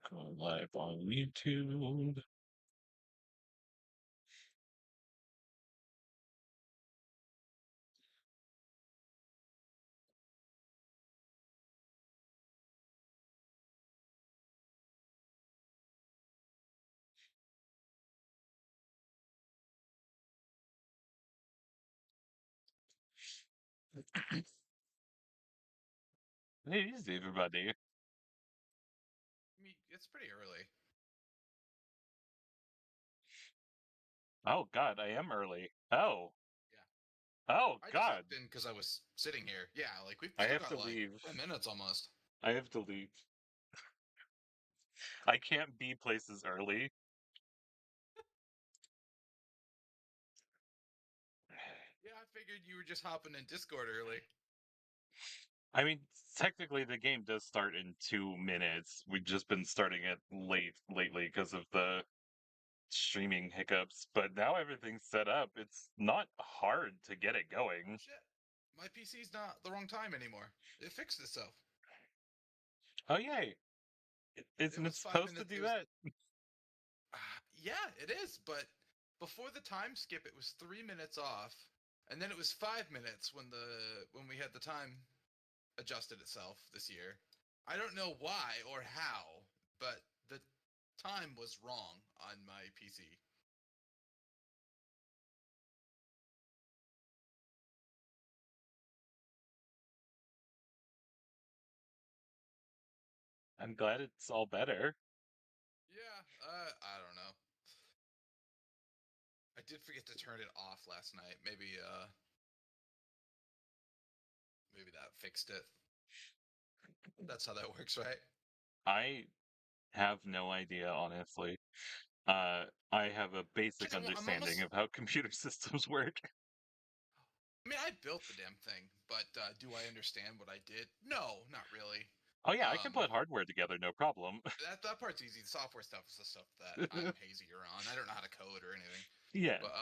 Go live on YouTube. Hey, easy, everybody. I mean, it's pretty early. Oh, God, I am early. Oh, Yeah. oh, I just God. hopped in because I was sitting here. Yeah, like we've I still have got to like leave. 10 minutes almost. I have to leave. I can't be places early. Yeah, I figured you were just hopping in Discord early. I mean, technically, the game does start in 2 minutes. We've just been starting it lately because of the streaming hiccups, but now everything's set up. It's not hard to get it Oh going. shit. My PC's not the wrong time anymore. It fixed itself. Oh, yay. It Isn't it was 5 supposed to minutes. do that? Yeah, it is, but before the time skip it was 3 minutes off, and then it was 5 minutes when we had the time adjusted itself this year. I don't know why or how, but the time was wrong on my PC. I'm glad it's all better. Yeah, I don't know. I did forget to turn it off last night. Maybe that fixed it. That's how that works, right? I have no idea, honestly. I have a basic Actually, I'm understanding almost. of how computer systems work. I mean, I built the damn thing, but do I understand what I did? No, not really. Oh yeah, I can Um, put hardware together, no problem. that part's easy. The software stuff is the stuff that I'm hazier on. I don't know how to code or anything. Yeah, But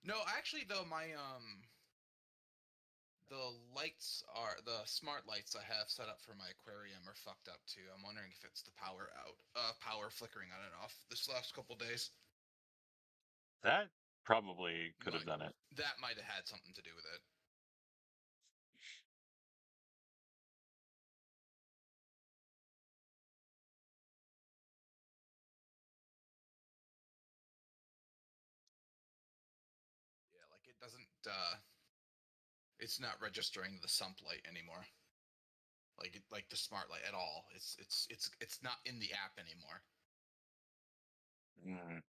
no, actually though, my the smart lights I have set up for my aquarium are fucked up too. I'm wondering if it's the power flickering on and off this last couple days. that probably could have Might done it. that might have had something to do with it. Yeah, like it doesn't. It's not registering the sump light anymore. Like the smart light at all. It's not in the app anymore. Mm.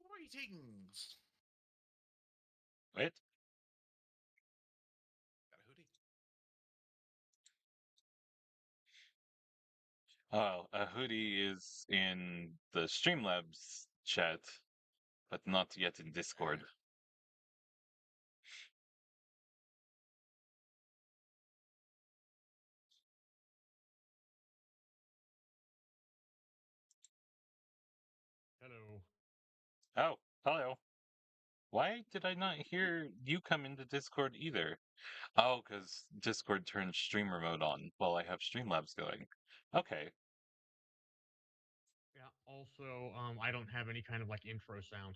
Greetings. Wait. Got a hoodie. Oh, a hoodie is in the Streamlabs chat, but not yet in Discord. Alright. Hello. Oh, hello. Why did I not hear you come into Discord either? Oh, because Discord turns streamer mode on while I have Streamlabs going. Okay. Yeah. Also, I don't have any kind of like intro sound.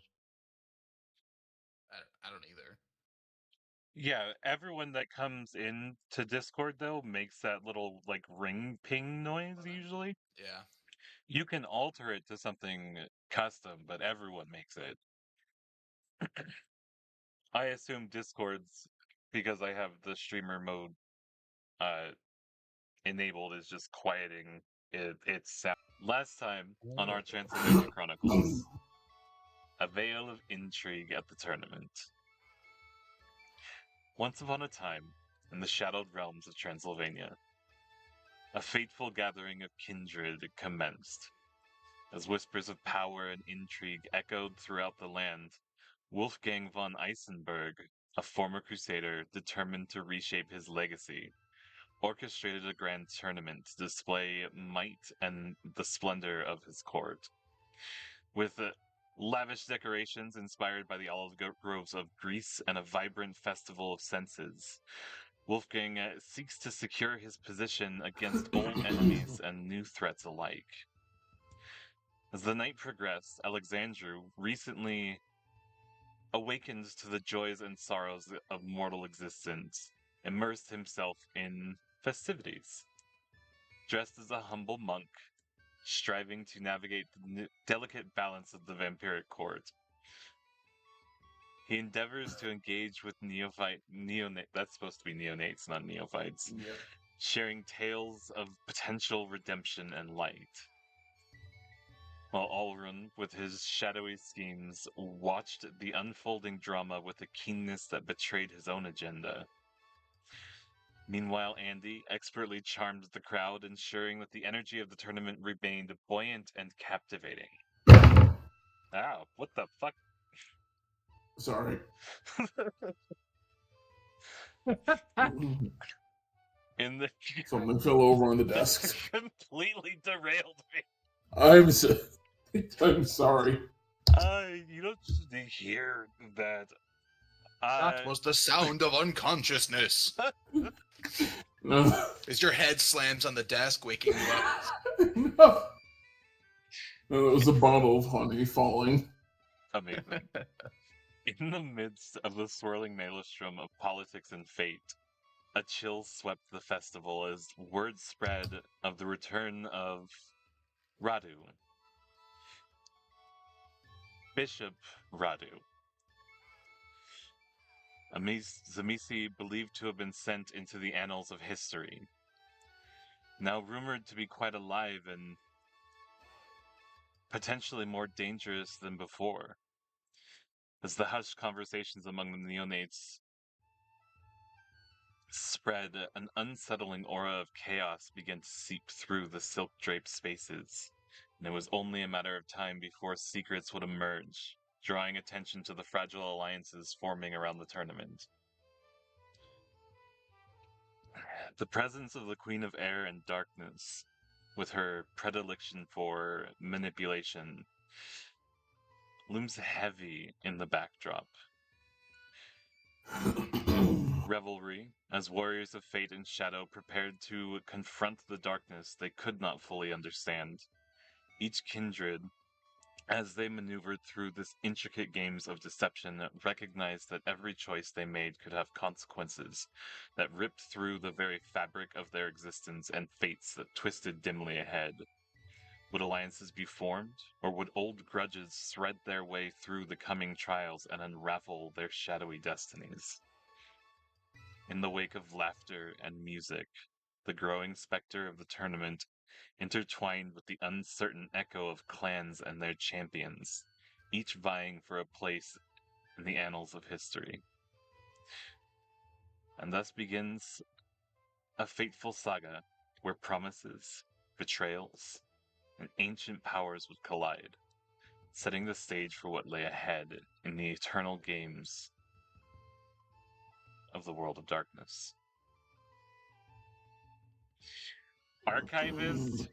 I don't either. Yeah, everyone that comes in to Discord though makes that little like ring ping noise usually. Yeah. You can alter it to something custom, but everyone makes it. I assume Discord's because I have the streamer mode uh enabled is just quieting its sound. Last time on our Transylvania Chronicles, a veil of intrigue at the tournament. Once upon a time, in the shadowed realms of Transylvania, a fateful gathering of kindred commenced. As whispers of power and intrigue echoed throughout the land, Wolfgang von Eisenberg, a former crusader determined to reshape his legacy, orchestrated a grand tournament to display might and the splendor of his court. With lavish decorations inspired by the olive groves of Greece and a vibrant festival of senses, Wolfgang seeks to secure his position against old enemies and new threats alike. As the night progressed, Alexandru, recently awakened to the joys and sorrows of mortal existence, immersed himself in festivities. Dressed as a humble monk, striving to navigate the delicate balance of the vampiric court, he endeavors to engage with that's supposed to be neonates, not neophytes, Yep. sharing tales of potential redemption and light. While Alrun, with his shadowy schemes, watched the unfolding drama with a keenness that betrayed his own agenda. Meanwhile, Andy expertly charmed the crowd, ensuring that the energy of the tournament remained buoyant and captivating. Ah, what the fuck? Sorry. In the Something fell over on the desk. completely derailed me. I'm sorry. You don't need to hear that. That was the sound of unconsciousness. No. As your head slams on the desk, waking you up. No. No, it was a bottle of honey falling. Amazing. In the midst of the swirling maelstrom of politics and fate, a chill swept the festival as word spread of the return of Radu. Bishop Radu. A Zamisi believed to have been sent into the annals of history. Now rumored to be quite alive and potentially more dangerous than before. As the hushed conversations among the neonates spread, an unsettling aura of chaos began to seep through the silk-draped spaces, and it was only a matter of time before secrets would emerge, drawing attention to the fragile alliances forming around the tournament. The presence of the Queen of Air and Darkness, with her predilection for manipulation, looms heavy in the backdrop. Revelry, as warriors of fate and shadow prepared to confront the darkness they could not fully understand. Each kindred, as they maneuvered through this intricate games of deception, recognized that every choice they made could have consequences that ripped through the very fabric of their existence and fates that twisted dimly ahead. Would alliances be formed, or would old grudges thread their way through the coming trials and unravel their shadowy destinies? In the wake of laughter and music, the growing specter of the tournament intertwined with the uncertain echo of clans and their champions, each vying for a place in the annals of history. And thus begins a fateful saga where promises, betrayals, and ancient powers would collide, setting the stage for what lay ahead in the eternal games of the world of darkness. Archivist,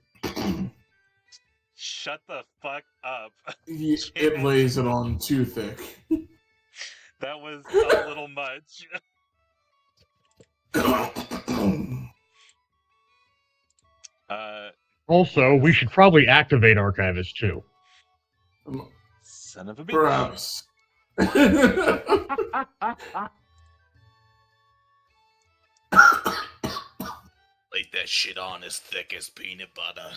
shut the fuck up. It lays it on too thick. That was a little much. Also, we should probably activate Archivist too. Son of a bitch. Perhaps. Laid that shit on as thick as peanut butter.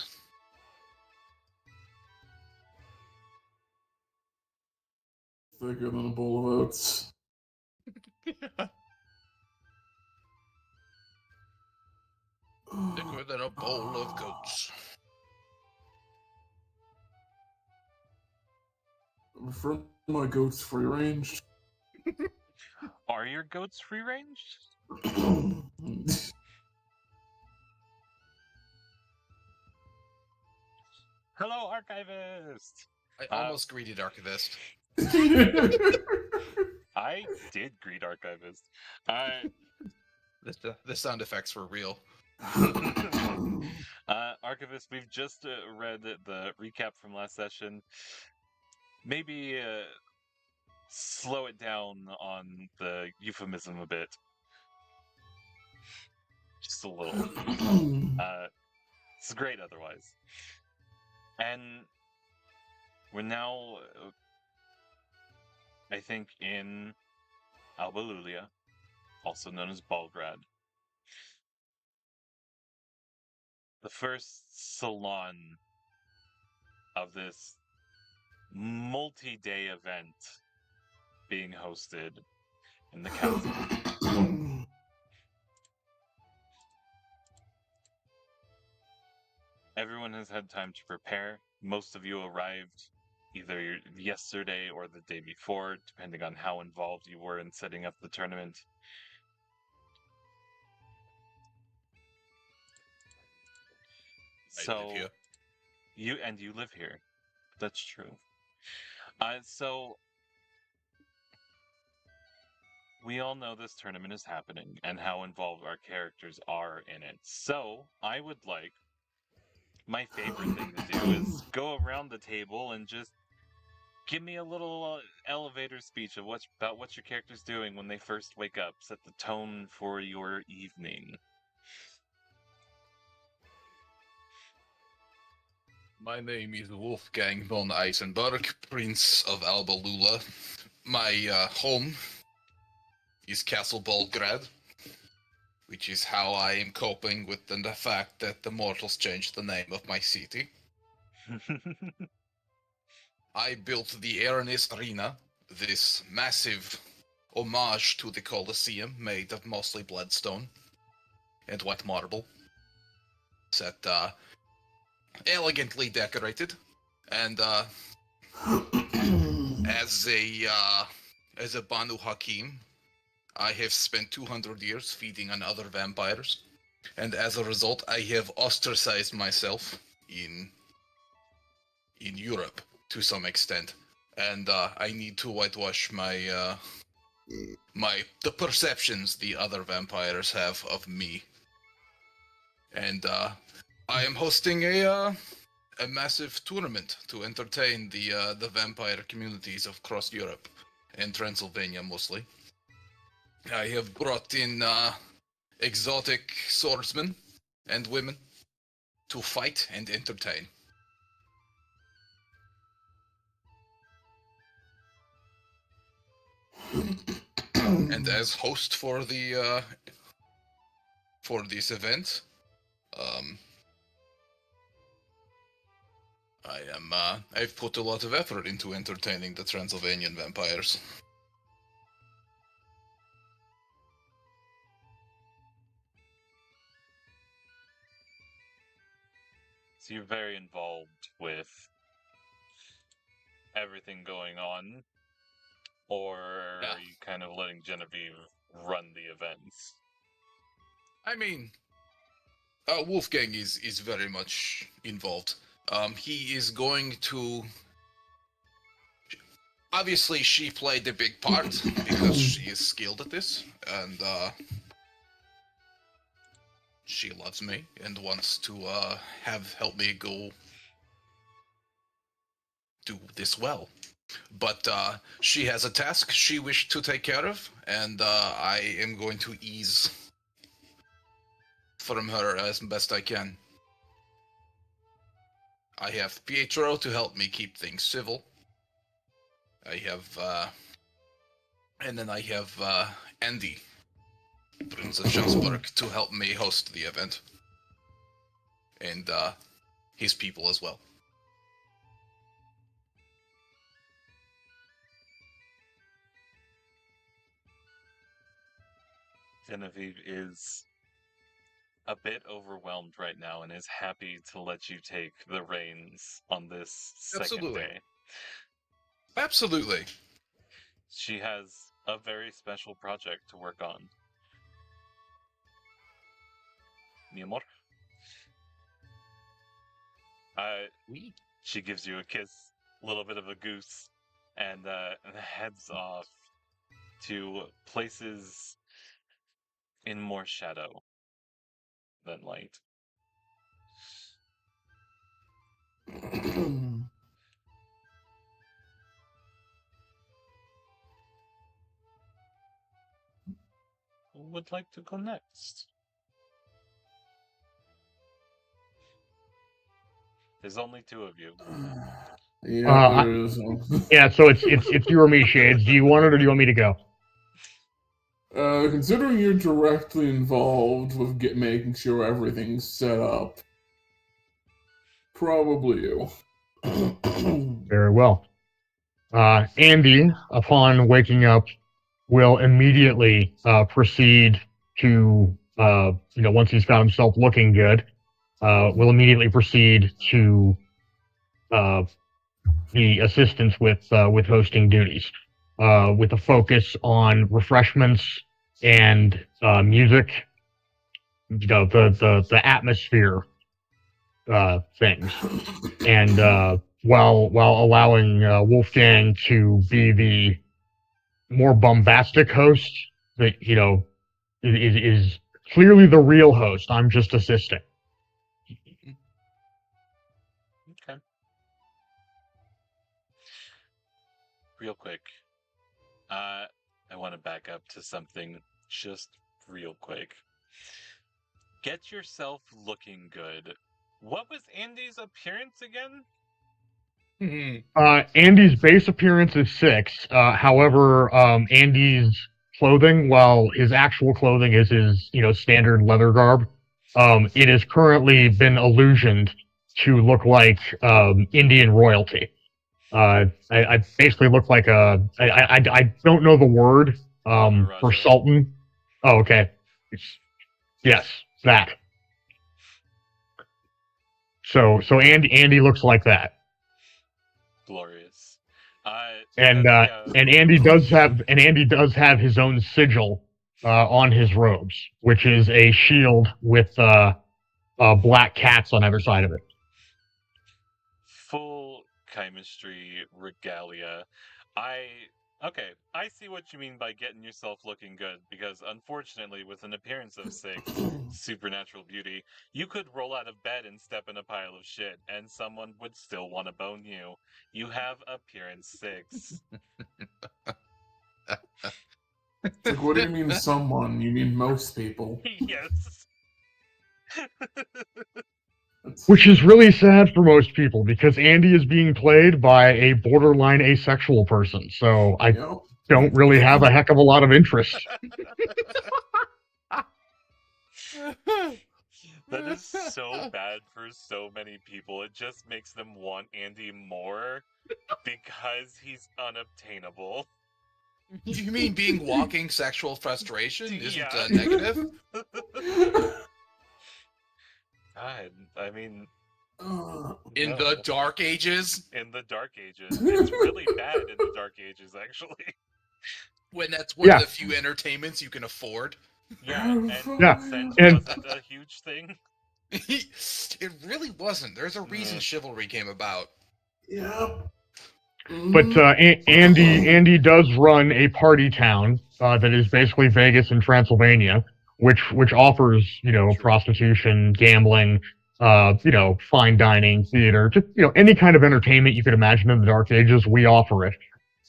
Thicker than a bowl of oats. Thicker than a bowl of goats. I'm afraid my goat's free range. Are your goats free range? Hello, archivist. I almost greeted Archivist. I did greet archivist. The sound effects were real. Archivist, we've just read the recap from last session. Maybe slow it down on the euphemism a bit. Just a little. It's great otherwise. And we're now, I think, in Alba Lulia, also known as Balgrad. The first Salon of this multi-day event being hosted in the castle. Everyone has had time to prepare. Most of you arrived either yesterday or the day before, depending on how involved you were in setting up the tournament. I live here. You live here. That's true. So we all know this tournament is happening and how involved our characters are in it. So I would like, my favorite thing to do is go around the table and just give me a little elevator speech of about what your character's doing when they first wake up. Set the tone for your evening. My name is Wolfgang von Eisenberg, Prince of Alba Lula. My home is Castle Bolgrad, which is how I am coping with the fact that the mortals changed the name of my city. I built the Aranis Arena, this massive homage to the Colosseum made of mostly bloodstone and white marble. Set elegantly decorated, and as a Banu Hakim, I have spent 200 years feeding on other vampires, and as a result, I have ostracized myself in Europe to some extent, and I need to whitewash the perceptions the other vampires have of me, and I am hosting a massive tournament to entertain the vampire communities across Europe and Transylvania mostly. I have brought in exotic swordsmen and women to fight and entertain. And as host for this event, I've put a lot of effort into entertaining the Transylvanian vampires. So you're very involved with everything going on, or Yeah. are you kind of letting Genevieve run the events? I mean, Wolfgang is very much involved. He is going to. Obviously, she played a big part because she is skilled at this, and she loves me and wants to help me go do this well. But she has a task she wished to take care of, and I am going to ease from her as best I can. I have Pietro to help me keep things civil. I have, and then I have Andy, Prince of Schansburg, to help me host the event. And his people as well. Genevieve is a bit overwhelmed right now and is happy to let you take the reins on this second Absolutely. day. Absolutely. She has a very special project to work on. Mi amor. She gives you a kiss, a little bit of a goose, and heads off to places in more shadow than light. Who would like to go next? There's only two of you. Yeah, there is. Yeah, so it's you or me, Shades. Do you want it or do you want me to go? Considering you're directly involved with making sure everything's set up, probably you. Very well. Andy, upon waking up, will immediately proceed to, once he's found himself looking good, will immediately proceed to the assistance with hosting duties, with a focus on refreshments and music, the atmosphere things, and while allowing Wolfgang to be the more bombastic host that is clearly the real host. I'm just assisting. Okay. Real quick. I want to back up to something just real quick. Get yourself looking good. What was Andy's appearance again? Andy's base appearance is 6. However, Andy's clothing, while his actual clothing is his standard leather garb, it has currently been illusioned to look like Indian royalty. I basically look like I don't know the word for Sultan. Oh, okay. Yes, that. So Andy looks like that. Glorious. And Andy does have his own sigil on his robes, which is a shield with black cats on either side of it. Full chemistry regalia. I see what you mean by getting yourself looking good, because unfortunately, with an appearance of 6, supernatural beauty, you could roll out of bed and step in a pile of shit, and someone would still want to bone you. You have appearance 6. Like, what do you mean someone? You mean most people. Yes. Which is really sad for most people, because Andy is being played by a borderline asexual person, so I don't really have a heck of a lot of interest. That is so bad for so many people. It just makes them want Andy more because he's unobtainable. You mean being walking sexual frustration isn't a negative? God, I mean... in the Dark Ages? In the Dark Ages. It's really bad in the Dark Ages, actually. When that's one of the few entertainments you can afford. Yeah, and consent wasn't a huge thing. It really wasn't. There's a reason chivalry came about. Yeah. But Andy does run a party town that is basically Vegas and Transylvania, which offers prostitution, gambling, fine dining, theater, just any kind of entertainment you could imagine in the Dark Ages. We offer it,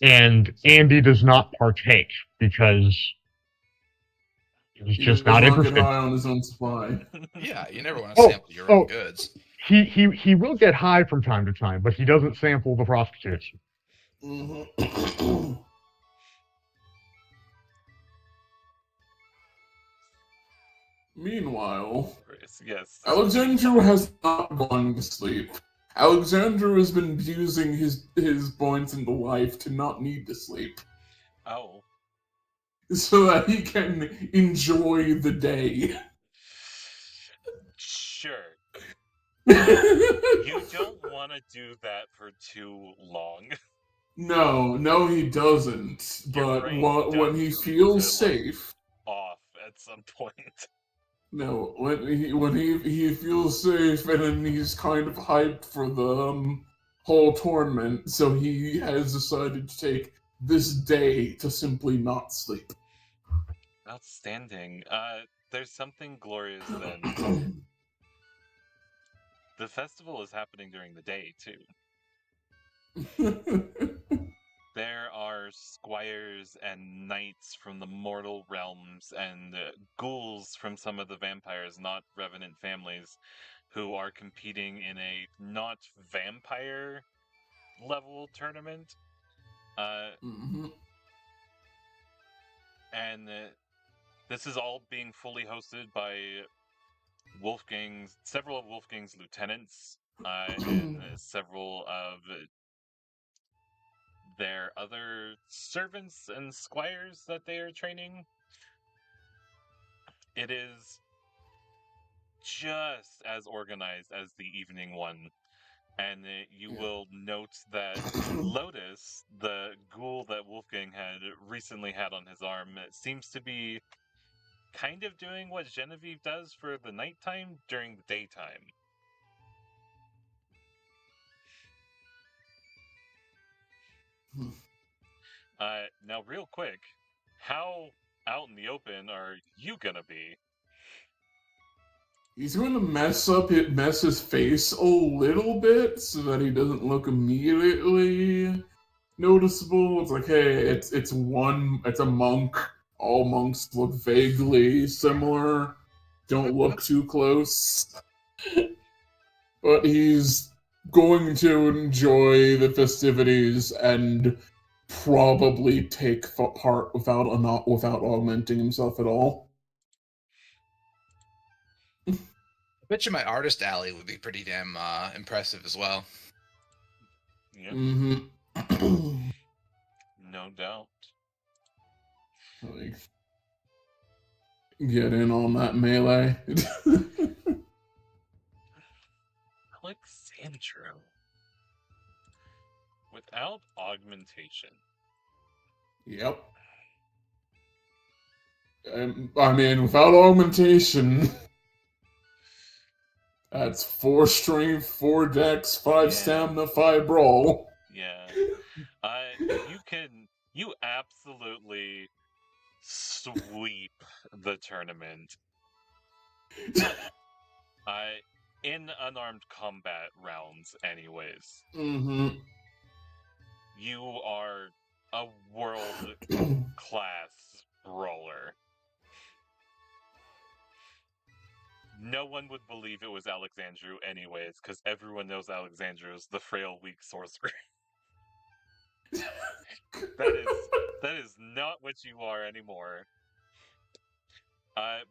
and Andy does not partake because he's just not interested. Get high on his own supply. Yeah, you never want to sample your own goods. He will get high from time to time, but he doesn't sample the prostitutes. Mm-hmm. Meanwhile, yes, Alexandru has not gone to sleep. Alexandru has been using his points in the life to not need to sleep. Oh. So that he can enjoy the day. Sure. You don't want to do that for too long. No, he doesn't. Your But brain when does he need feels to, safe, off at some point. no, when he feels safe, and then he's kind of hyped for the whole tournament, so he has decided to take this day to simply not sleep. Outstanding. There's something glorious then. The festival is happening during the day, too. There are squires and knights from the mortal realms and ghouls from some of the vampires, not revenant families, who are competing in a not vampire level tournament. Mhm. And this is all being fully hosted by several of Wolfgang's lieutenants, and several of their other servants and squires that they are training. It is just as organized as the evening one. And you will note that Lotus, the ghoul that Wolfgang had recently had on his arm, seems to be kind of doing what Genevieve does for the nighttime during the daytime. Now, real quick, how out in the open are you gonna be? He's going to mess his face a little bit so that he doesn't look immediately noticeable. It's like, hey, it's a monk. All monks look vaguely similar. Don't look too close. But he's going to enjoy the festivities and probably take part without augmenting himself at all. I bet you my artist alley would be pretty damn impressive as well. Yeah, Mm-hmm. no doubt. Like, get in on that melee. Alexandro. Without augmentation. Yep. I mean, without augmentation, that's 4 strength, 4 dex, 5 stamina, 5 brawl. Yeah. You absolutely sweep the tournament. In unarmed combat rounds, anyways. Mm-hmm. You are a world class brawler. No one would believe it was Alexandru anyways, because everyone knows Alexandru is the frail, weak sorcerer. that is not what you are anymore.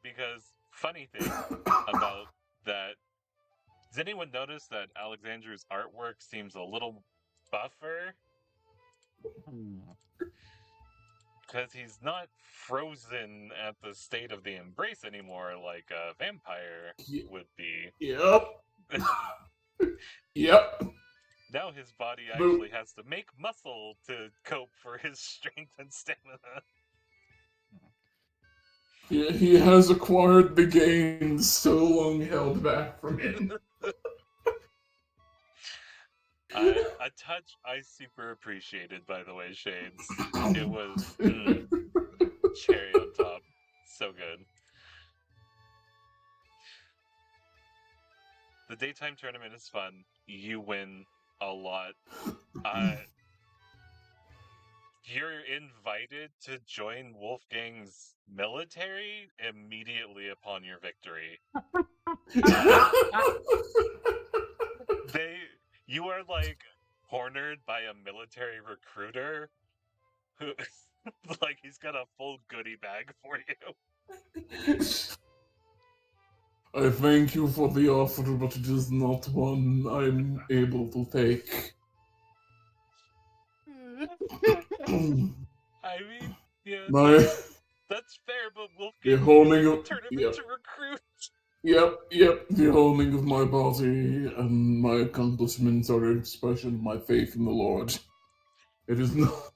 Because funny thing about that, does anyone notice that Alexandru's artwork seems a little buffer? Because he's not frozen at the state of the embrace anymore like a vampire would be. Yep. Yep. Now his body actually has to make muscle to cope for his strength and stamina. He has acquired the gains so long held back from him. A touch I super appreciated, by the way, Shades. It was cherry on top. So good. The daytime tournament is fun. You win a lot. You're invited to join Wolfgang's military immediately upon your victory. You are like cornered by a military recruiter who like he's got a full goodie bag for you. I thank you for the offer, but it is not one I'm able to take. I mean, yeah, that's fair, but The Wolfgang holding needs of the tournament to recruit. Yep. The holding of my body and my accomplishments are an expression of my faith in the Lord. It is not.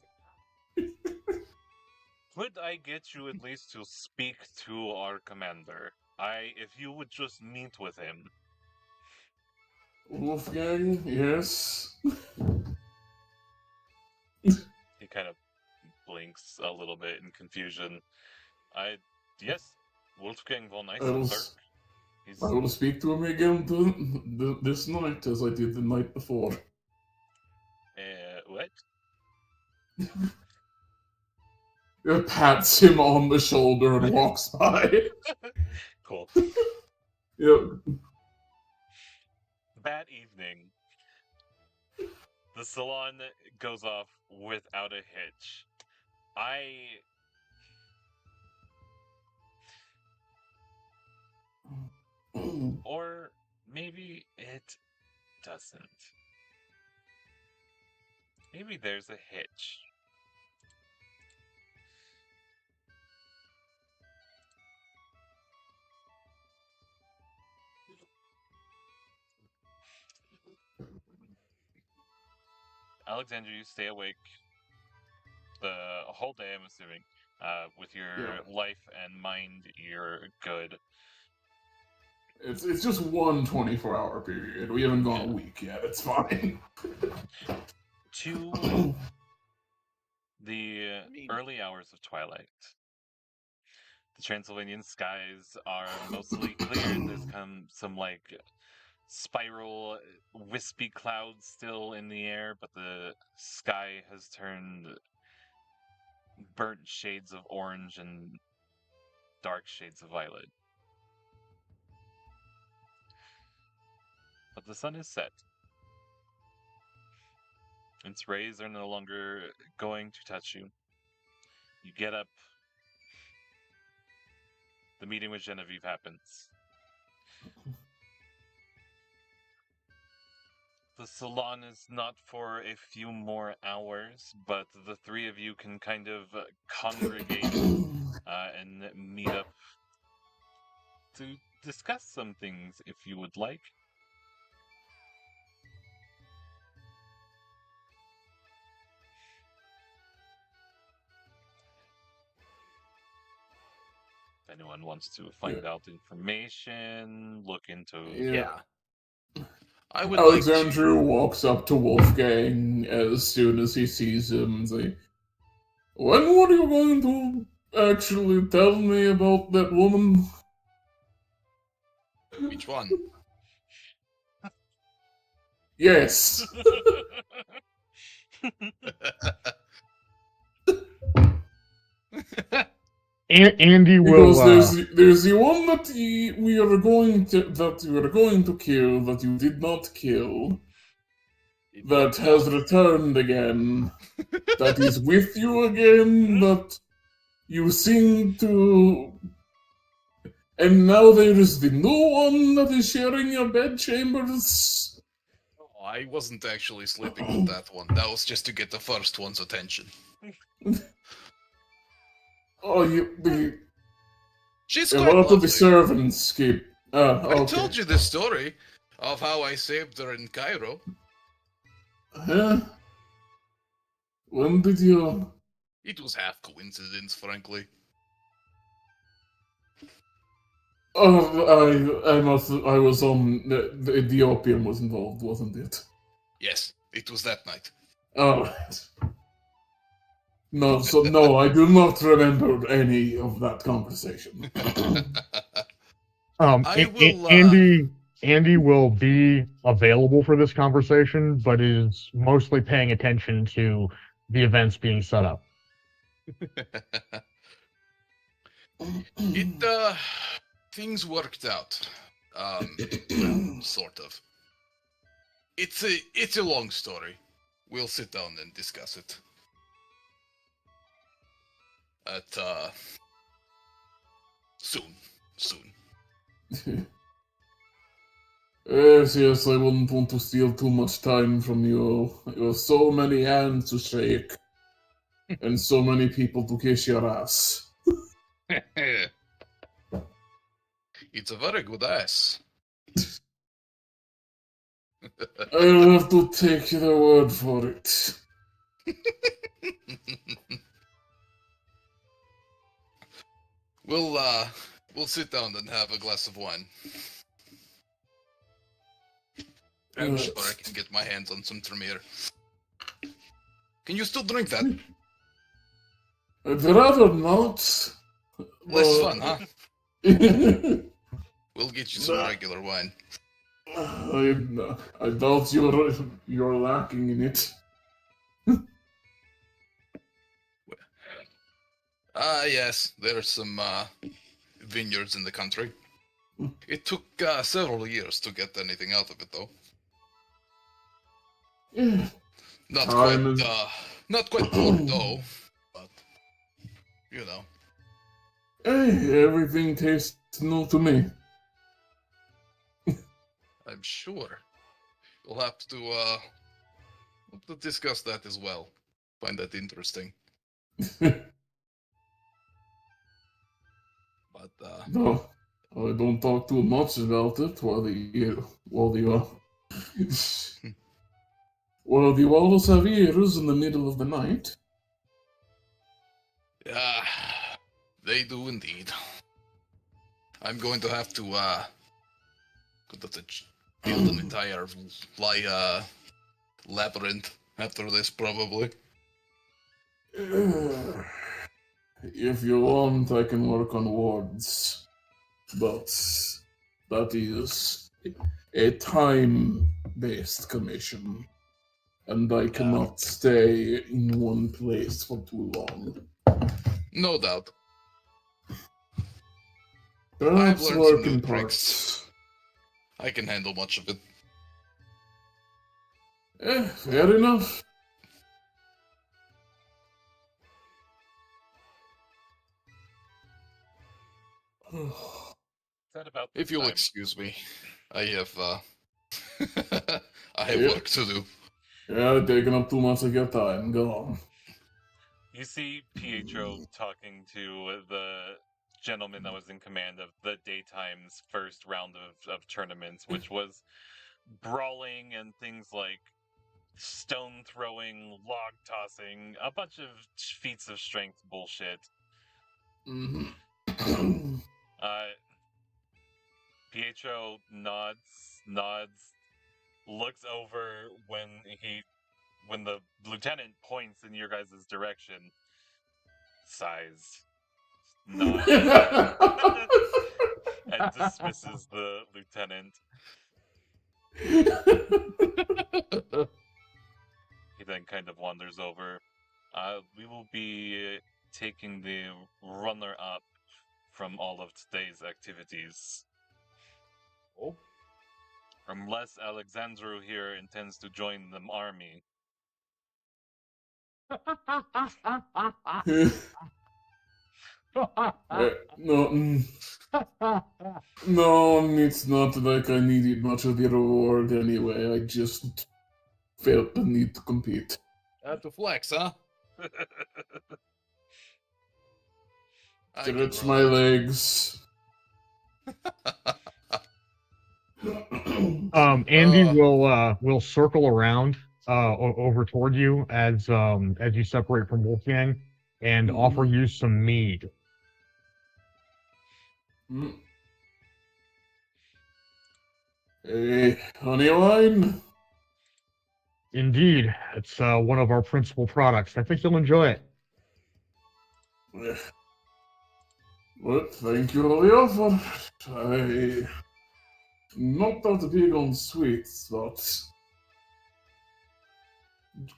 Could I get you at least to speak to our commander? If you would just meet with him. Wolfgang, yes. He kind of blinks a little bit in confusion. Yes, Wolfgang von I will, Eisenberg. I will speak to him again this night as I did the night before. What? It pats him on the shoulder and walks by. Cool. Yep. That evening, the Salon goes off without a hitch. Or maybe it doesn't. Maybe there's a hitch. Alexander, you stay awake the whole day, I'm assuming. With your life and mind, you're good. It's just one 24-hour period. We haven't gone a week yet. It's fine. To the early hours of twilight, the Transylvanian skies are mostly clear. There's some like spiral, wispy clouds still in the air, but the sky has turned burnt shades of orange and dark shades of violet. But the sun is set. Its rays are no longer going to touch you. You get up. The meeting with Genevieve happens. The salon is not for a few more hours, but the three of you can kind of congregate and meet up to discuss some things if you would like. If anyone wants to find out information, look into... Yeah. I would Alexandru walks up to Wolfgang as soon as he sees him and say, "When were you going to actually tell me about that woman?" Which one? Yes. Andy will. Because there's the one that we are going to kill that you did not kill. That has returned again. That is with you again. That you seem to. And now there is the new one that is sharing your bed chambers. Oh, I wasn't actually sleeping with that one. That was just to get the first one's attention. Oh, She's a quite lot lovely. of the servants keep. I told you the story of how I saved her in Cairo. Huh? When did you? It was half coincidence, frankly. Oh, I was on. The opium was involved, wasn't it? Yes, it was that night. Oh, right. No, I do not remember any of that conversation. Andy will be available for this conversation, but is mostly paying attention to the events being set up. Things worked out. Sort of. It's a long story. We'll sit down and discuss it. Soon. Yes, I wouldn't want to steal too much time from you. You have so many hands to shake, and so many people to kiss your ass. It's a very good ass. I'll have to take your word for it. We'll sit down and have a glass of wine. I'm sure I can get my hands on some Tremere. Can you still drink that? I'd rather not. Less fun, huh? I, We'll get you some regular wine. I doubt you're lacking in it. Yes, there's some vineyards in the country. It took several years to get anything out of it, though. Yeah. Not Time quite, is- not quite Bordeaux, but you know. Hey, everything tastes new to me. I'm sure. We'll have to discuss that as well. Find that interesting. But No, I don't talk too much about it while the walls have ears in the middle of the night. yeah, they do indeed. I'm going to have to build an entire labyrinth after this, probably. If you want, I can work on wards, but that is a time-based commission, and I cannot stay in one place for too long. No doubt. Perhaps learned work some new in tricks. parts. I can handle much of it. Fair enough. Is that about the If you'll time? excuse me, I have I have Yep. work to do. Yeah, taking up too much of your time. Go on. You see Pietro talking to the gentleman that was in command of the daytime's first round of tournaments, which was brawling and things like stone throwing, log tossing, a bunch of feats of strength bullshit. Mm-hmm. Pietro nods, looks over when the lieutenant points in your guys' direction, sighs, nods, and dismisses the lieutenant. He then kind of wanders over. We will be taking the runner-up from all of today's activities. Oh. Unless Alexandru here intends to join the army. No, no, it's not like I needed much of the reward anyway. I just felt the need to compete. To flex, huh? I can Stretch my relate. legs. Andy will circle around over toward you as you separate from Wolfgang and offer you some mead. Hey, honey wine? Indeed, it's one of our principal products. I think you'll enjoy it. Well, thank you for the offer. I not that big on sweets, but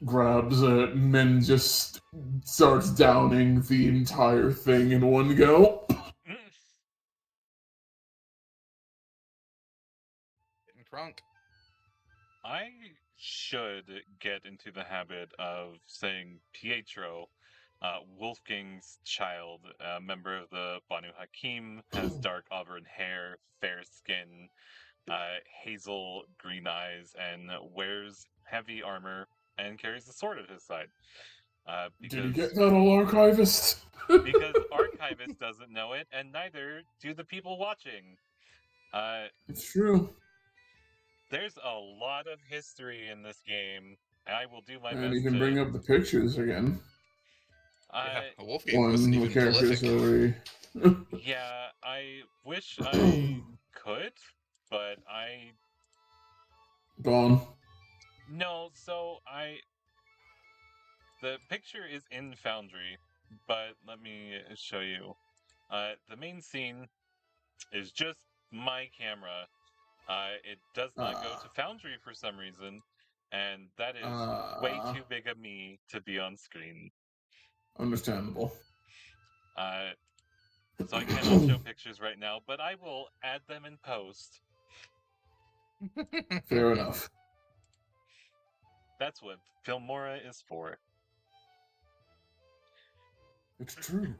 grabs it and then just starts downing the entire thing in one go. Getting crunk. I should get into the habit of saying Pietro, Wolfgang's child, a member of the Banu Hakim, has dark auburn hair, fair skin, hazel green eyes, and wears heavy armor and carries a sword at his side. Did you Because get that, old archivist? because Archivist doesn't know it, and neither do the people watching. It's true. There's a lot of history in this game. I will do my And best you can to. bring up the pictures again. Yeah, I a wolf game When wasn't the even characters prolific. already. yeah, I wish I could, but I Gone. no. So the picture is in Foundry, but let me show you. The main scene is just my camera. It does not go to Foundry for some reason, and that is way too big of me to be on screen. Understandable. So I cannot show pictures right now, but I will add them in post. Fair enough. That's what Filmora is for. It's true.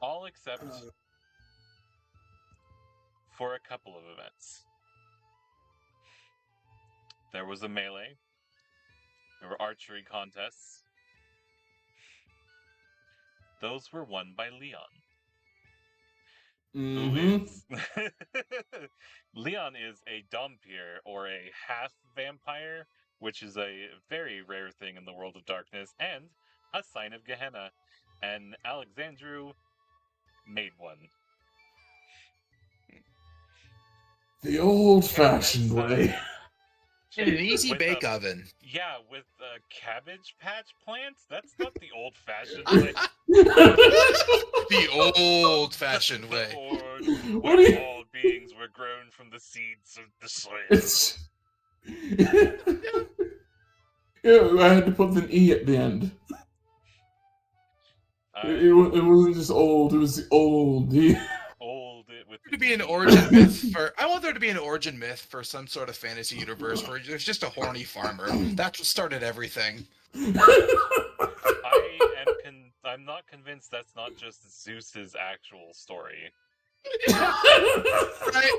All except for a couple of events. There was a melee. There were archery contests. Those were won by Leon. Who is Leon is a Dompier, or a half vampire, which is a very rare thing in the world of darkness, and a sign of Gehenna. And Alexandru made one. The old-fashioned way. In an easy With bake a- oven. Yeah, with a cabbage patch plant? That's not the old-fashioned way. The old-fashioned way. Or What where do you- all beings were grown from the seeds of the soil. It's... yeah, I had to put an E at the end. It wasn't just old, it was the old. Old with To be an origin myth for, I want there to be an origin myth for some sort of fantasy universe where there's just a horny farmer. That's what started everything. I'm not convinced that's not just Zeus's actual story. Right?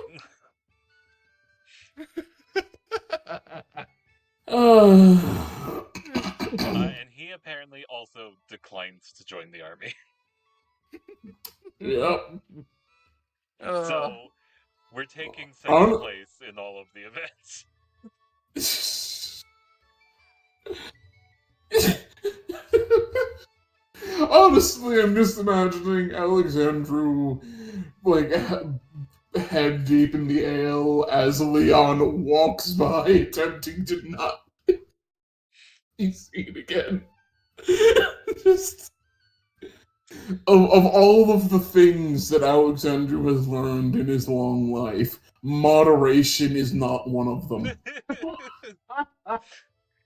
And he apparently also declined to join the army. Yep. So we're taking second place in all of the events. Honestly, I'm just imagining Alexandru, like, head deep in the ale as Leon walks by, attempting to not be seen again. Just... Of all of the things that Alexandru has learned in his long life, moderation is not one of them.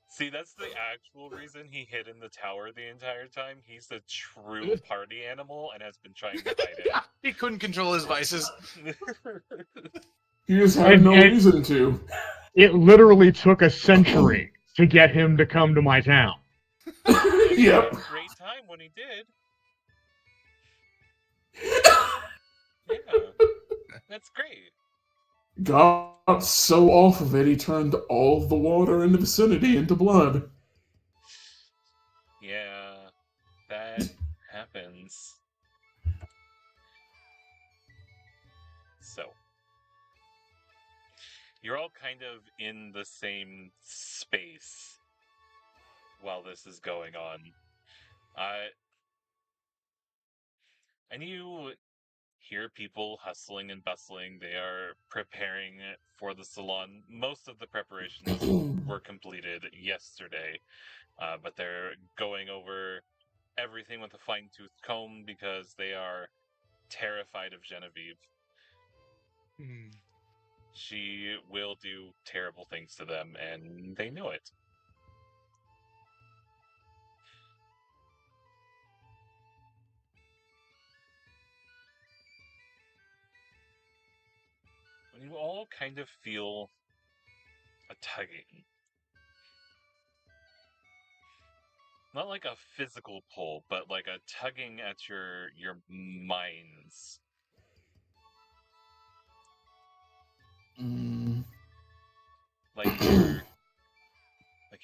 See, that's the actual reason he hid in the tower the entire time. He's a true party animal and has been trying to hide He couldn't control his vices. it. He just had no reason to. It literally took a century to get him to come to my town. He Yep. had a great time when he did. Yeah, that's great. Got so off of it, he turned all the water in the vicinity into blood. Yeah, that happens. So, you're all kind of in the same space while this is going on. And you hear people hustling and bustling. They are preparing for the Salon. Most of the preparations were completed yesterday, but they're going over everything with a fine-tooth comb because they are terrified of Genevieve. She will do terrible things to them, and they know it. You all kind of feel a tugging. Not like a physical pull, but like a tugging at your minds. Like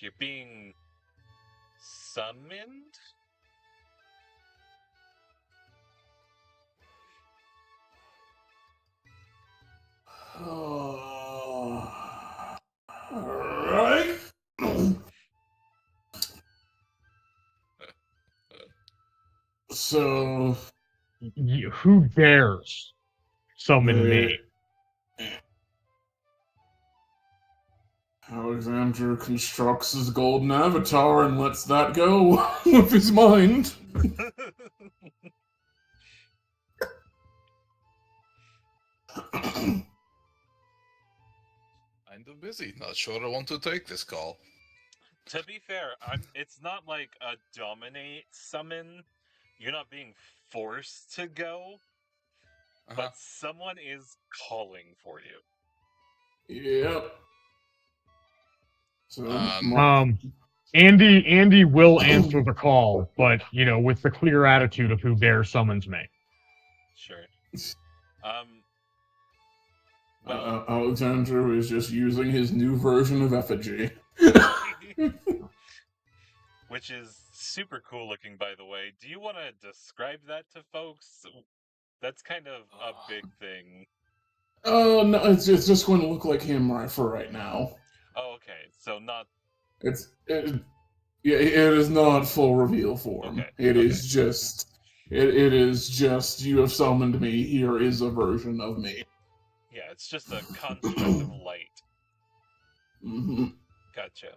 you're being summoned? Alright. So, Who dares summon uh, me? Alexander constructs his golden avatar and lets that go with his mind. Kind of busy. Not sure I want to take this call. To be fair, it's not like a dominate summon. You're not being forced to go, but someone is calling for you. Yep. So, Andy will answer the call, but with the clear attitude of who dares summons me. Sure. Well, Alexander is just using his new version of effigy. which is super cool looking, by the way. Do you want to describe that to folks? That's kind of a big thing. No, it's just going to look like him for right now. Oh, okay. So not. Yeah, it is not full reveal form. Okay. It is just you have summoned me. Here is a version of me. Yeah, it's just a construct of light. Mm-hmm. Gotcha.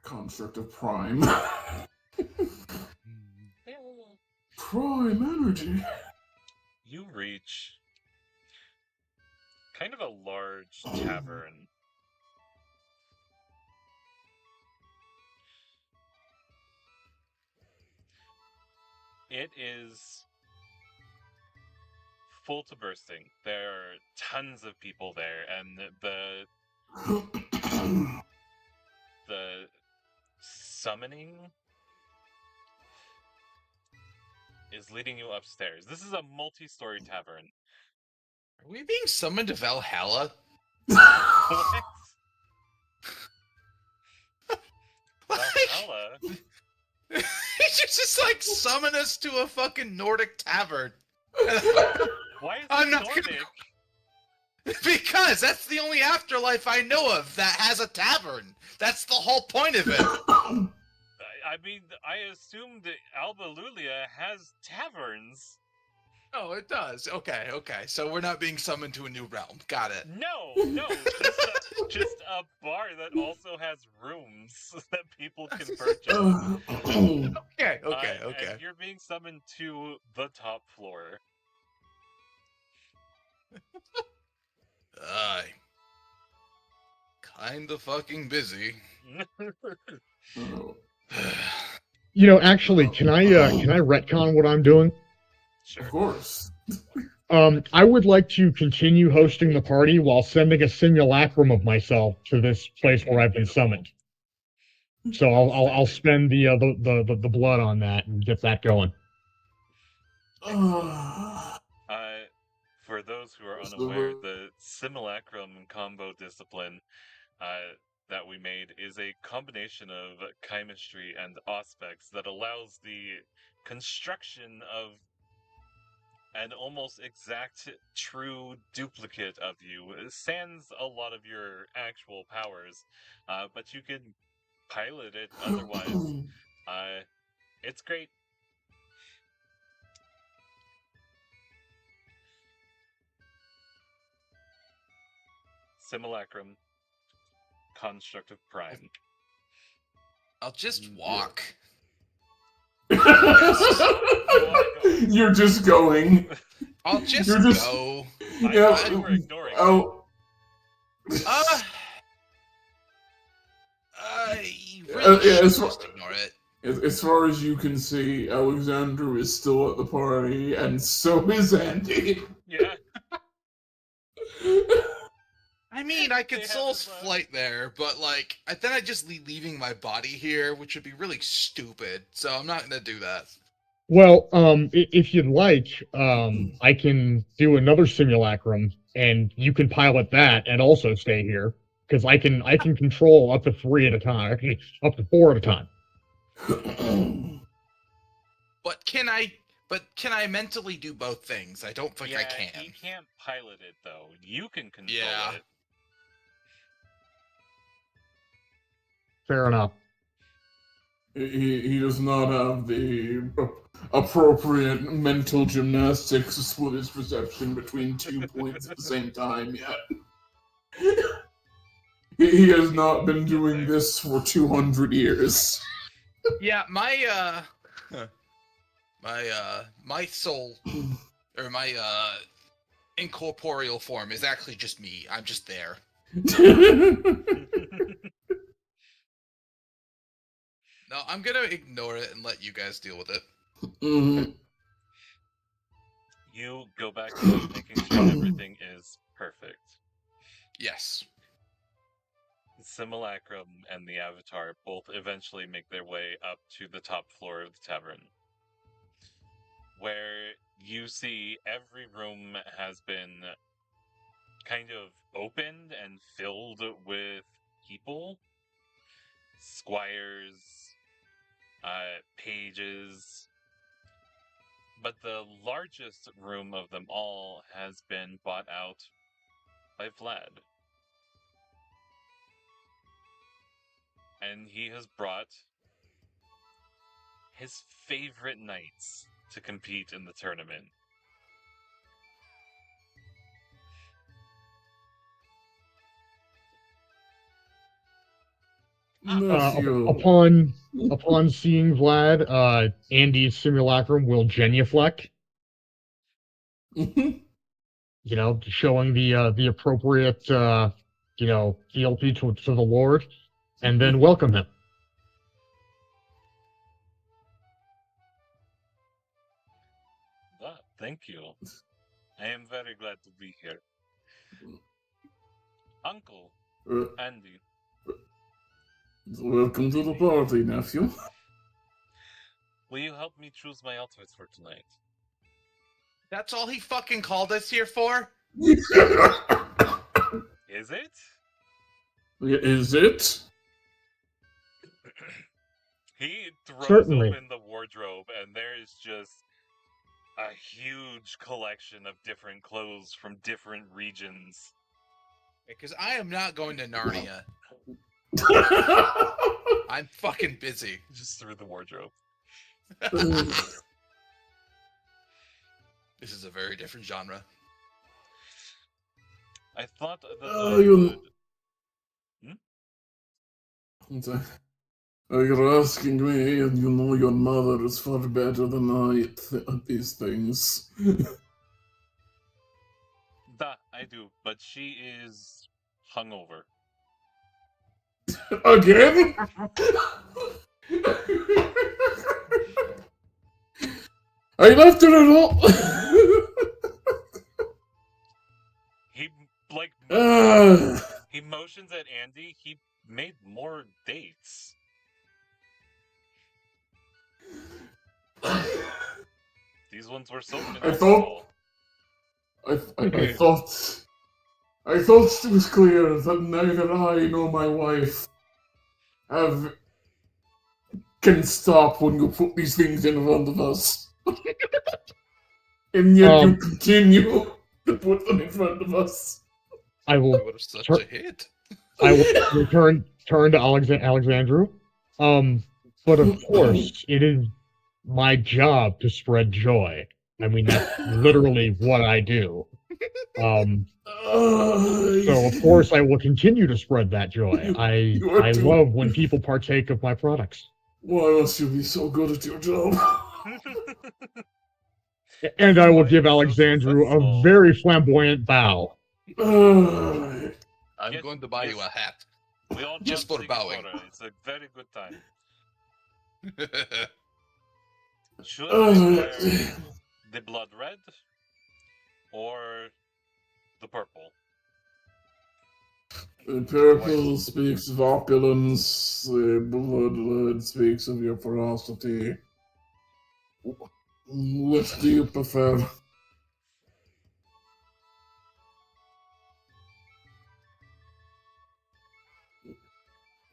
Construct of Prime. Prime energy. You reach kind of a large tavern. It is full to bursting. There are tons of people there, and the summoning is leading you upstairs. This is a multi-story tavern. Are we being summoned to Valhalla? What? Valhalla? He just like summon us to a fucking Nordic tavern. Why is I'm it not Nordic? Because that's the only afterlife I know of that has a tavern. That's the whole point of it. I mean, I assumed Alba Lulia has taverns. Oh, it does. Okay. So we're not being summoned to a new realm. Got it. No, just a bar that also has rooms that people can purchase. Okay. And you're being summoned to the top floor. Kinda fucking busy. Actually, can I retcon what I'm doing? Sure. Of course. I would like to continue hosting the party while sending a simulacrum of myself to this place where I've been summoned. So I'll spend the blood on that and get that going. For those who are unaware, the simulacrum combo discipline that we made is a combination of chemistry and aspects that allows the construction of an almost exact true duplicate of you. Sans a lot of your actual powers, but you can pilot it otherwise. It's great. Simulacrum, construct of prime. I'll just walk. You're just going. I'll just go. I thought you were ignoring it. You really should just ignore it. As far as you can see, Alexander is still at the party, and so is Andy. Yeah. I mean, I could Soul's Flight there, but then I'd just be leaving my body here, which would be really stupid. So I'm not gonna do that. Well, if you'd like, I can do another simulacrum, and you can pilot that and also stay here because I can control up to 3 at a time, actually up to 4 at a time. But can I mentally do both things? I don't think I can. He can't pilot it though. You can control it. Fair enough. He does not have the appropriate mental gymnastics to split his perception between 2 points at the same time yet. He has not been doing this for 200 years. Yeah, my my soul or my incorporeal form is actually just me. I'm just there. No, I'm gonna ignore it and let you guys deal with it. Mhm. You go back to making sure everything is perfect. Yes. Simulacrum and the Avatar both eventually make their way up to the top floor of the tavern, where you see every room has been kind of opened and filled with people, squires, pages, but the largest room of them all has been bought out by Vlad. And he has brought his favorite knights to compete in the tournament. Nephew. Upon seeing Vlad, Andy's simulacrum will genuflect, Mhm. showing the appropriate fealty to the Lord, and then welcome him. Thank you. I am very glad to be here. Uncle, Uh, Andy, Welcome to the party, nephew. will you help me choose my outfits for tonight? That's all he fucking called us here for? Is it? Is it? He throws Certainly. open the wardrobe, and there is just a huge collection of different clothes from different regions. Because I am not going to Narnia. I'm fucking busy. Just through the wardrobe. This is a very different genre. I thought that you- would... You're asking me, and you know your mother is far better than I at these things. I do, but she is hungover. Again? I left her at all. He, like, he motions at Andy. He made more dates. These ones were soaked in alcohol. I thought it was clear that neither I nor my wife can stop when you put these things in front of us. And yet you continue to put them in front of us. I will What is such a hit? I will turn to Alexandru. But of course, it is my job to spread joy. I mean, that's literally what I do. So of course I will continue to spread that joy. I love when people partake of my products. Why must you be so good at your job? And I will give Alexandru a very flamboyant bow. I'm going to buy you a hat. We all Just for bowing. It's a very good time. Should we wear the blood red or the purple? The purple speaks of opulence, the blood red speaks of your ferocity. Which do you prefer?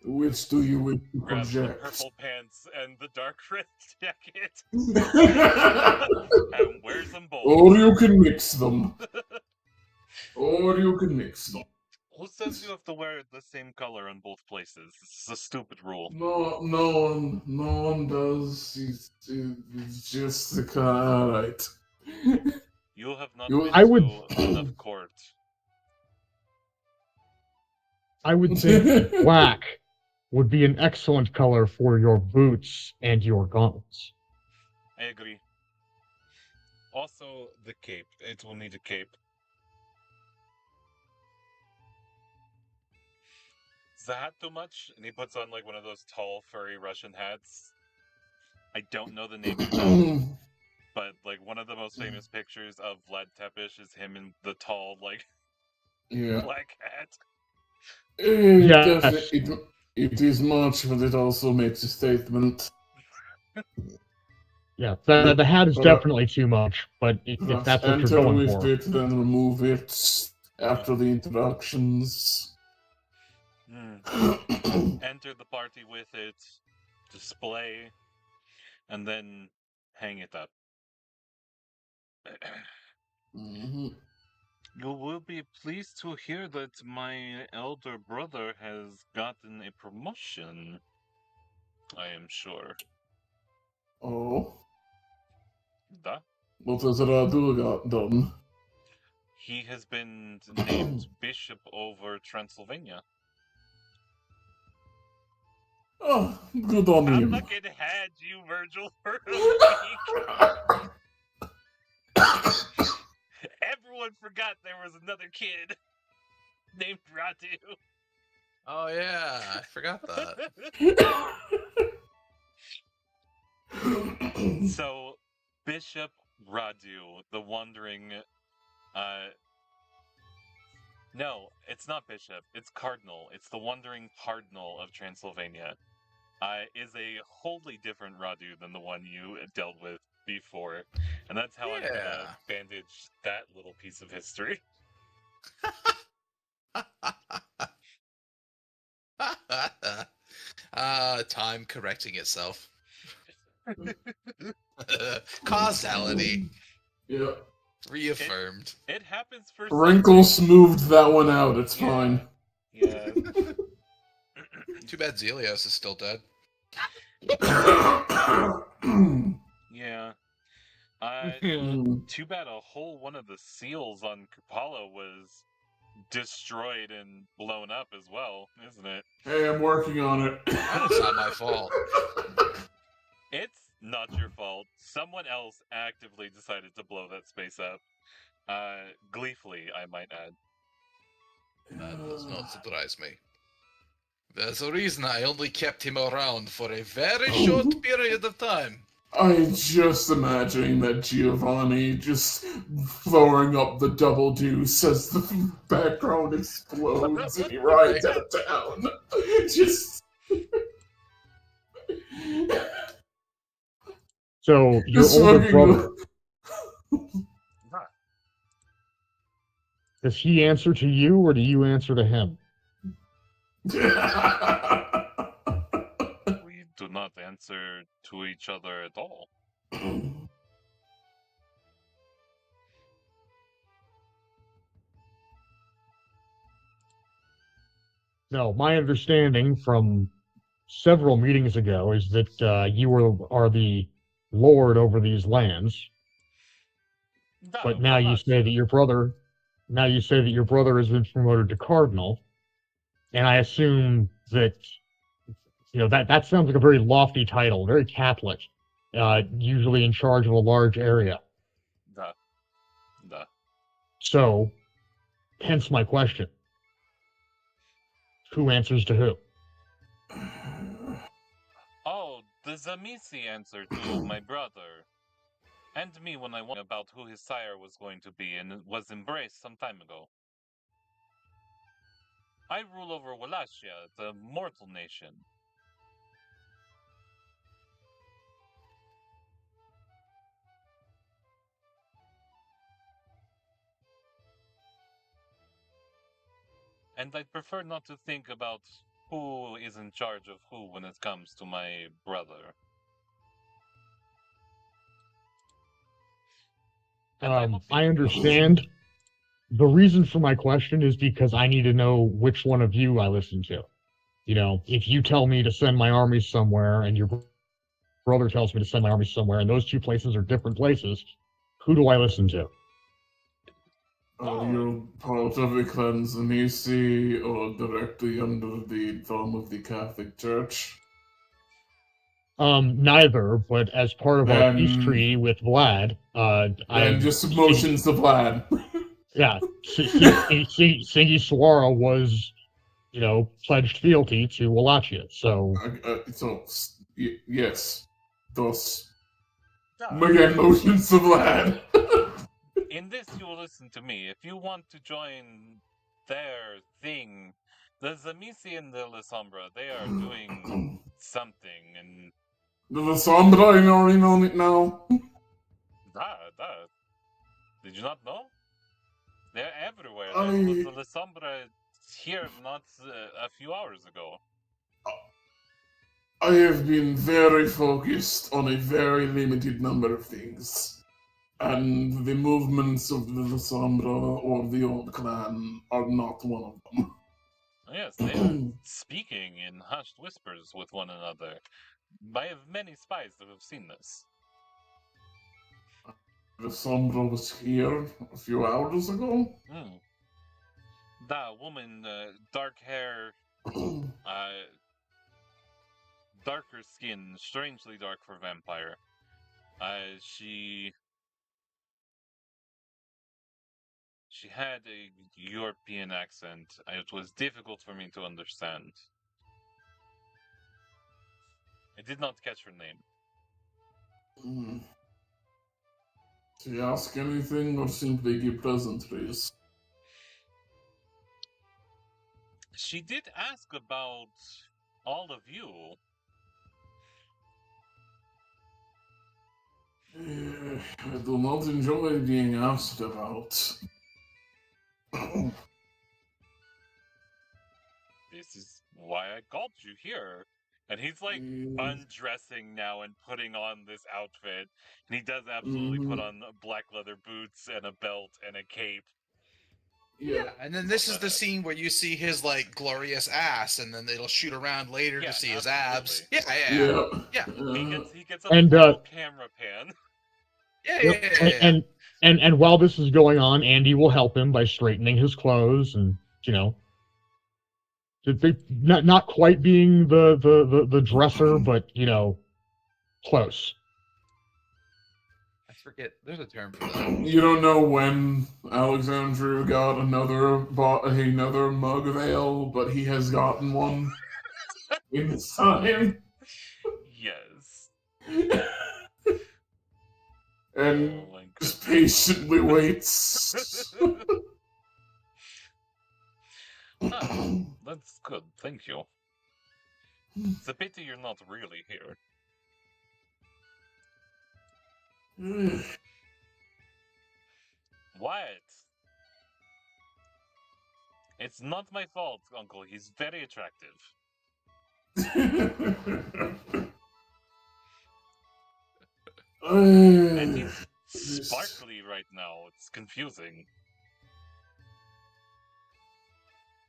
Which do you wish to Grab the project? purple pants and the dark red jacket. And wears them both. Or you can mix them. Or you can mix them. Who says you have to wear the same color in both places? This is a stupid rule. No one does. It's just the kind. Alright. You have not You- been I would- to enough court. I would think black would be an excellent color for your boots and your gauntlets. I agree. Also, the cape. It will need a cape. Is the hat too much? And he puts on like one of those tall, furry Russian hats. I don't know the names of them, but like one of the most famous pictures of Vlad Tepes is him in the tall, like Yeah. black hat. Yes. It is much, but it also makes a statement. Yeah, the hat is But, definitely too much, but if that's what you're enter going with for. it, then remove it after the introductions. Enter the party with it, display, and then hang it up. Mhm. You will be pleased to hear that my elder brother has gotten a promotion. I am sure. Oh, Da? what has Radu got done? He has been named bishop over Transylvania. Oh, good on I him. fucking had you, Virgil, for a week. Everyone forgot there was another kid named Radu. Oh yeah, I forgot that. So, Bishop Radu, the wandering. No, it's not Bishop. It's Cardinal. It's the wandering Cardinal of Transylvania. Is a wholly different Radu than the one you dealt with before, and that's how I'm gonna Yeah. bandage that little piece of history. Time correcting itself. Causality Yeah. reaffirmed. It happens for Wrinkle something. smoothed that one out. It's Yeah. fine. Yeah. Too bad Zelios is still dead. Yeah. Hmm. Too bad a whole one of the seals on Kupala was destroyed and blown up as well, isn't it? Hey, I'm working on it. That's not my fault. It's not your fault. Someone else actively decided to blow that space up. Gleefully, I might add. That does not surprise me. There's a reason I only kept him around for a very short period of time. I just imagining that Giovanni just throwing up the double deuce as the background explodes and he rides out of town. Just. So your Just older fucking- brother, does he answer to you or do you answer to him? We do not answer to each other at all. No, my understanding from several meetings ago is that are the lord over these lands, but now you say that your brother has been promoted to cardinal, and I assume that that sounds like a very lofty title, very Catholic, usually in charge of a large area. Da. So, hence my question: who answers to who? Oh, the Zamisi answered to my brother. And me when I wondered about who his sire was going to be and was embraced some time ago. I rule over Wallachia, the mortal nation. And I prefer not to think about who is in charge of who when it comes to my brother. And I understand. The reason for my question is because I need to know which one of you I listen to. You know, if you tell me to send my army somewhere and your brother tells me to send my army somewhere and those two places are different places, who do I listen to? Oh, You're part of a cleanse Anisi or directly under the thumb of the Catholic Church. Neither, but as part of our peace Then, treaty with Vlad, then I'm just motions to Vlad. yeah, Singi Suara was, you know, pledged fealty to Wallachia. So Yes. Thus, yeah. again, motions to Vlad. In this, you will listen to me. If you want to join their thing, the Zamisi and the La Sombra, they are doing something, and The Sombra, you already know it now. that. Did you not know? They're everywhere. The I, La Sombra here not a few hours ago. I have been very focused on a very limited number of things. And the movements of the Sombra or the Old Clan are not one of them. Yes, they are speaking in hushed whispers with one another. I have many spies that have seen this. The Sombra was here a few hours ago. Hmm. That woman, dark hair, darker skin, strangely dark for vampire. She had a European accent. It was difficult for me to understand. I did not catch her name. Do you ask anything or simply give pleasantries? She did ask about all of you. I do not enjoy being asked about. This is why I called you here. And he's like undressing now and putting on this outfit. And he does absolutely put on black leather boots and a belt and a cape. Yeah. And then this is the scene where you see his like glorious ass, and then it'll shoot around later Yeah, to see his absolutely. abs. Yeah. He gets a And, full camera pan. Yep. And while this is going on, Andy will help him by straightening his clothes and, you know, not quite being the dresser, but, you know, close. I forget. There's a term for that. You don't know when Alexandru got another mug of ale, but he has gotten one in this time. Yes. And Oh my just goodness. patiently waits. That's good, thank you. It's a pity you're not really here. What? It's not my fault, Uncle. He's very attractive. And he's sparkly right now. It's confusing.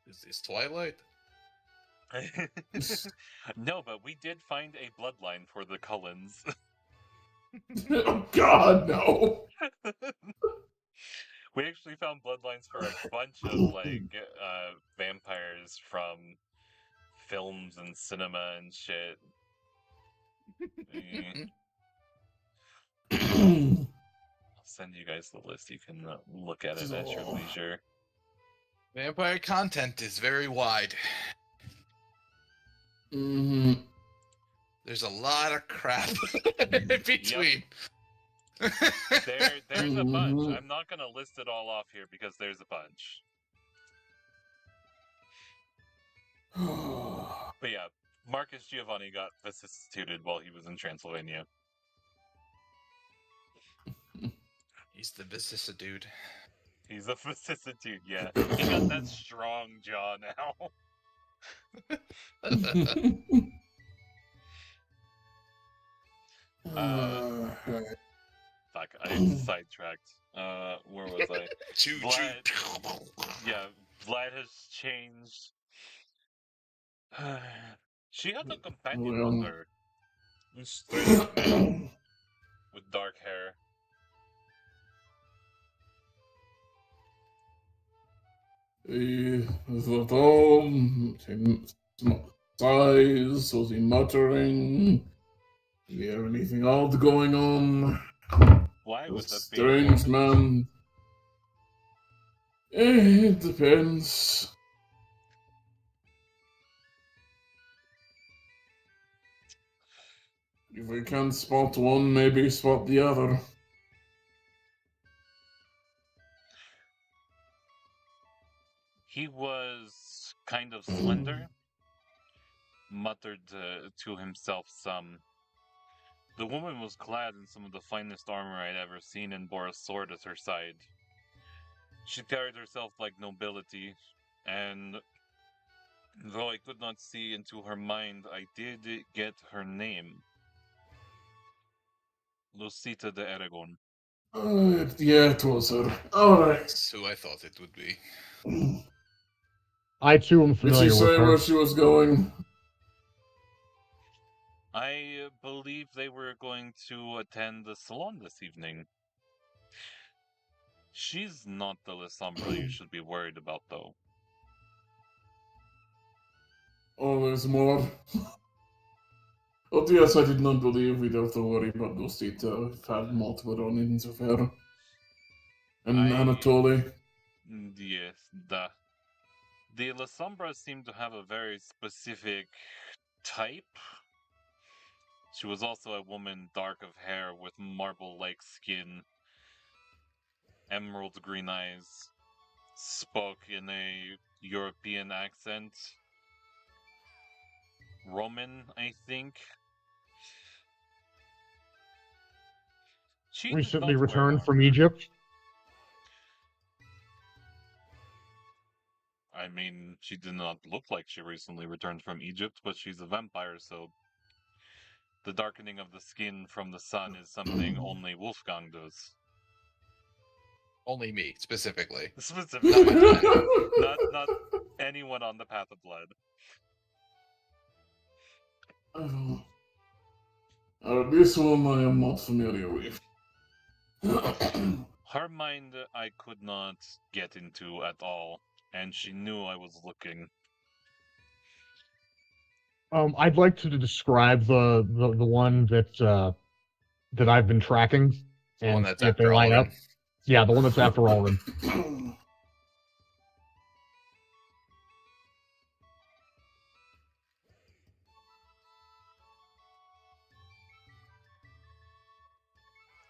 Is this Twilight? No, but we did find a bloodline for the Cullens. Oh God, no! We actually found bloodlines for a bunch of like vampires from films and cinema and shit. I'll send you guys the list. You can look at it at your leisure. Vampire content is very wide. There's a lot of crap in between. There's a bunch. I'm not gonna list it all off here because there's a bunch. But yeah, Marcus Giovanni got vicissituted while he was in Transylvania. He's the vicissitude. He's a vicissitude, yeah. He got that strong jaw now. Fuck, I sidetracked. Where was I? Choo Vlad. choo. Yeah, Vlad has changed. She had a companion with Well. her. A strange man with dark hair. Is that all? Sighs? Was he muttering? Do you have anything odd going on? Why A would that be strange important? man. It depends. If we can't spot one, maybe spot the other. He was kind of slender, muttered to himself some. The woman was clad in some of the finest armor I'd ever seen and bore a sword at her side. She carried herself like nobility, and though I could not see into her mind, I did get her name. Lucita de Aragon. Yeah, it was her. Alright. That's who I thought it would be. I too am Did she familiar with say her. where she was going? I believe they were going to attend the Salon this evening. She's not the Lissombra you should be worried about, though. Oh, there's more. Oh, yes, I did not believe we'd have to worry about Lucita. We've had multiple run-ins with her. And Anatoly. Yes, the Lissombra seem to have a very specific type. She was also a woman dark of hair with marble-like skin, emerald green eyes, spoke in a European accent. Roman, I think. She did Recently not wear returned from armor. Egypt. I mean, she did not look like she recently returned from Egypt, but she's a vampire, so the darkening of the skin from the sun is something only Wolfgang does. Only me, specifically. Specifically, Not my clan. not anyone on the path of blood. This one I am not familiar with. Her mind I could not get into at all, and she knew I was looking. I'd like to describe the one that I've been tracking The one and that's see if they after line up. Alrin. Yeah, the one that's after Alrin.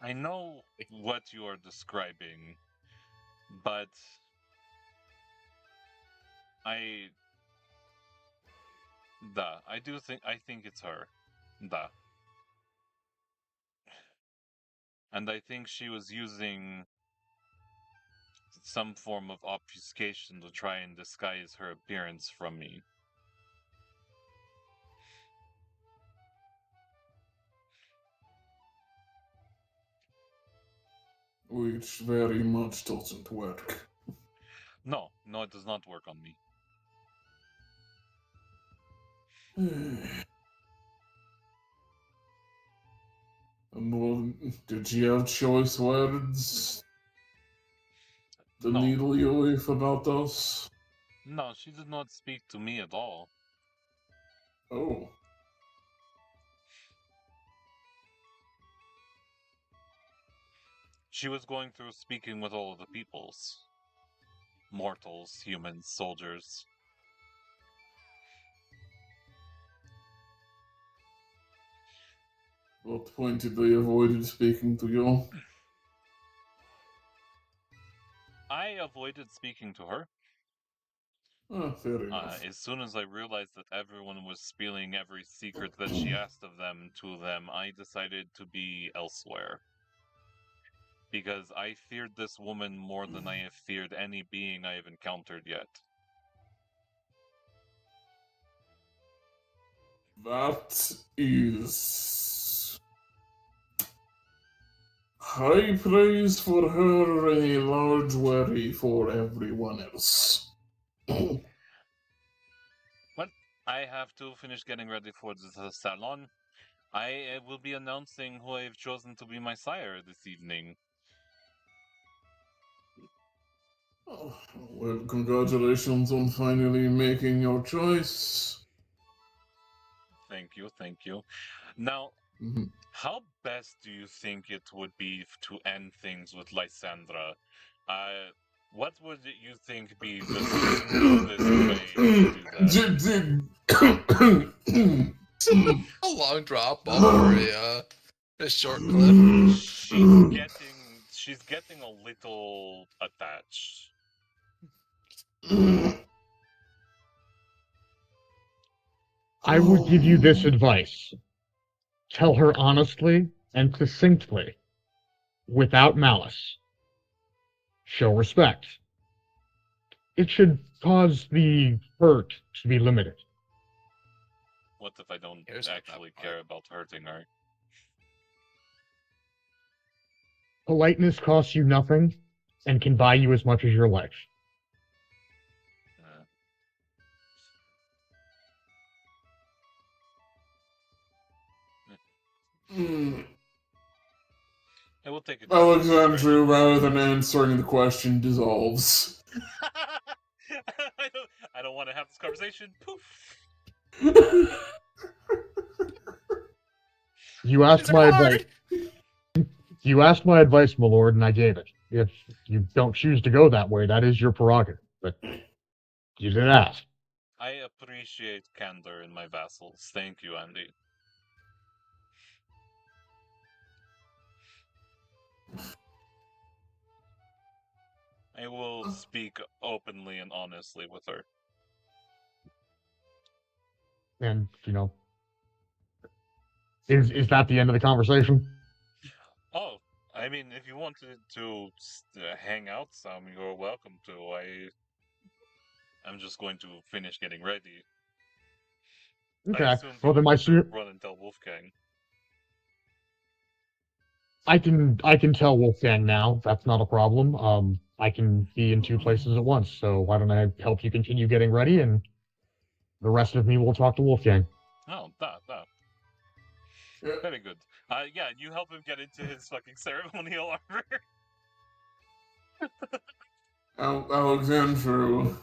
I know what you are describing, but I I think it's her. Da. And I think she was using some form of obfuscation to try and disguise her appearance from me. Which very much doesn't work. No, it does not work on me. Well, did she have choice words? The No. needle you with about us? No, she did not speak to me at all. Oh. She was going through speaking with all of the peoples. Mortals, humans, soldiers. What point did they avoid speaking to you? I avoided speaking to her. Fair enough. As soon as I realized that everyone was spilling every secret that she asked of them to them, I decided to be elsewhere. Because I feared this woman more than I have feared any being I have encountered yet. That is high praise for her and a large worry for everyone else. Well, I have to finish getting ready for the salon. I will be announcing who I've chosen to be my sire this evening. Oh, well, congratulations on finally making your choice. Thank you, thank you. Now, Mhm. how best do you think it would be to end things with Lysandra? What would you think be the smoothest way to do that? A long drop off for a short clip. She's getting a little attached. I would give you this advice. Tell her honestly and succinctly, without malice. Show respect. It should cause the hurt to be limited. What if I don't Here's what that actually part. care about hurting her? Politeness costs you nothing and can buy you as much as your life. Uh, I will take it. Alexandru, rather than answering the question, dissolves. I don't want to have this conversation. Poof. You asked my advice. You asked my advice, my lord, and I gave it. If you don't choose to go that way, that is your prerogative. But you did ask. I appreciate candor in my vassals. Thank you, Andy. I will speak openly and honestly with her. And, is that the end of the conversation? Oh, I mean, if you wanted to hang out some, you're welcome to. I'm just going to finish getting ready. I Okay. assume Well, you then want to run and tell Wolfgang. I can tell Wolfgang now. That's not a problem. I can be in two places at once. So why don't I help you continue getting ready, and the rest of me will talk to Wolfgang. Oh, that. Very good. Yeah, you help him get into his fucking ceremonial armor. Alexandru,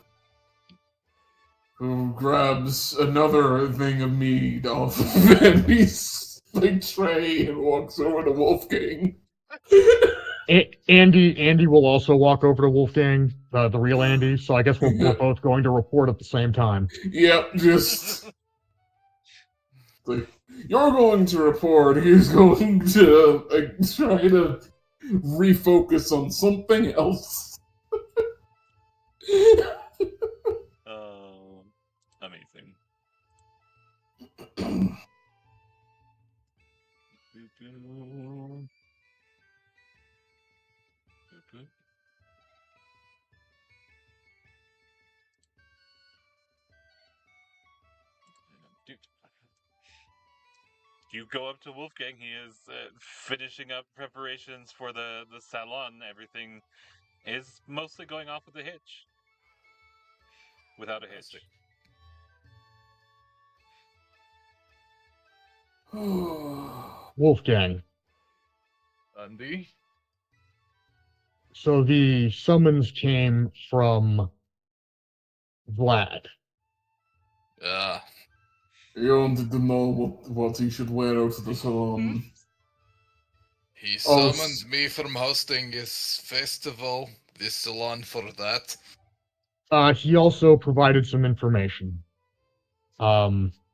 who grabs another thing of mead off of Andy's tray and walks over to Wolfgang. Andy will also walk over to Wolfgang, the real Andy. So I guess we're both going to report at the same time. Yep, just like, you're going to report. He's going to try to refocus on something else. Amazing. You go up to Wolfgang. He is finishing up preparations for the salon. Everything is mostly going off with a hitch. Without a hitch. Wolfgang. Andy? So the summons came from Vlad. Yeah. He wanted to know what he should wear out to the salon. He Oh, summoned me from hosting his festival, this salon for that. He also provided some information.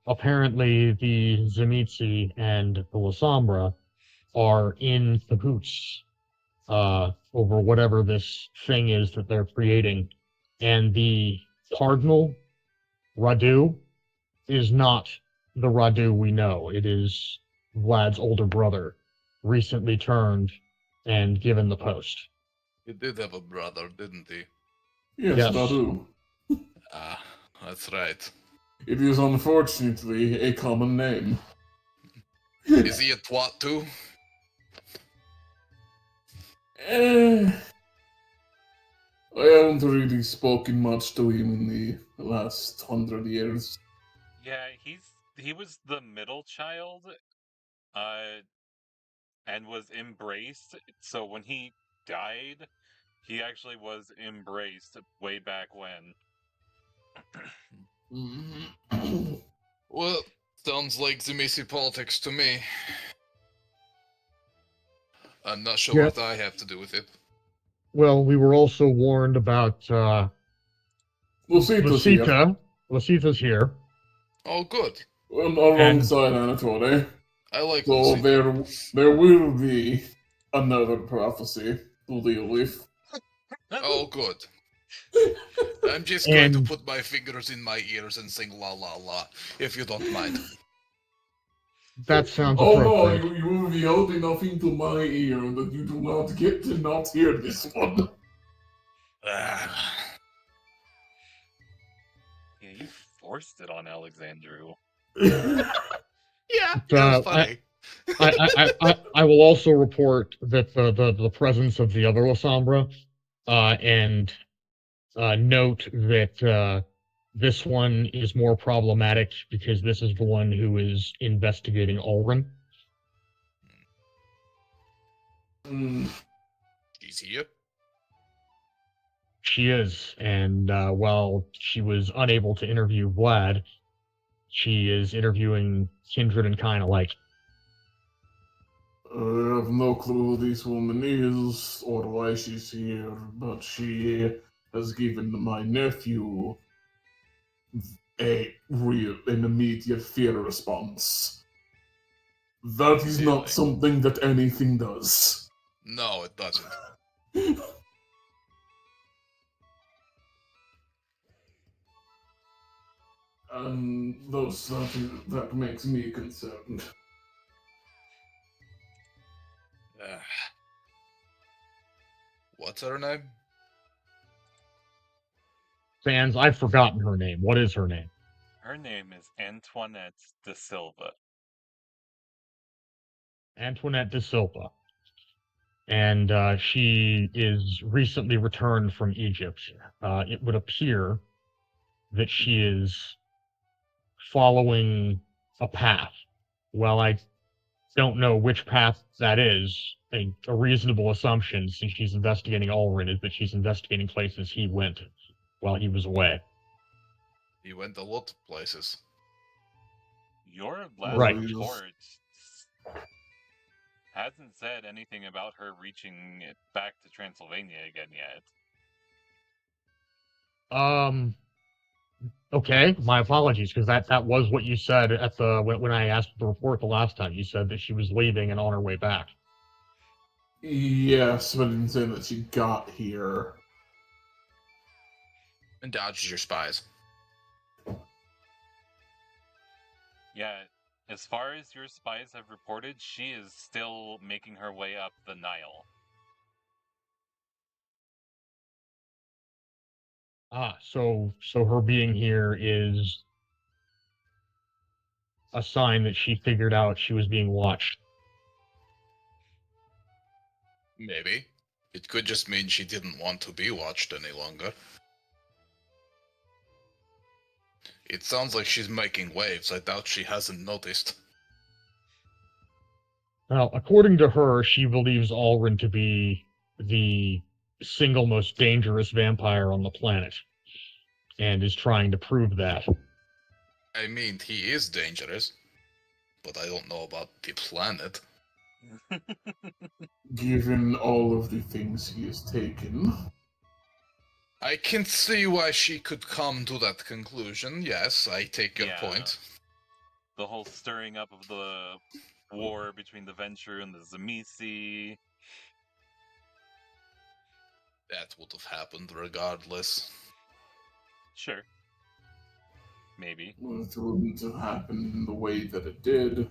Apparently the Zenitsi and the Lasombra are in cahoots over whatever this thing is that they're creating. And the Cardinal, Radu, is not the Radu we know. It is Vlad's older brother, recently turned and given the post. He did have a brother, didn't he? Yes, Radu. Ah, that's right. It is unfortunately a common name. Is he a twat too? Eh, I haven't really spoken much to him in the last 100 years. Yeah, he was the middle child, uh, and was embraced. So when he died, he actually was embraced way back when. Well, sounds like the messy politics to me. I'm not sure Yeah. what I have to do with it. Well, we were also warned about Lucita's here, Lucita. Lucita's here, Oh, good. and alongside Anatole. I like So Lucita. there will be another prophecy to deal with. Oh, good. I'm just going to and put my fingers in my ears and sing la la la, if you don't mind. that sounds Oh no, appropriate. you will be holding enough into my ear that you do not get to not hear this one. Ah. Yeah, you forced it on Alexandru. Yeah, it was funny. I will also report that the presence of the other Lasombra, and note that this one is more problematic because this is the one who is investigating Ulrin. She's here. She is, and while she was unable to interview Vlad, she is interviewing kindred and kind alike. I have no clue who this woman is or why she's here, but she has given my nephew an immediate fear response. That is Really? not something that anything does. No, it doesn't. And that makes me concerned. Ah. What's her name? Fans, I've forgotten her name. What is her name? Her name is Antoinette de Silva. Antoinette de Silva. And she is recently returned from Egypt. It would appear that she is following a path. Well, I don't know which path that is. A reasonable assumption, since she's investigating Ulrin, is that she's investigating places he went while he was away. He went a lot of places. Your last Right. report hasn't said anything about her reaching it back to Transylvania again yet. Okay, my apologies, because that was what you said at the when I asked the report the last time. You said that she was leaving and on her way back. Yes, but I didn't say that she got here. And dodges your spies. Yeah, as far as your spies have reported, she is still making her way up the Nile. So her being here is a sign that she figured out she was being watched. Maybe. It could just mean she didn't want to be watched any longer. It sounds like she's making waves. I doubt she hasn't noticed. Now, according to her, she believes Ulrin to be the single most dangerous vampire on the planet, and is trying to prove that. I mean, he is dangerous, but I don't know about the planet. Given all of the things he has taken. I can see why she could come to that conclusion. Yes, I take your Yeah. point. The whole stirring up of the war between the Venture and the Zamisi. That would have happened regardless. Sure. Maybe. Well, it wouldn't have happened in the way that it did.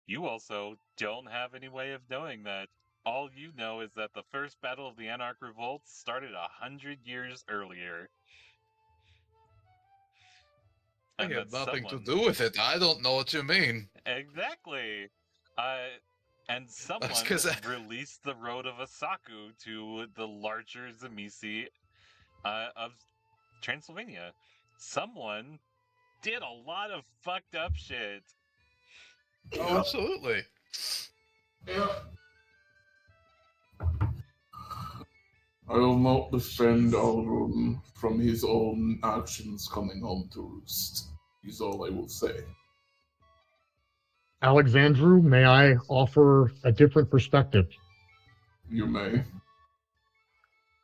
You also don't have any way of knowing that. All you know is that the first battle of the Anarch Revolt started 100 years earlier. I And have that nothing to someone... do with it. I don't know what you mean. Exactly. And someone released the road of Asaku to the larger Zamisi of Transylvania. Someone did a lot of fucked up shit. Oh, absolutely. Yeah. I will not defend Alrun from his own actions coming home to roost, is all I will say. Alexandru, may I offer a different perspective? You may.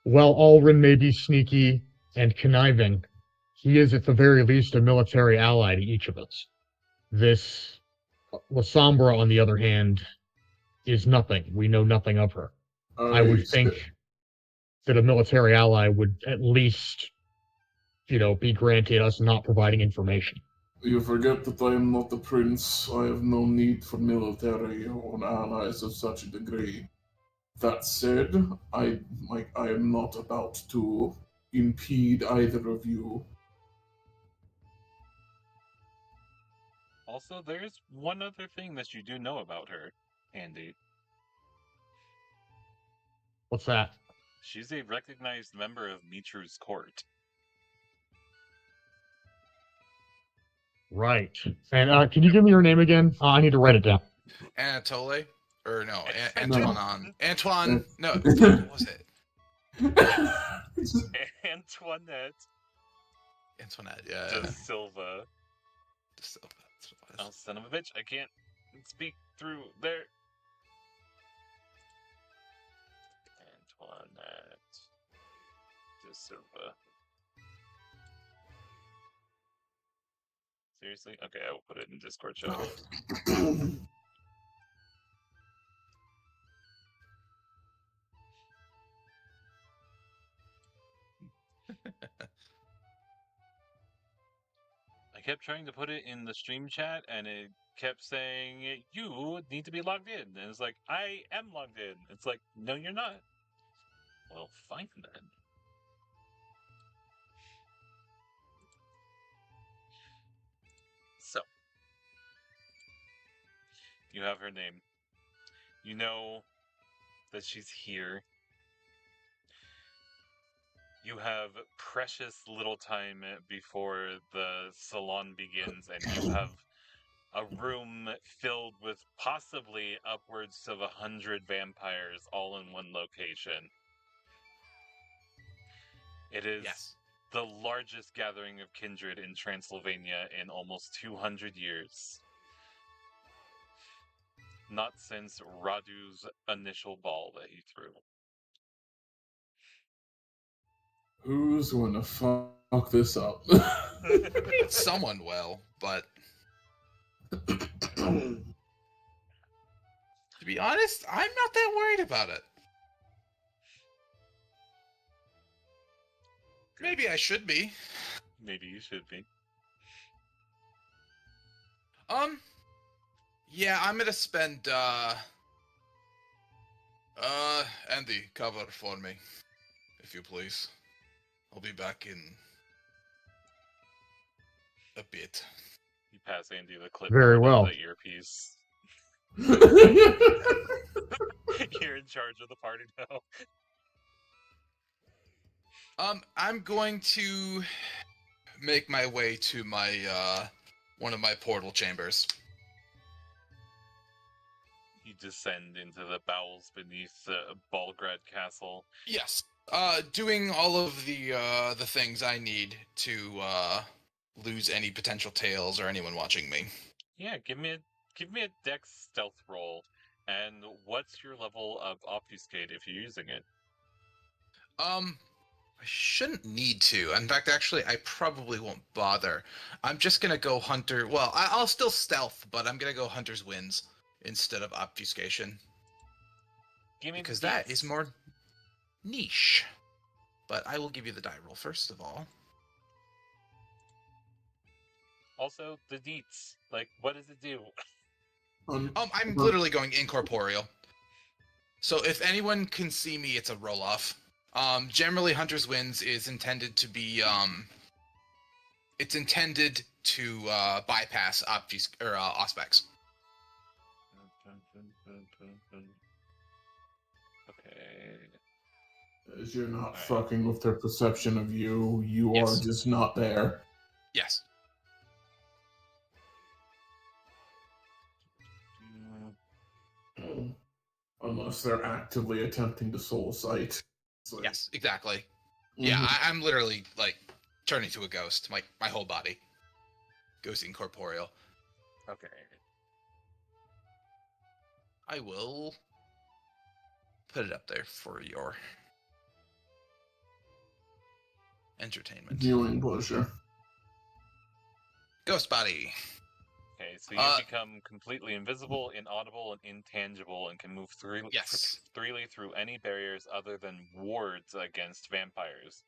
While Alrin may be sneaky and conniving, he is at the very least a military ally to each of us. This Lasombra, on the other hand, is nothing. We know nothing of her. I would think that a military ally would at least, be granted us not providing information. You forget that I am not the prince. I have no need for military or allies of such a degree. That said, I am not about to impede either of you. Also, there's one other thing that you do know about her, Andy. What's that? She's a recognized member of Mitru's court. Right. And can you give me your name again? I need to write it down. Anatole? Or no, No. Antoine. No, what was it? Antoinette, yeah. De Silva. De Silva. Oh, son of a bitch, I can't speak through there. Antoinette De Silva. Seriously? Okay, I will put it in Discord chat. I kept trying to put it in the stream chat, and it kept saying, you need to be logged in. And it's like, I am logged in. It's like, no, you're not. Well, fine then. So, you have her name. You know that she's here. You have precious little time before the Salon begins, and you have a room filled with possibly upwards of 100 vampires all in one location. It is the largest gathering of kindred in Transylvania in almost 200 years. Not since Radu's initial ball that he threw. Who's gonna fuck this up? Someone will, but to be honest, I'm not that worried about it. Maybe I should be. Maybe you should be. Yeah, I'm gonna spend, Andy, cover for me, if you please. I'll be back in a bit. You pass Andy the clip. Very well. The earpiece. You're in charge of the party now. I'm going to make my way to my, one of my portal chambers. You descend into the bowels beneath Balgrad Castle. Yes. Doing all of the things I need to, lose any potential tails or anyone watching me. Yeah, give me a dex stealth roll. And what's your level of obfuscate if you're using it? I shouldn't need to. In fact, actually, I probably won't bother. I'm just gonna go hunter. Well, I'll still stealth, but I'm gonna go hunter's winds instead of obfuscation. Because that is more niche. But I will give you the die roll first of all. Also, the deets. Like, what does it do? I'm literally going incorporeal. So if anyone can see me, it's a roll-off. Generally, Hunter's Winds is intended to be, it's intended to bypass Auspex. Okay. As you're not Alright. fucking with their perception of you, you are Yes. just not there. Yes. Unless they're actively attempting to soul sight. It's like, Yes, exactly. Yeah, I'm literally like turning to a ghost. My whole body goes incorporeal. Okay. I will put it up there for your entertainment. viewing pleasure. Ghost body. Okay, so you become completely invisible, inaudible, and intangible, and can move Yes. freely through any barriers other than wards against vampires.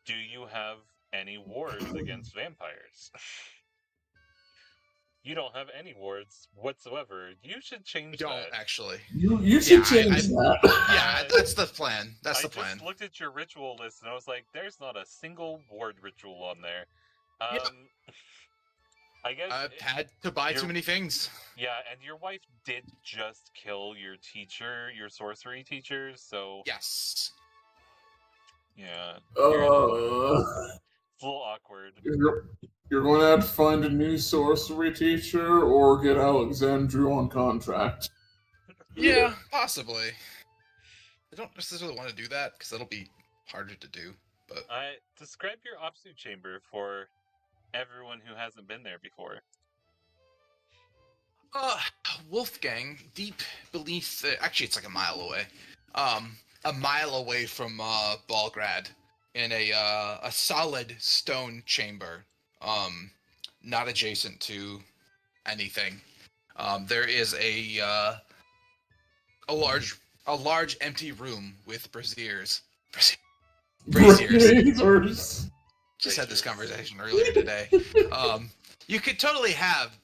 Do you have any wards against vampires? You don't have any wards whatsoever. You should change Don't that. actually. You should change that. Yeah, that's the plan. That's the I plan. just looked at your ritual list and I was like, there's not a single ward ritual on there. Yep. I guess I've had to buy too many things. Yeah, and your wife did just kill your teacher, your sorcery teacher, so Yes. yeah. Uh, It's a little awkward. you're going to have to find a new sorcery teacher or get Alexandru on contract. Yeah, possibly. I don't necessarily want to do that because that'll be harder to do. But describe your Opsu chamber for everyone who hasn't been there before. Wolfgang, deep beneath. Actually, it's like a mile away. A mile away from Balgrad, in a solid stone chamber. Not adjacent to anything. There is a large empty room with braziers. Braziers. Just had this conversation earlier today. You could totally have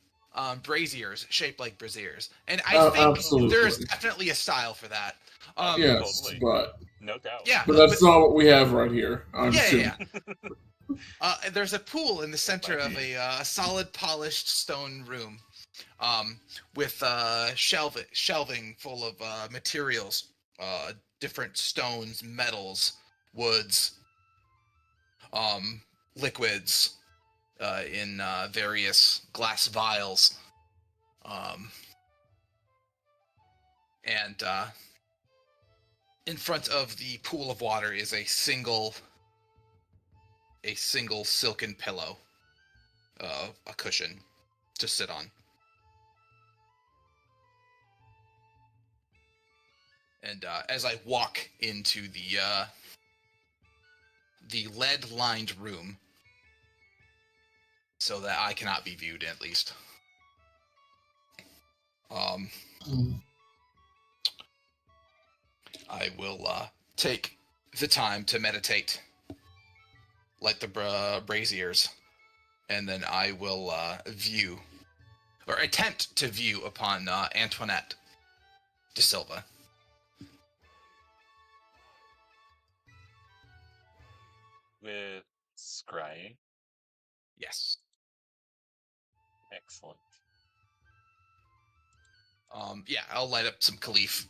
braziers shaped like braziers, and I think absolutely. there's definitely a style for that. Yes, Totally. but no doubt. Yeah, but that's not what we have right here. I'm yeah. There's a pool in the center of a solid polished stone room, with shelving full of materials, different stones, metals, woods, liquids, in various glass vials, and in front of the pool of water is a single silken pillow, a cushion to sit on. And as I walk into the lead-lined room, so that I cannot be viewed, at least, I will take the time to meditate, light the braziers, and then I will view, or attempt to view upon Antoinette de Silva. With scrying. Yes. Excellent. Yeah, I'll light up some Khalif.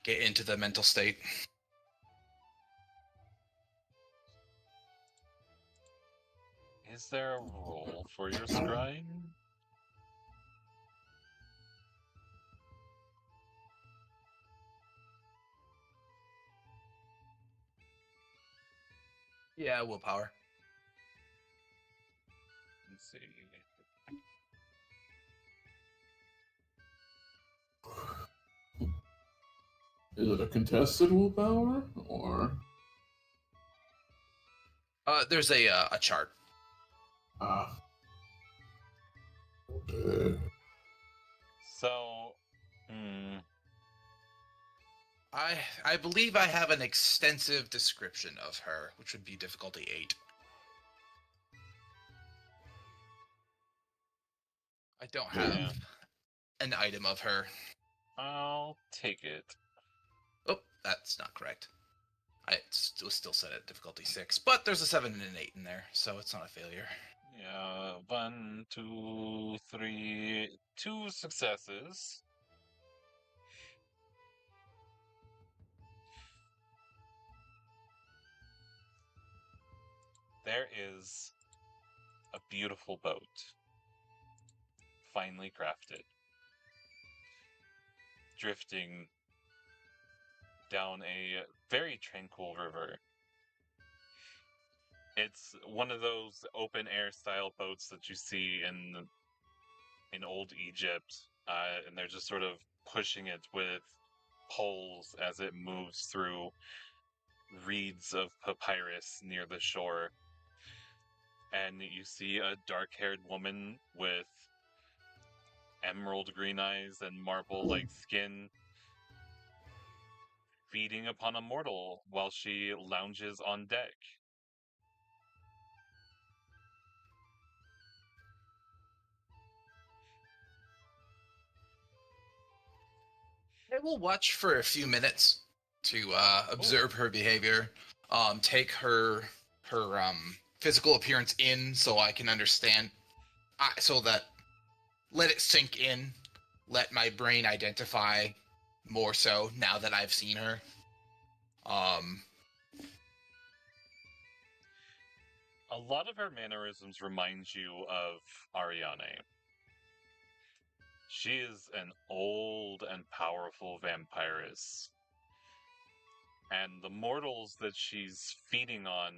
Get into the mental state. Is there a role for your scrying? Yeah, willpower. Let's see. Is it a contested willpower or? There's a chart. So, I believe I have an extensive description of her, which would be difficulty 8. I don't have an item of her. I'll take it. Oh, that's not correct. I still set at difficulty 6, but there's a 7 and an 8 in there, so it's not a failure. Yeah, 1, 2, 2, 3, 2 successes. There is a beautiful boat, finely crafted, drifting down a very tranquil river. It's one of those open air style boats that you see in old Egypt, and they're just sort of pushing it with poles as it moves through reeds of papyrus near the shore. And you see a dark-haired woman with emerald green eyes and marble-like skin feeding upon a mortal while she lounges on deck. I will watch for a few minutes to observe her behavior, take her physical appearance in so I can understand, so that let it sink in, let my brain identify more so now that I've seen her. A lot of her mannerisms remind you of Ariane. She is an old and powerful vampiress. And the mortals that she's feeding on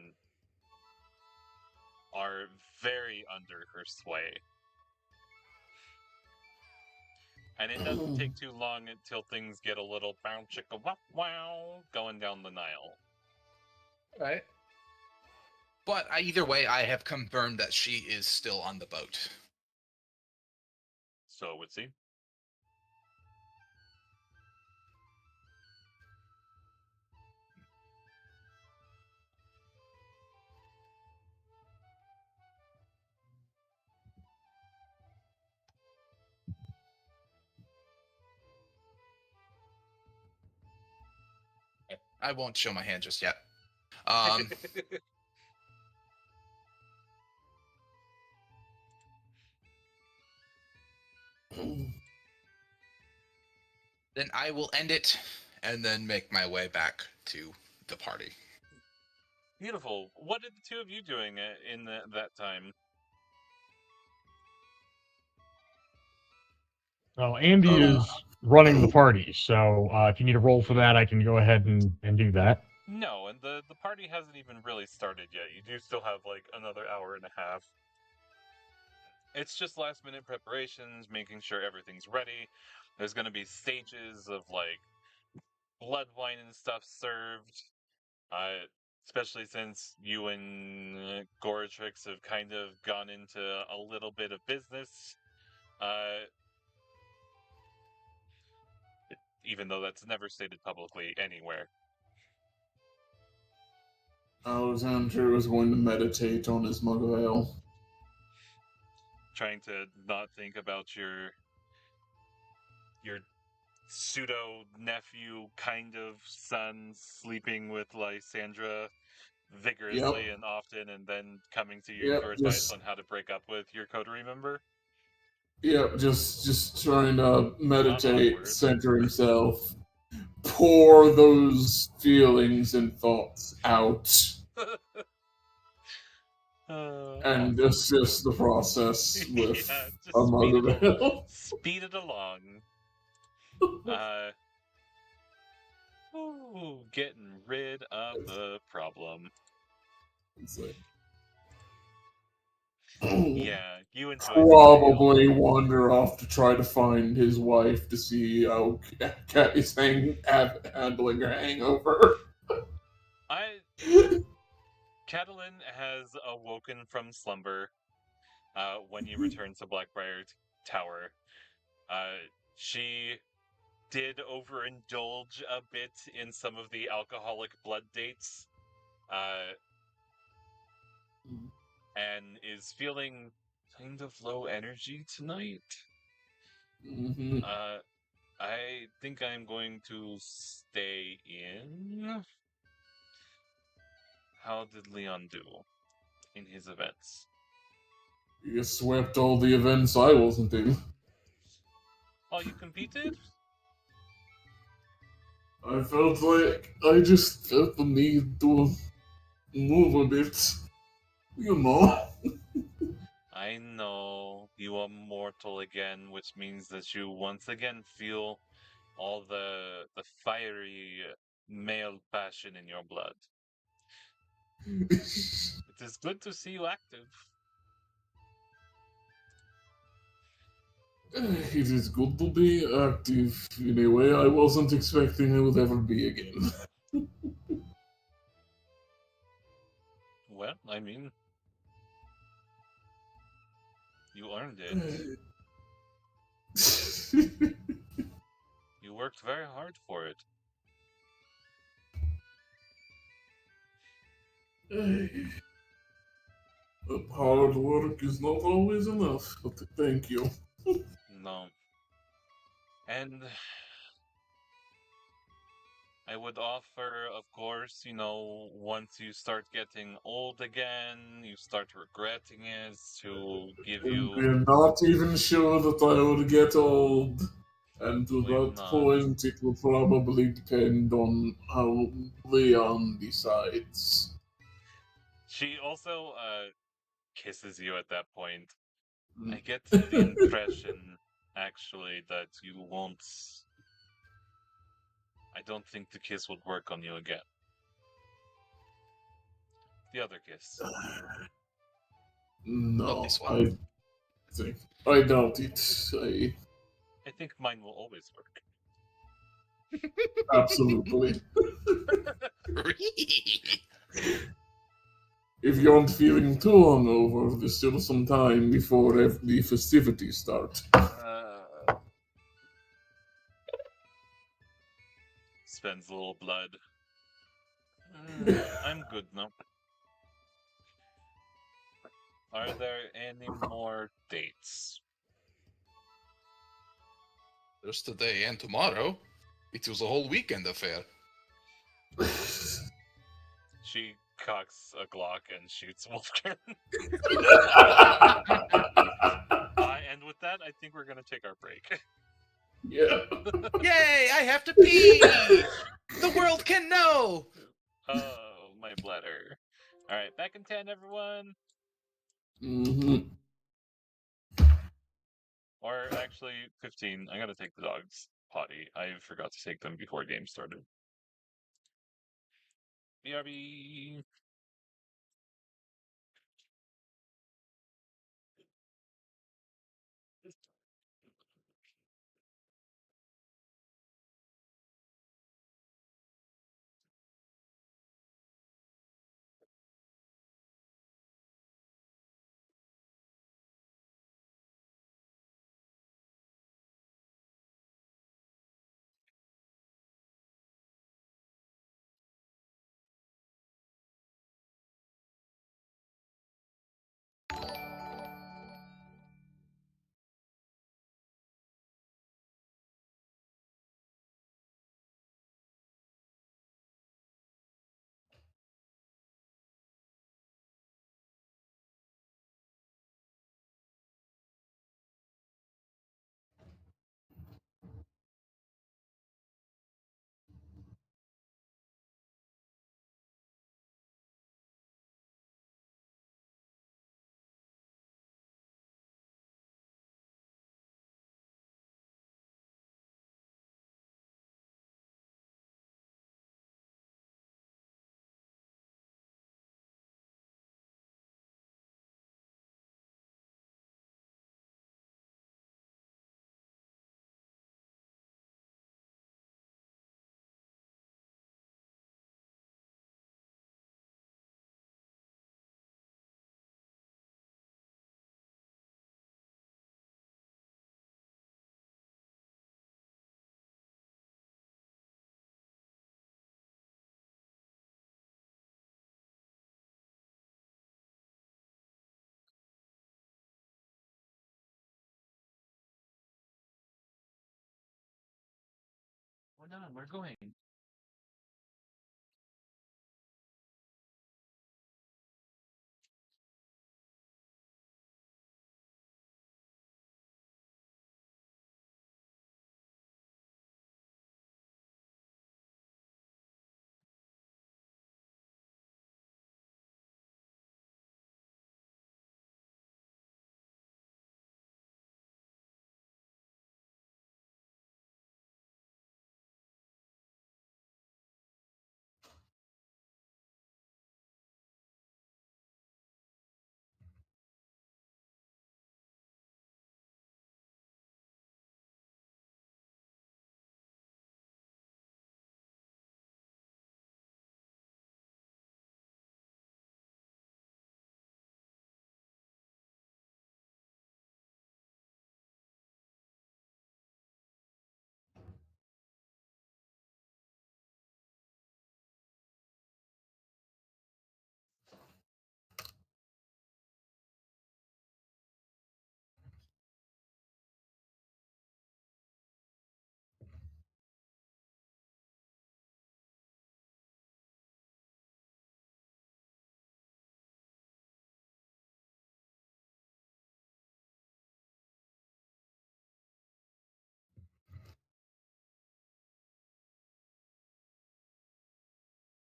are very under her sway. And it doesn't take too long until things get a little bow chicka wop wow going down the Nile. Right. But either way, I have confirmed that she is still on the boat. So it would seem. I won't show my hand just yet. Then I will end it and then make my way back to the party. Beautiful. What are the two of you doing in that time? Well, Andy is running the party, so if you need a roll for that, I can go ahead and do that. No, and the party hasn't even really started yet. You do still have like another hour and a half. It's just last minute preparations, making sure everything's ready. There's going to be stages of like blood wine and stuff served. Especially since you and Goratrix have kind of gone into a little bit of business. Even though that's never stated publicly anywhere. Alexander was going to meditate on his mug of ale. Trying to not think about your pseudo nephew kind of son sleeping with Lysandra vigorously and often, and then coming to you for advice on how to break up with your coterie member. Yep, just trying to meditate, center himself, pour those feelings and thoughts out, and assist the process with a mug of ale. Speed it along. Getting rid of the problem. Yeah, you enjoy probably wander off to try to find his wife to see how Cat is handling her hangover. Catalin has awoken from slumber when you return to Blackbriar Tower. She did overindulge a bit in some of the alcoholic blood dates, and is feeling kind of low energy tonight. Mm-hmm. I think I'm going to stay in. How did Leon do in his events? You swept all the events I wasn't in. Oh, you competed? I felt like I just felt the need to move a bit. You know. I know you are mortal again, which means that you once again feel all the fiery male passion in your blood. It is good to see you active. It is good to be active in a way I wasn't expecting I would ever be again. Well, I mean, you earned it. You worked very hard for it. Hard work is not always enough, but thank you. No. And I would offer, of course, once you start getting old again, you start regretting it, to give you. I'm not even sure that I would get old. And to Will that not. point, it will probably depend on how Leon decides. She also kisses you at that point. I Mm. get the impression, actually, that you won't. I don't think the kiss would work on you again. The other kiss. Not No, this one. I doubt it. I think mine will always work. Absolutely. If you aren't feeling too hungover, there's still some time before the festivities start. Spends a little blood. I'm good now. Are there any more dates? There's today and tomorrow. It was a whole weekend affair. She cocks a Glock and shoots Wolfgang. And with that, I think we're gonna take our break. Yeah. Yay! I have to pee. The world can know. Oh, my bladder. All right, back in 10, everyone. Mm-hmm. Or actually, 15. I gotta take the dogs potty. I forgot to take them before game started. BRB. We're done. We're going.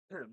Sorry.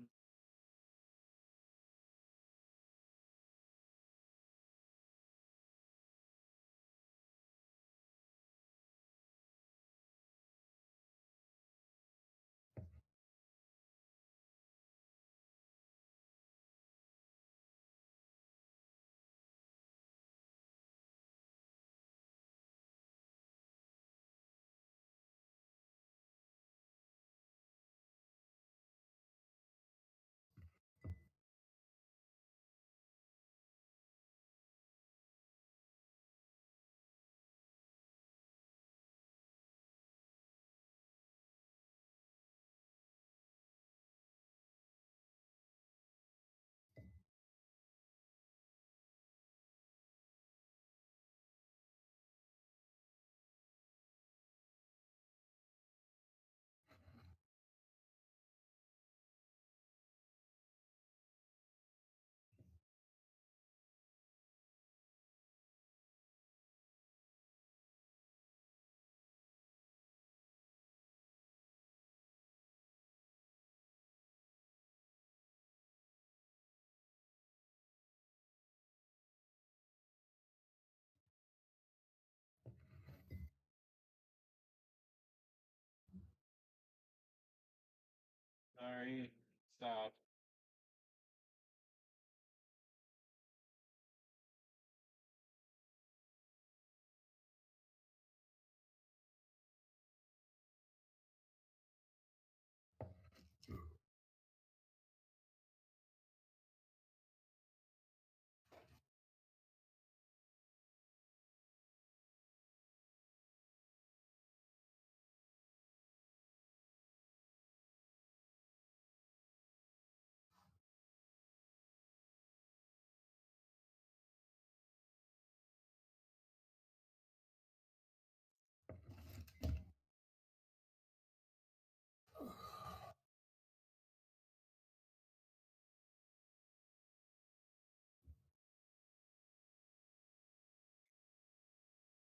Stop.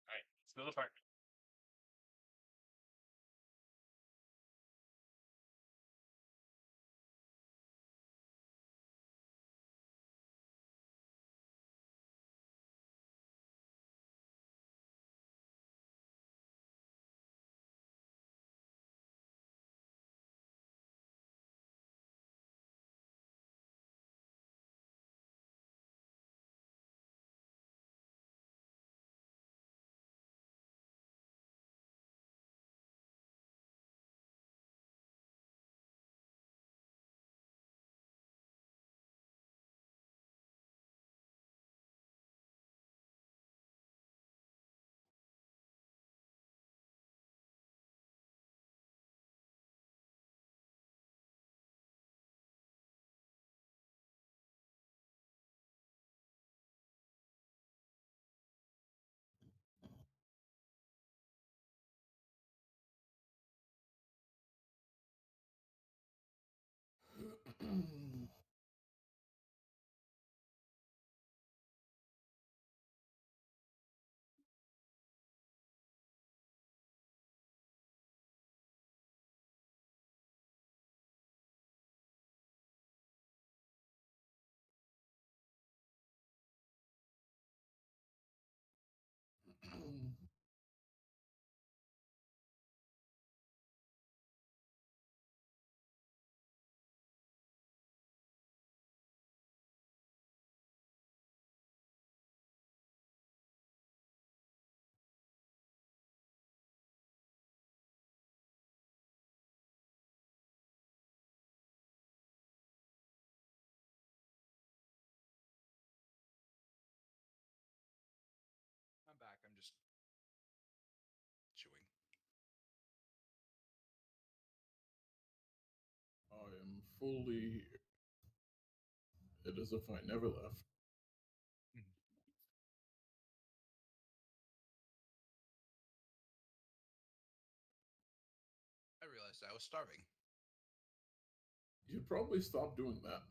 Alright, let's build a park. I'm back. I'm just chewing. I am fully here. It is as if I never left. I realized I was starving. You'd probably stop doing that.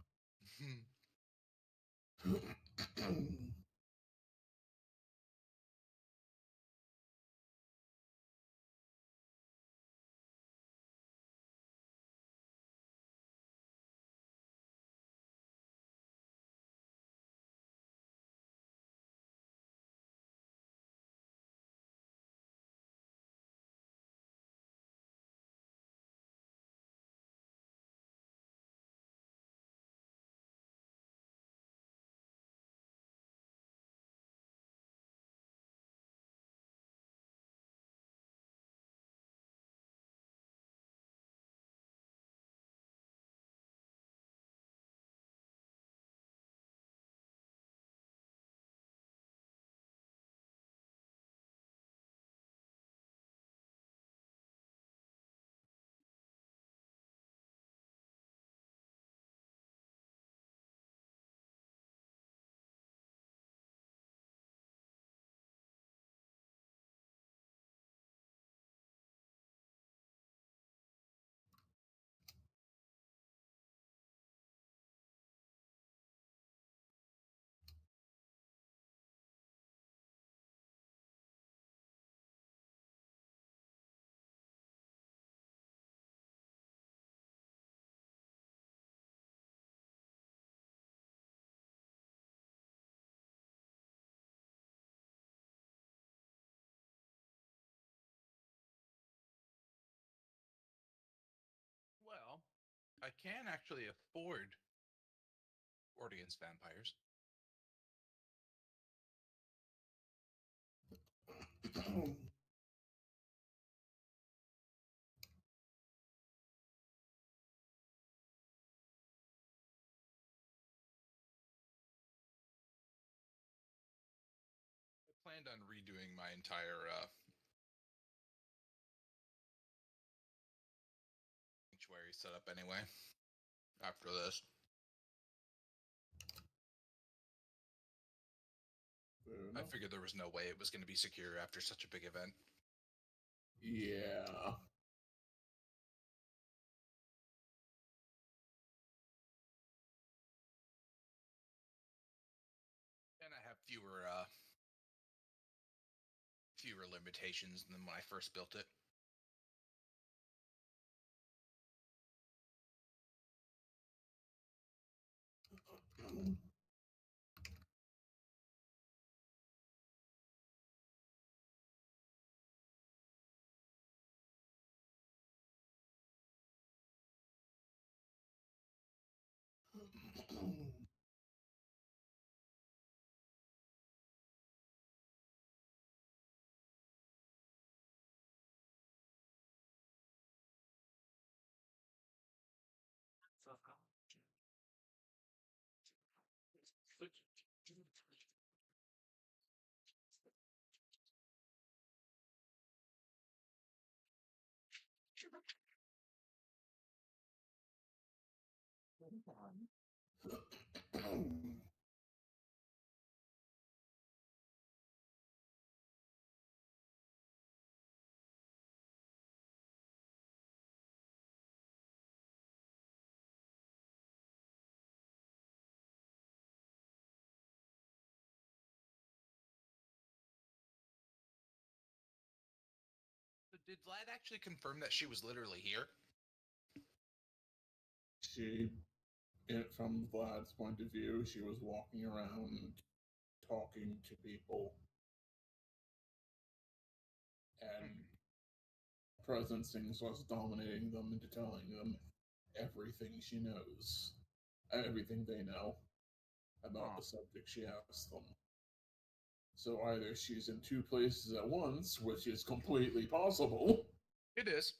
can actually afford audience vampires. I planned on redoing my entire sanctuary setup anyway. After this, I figured there was no way it was going to be secure after such a big event. Yeah. And I have fewer limitations than when I first built it. So did Vlad actually confirm that she was literally here? She, from Vlad's point of view, she was walking around talking to people. And presence things was dominating them into telling them everything she knows, everything they know about the subject she asked them. So either she's in two places at once, which is completely possible. It is.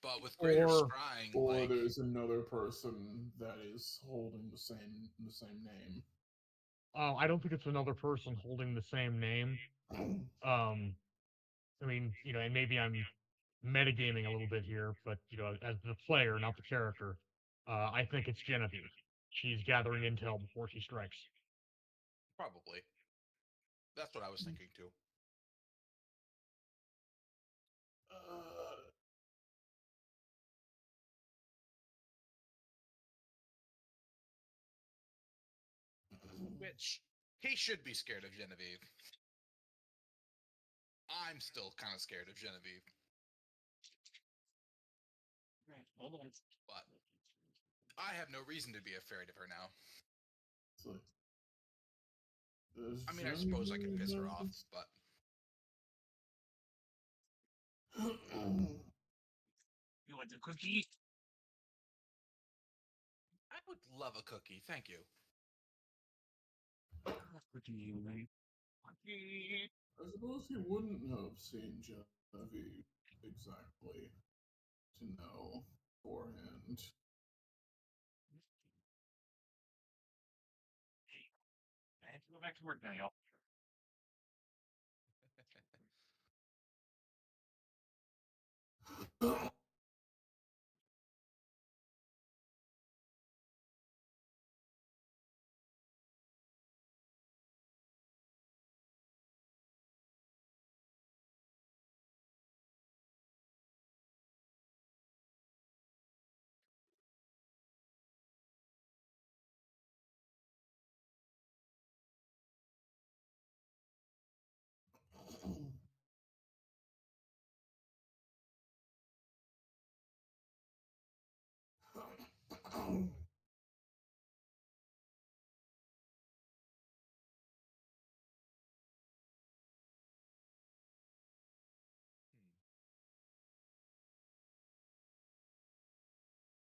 But with greater Or- scrying, Or like, there's another person that is holding the same name. I don't think it's another person holding the same name. I mean, and maybe I'm metagaming a little bit here, but as the player, not the character, I think it's Genevieve. She's gathering intel before she strikes. probably. That's what I was thinking too. Which, he should be scared of Genevieve. I'm still kind of scared of Genevieve. But I have no reason to be afraid of her now. I mean, I suppose I can piss her off, but... You want a cookie? I would love a cookie, thank you. Cookie, right? Cookie. I suppose he wouldn't have seen Genevieve exactly to know beforehand. I have to go back to work now, y'all.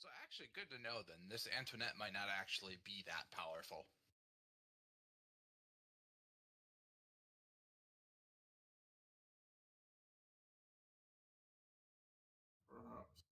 So Actually, good to know then. This Antoinette might not actually be that powerful. Perhaps.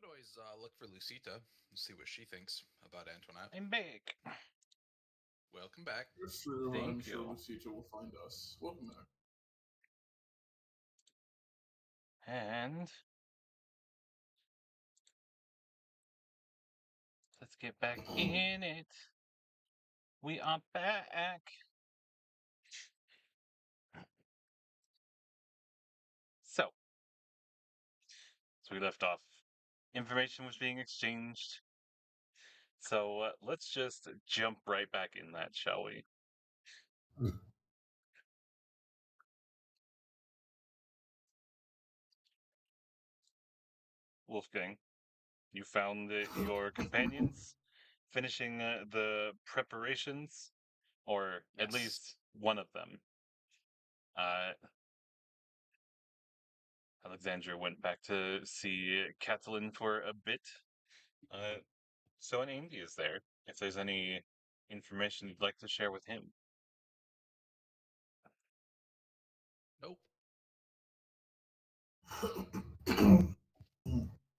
Could always look for Lucita and see what she thinks about Antoinette. I'm back. Welcome back. It's true. I'm Thank sure you. Lucita will find us. Welcome back. And let's get back in it. We are back. So we left off. Information was being exchanged. So let's just jump right back in that, shall we? Wolfgang, you found your companions finishing the preparations, or at Yes. least one of them. Alexandra went back to see Catalin for a bit. So an Andy is there. If there's any information you'd like to share with him. Nope.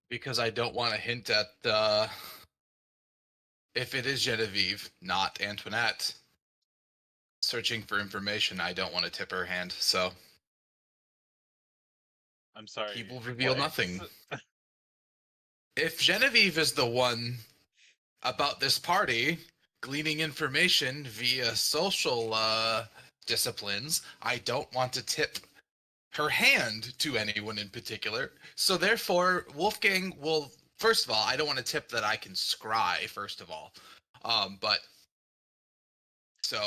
Because I don't want to hint at if it is Genevieve, not Antoinette, searching for information, I don't want to tip her hand. So I'm sorry. he will reveal what? nothing. If Genevieve is the one about this party gleaning information via social disciplines, I don't want to tip her hand to anyone in particular. So therefore, Wolfgang will. First of all, I don't want to tip that I can scry. First of all, but so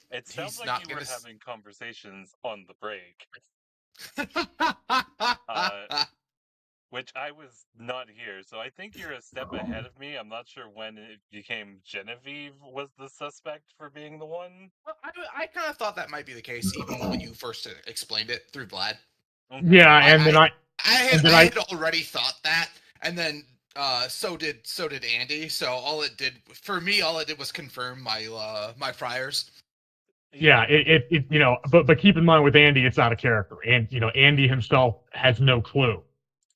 It sounds he's like not you gonna. were having conversations on the break, uh, which I was not here. So I think you're a step ahead of me. I'm not sure when it became Genevieve was the suspect for being the one. Well, I kind of thought that might be the case, even when you first explained it through Vlad. Okay. Yeah, and then I and then I had already thought that, and then so did Andy. So all it did for me, all it did was confirm my priors. yeah, it but keep in mind with Andy, it's out of character, and Andy himself has no clue,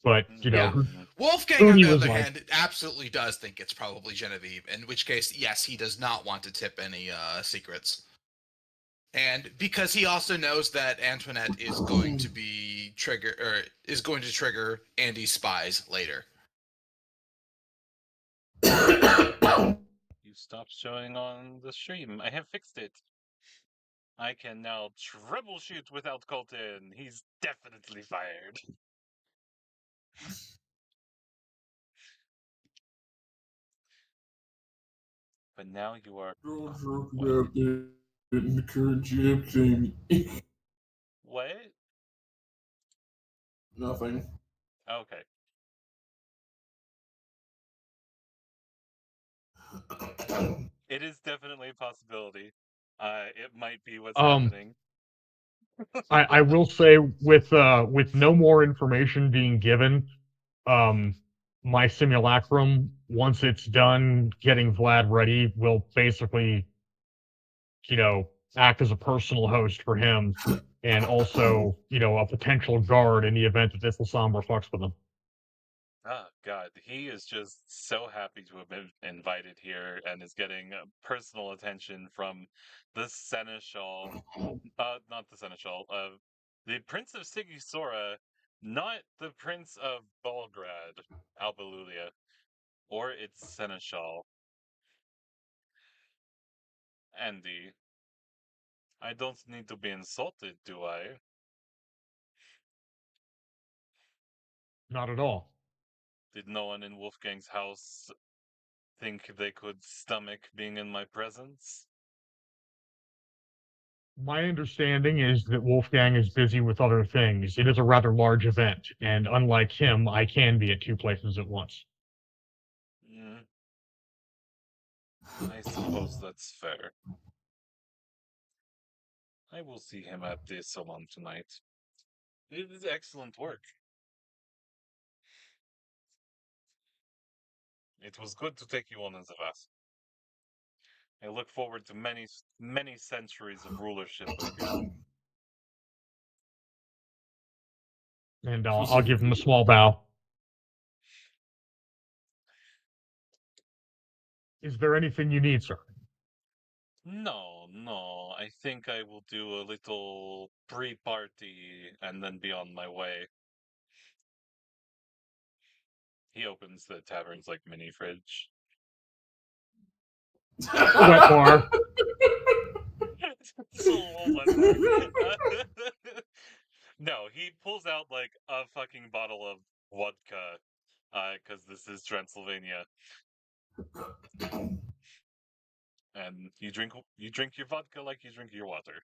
but Yeah. Mhm. Wolfgang, on Udi the was other like, hand, absolutely does think it's probably Genevieve. In which case, yes, he does not want to tip any secrets. And because he also knows that Antoinette is going to be trigger Andy's spies later. You stopped showing on the stream. I have fixed it. I can now troubleshoot without Colton. He's definitely fired. But now you are. Don't talk What? about that in the current GM thing. What? Nothing. Okay. It is definitely a possibility. It might be what's um, happening. I will say with no more information being given, um, my simulacrum, once it's done getting Vlad ready, will basically, act as a personal host for him, and also, a potential guard in the event that this Somber fucks with him. Oh God, he is just so happy to have been invited here and is getting personal attention from the seneschal. Not the seneschal. The Prince of Sigisora, not the Prince of Belgrade, Albalulia, or its seneschal. Andy, I don't need to be insulted, do I? Not at all. Did no one in Wolfgang's house think they could stomach being in my presence? My understanding is that Wolfgang is busy with other things. It is a rather large event, and unlike him, I can be at two places at once. Mm, I suppose that's fair. I will see him at the Salon tonight. It is excellent work. It was good to take you on as a vassal. I look forward to many centuries of rulership with you. And I'll give him a small bow. Is there anything you need, sir? No. I think I will do a little pre-party and then be on my way. He opens the tavern's like mini fridge. Wet bar. It's a little wet bar. No, he pulls out like a fucking bottle of vodka, because this is Transylvania, and you drink your vodka like you drink your water.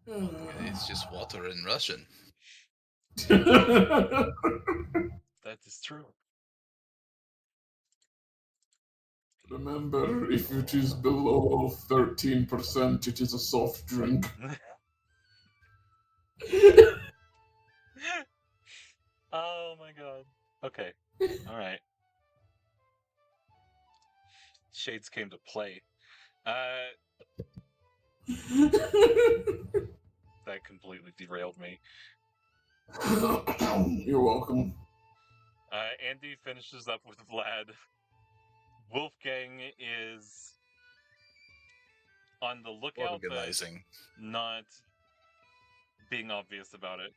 It's just water in Russian. That is true. Remember, if it is below 13%, it is a soft drink. Oh my god. Okay. Alright. Shades came to play. That completely derailed me. You're welcome. Andy finishes up with Vlad. Wolfgang is on the lookout, but Organizing. not being obvious about it.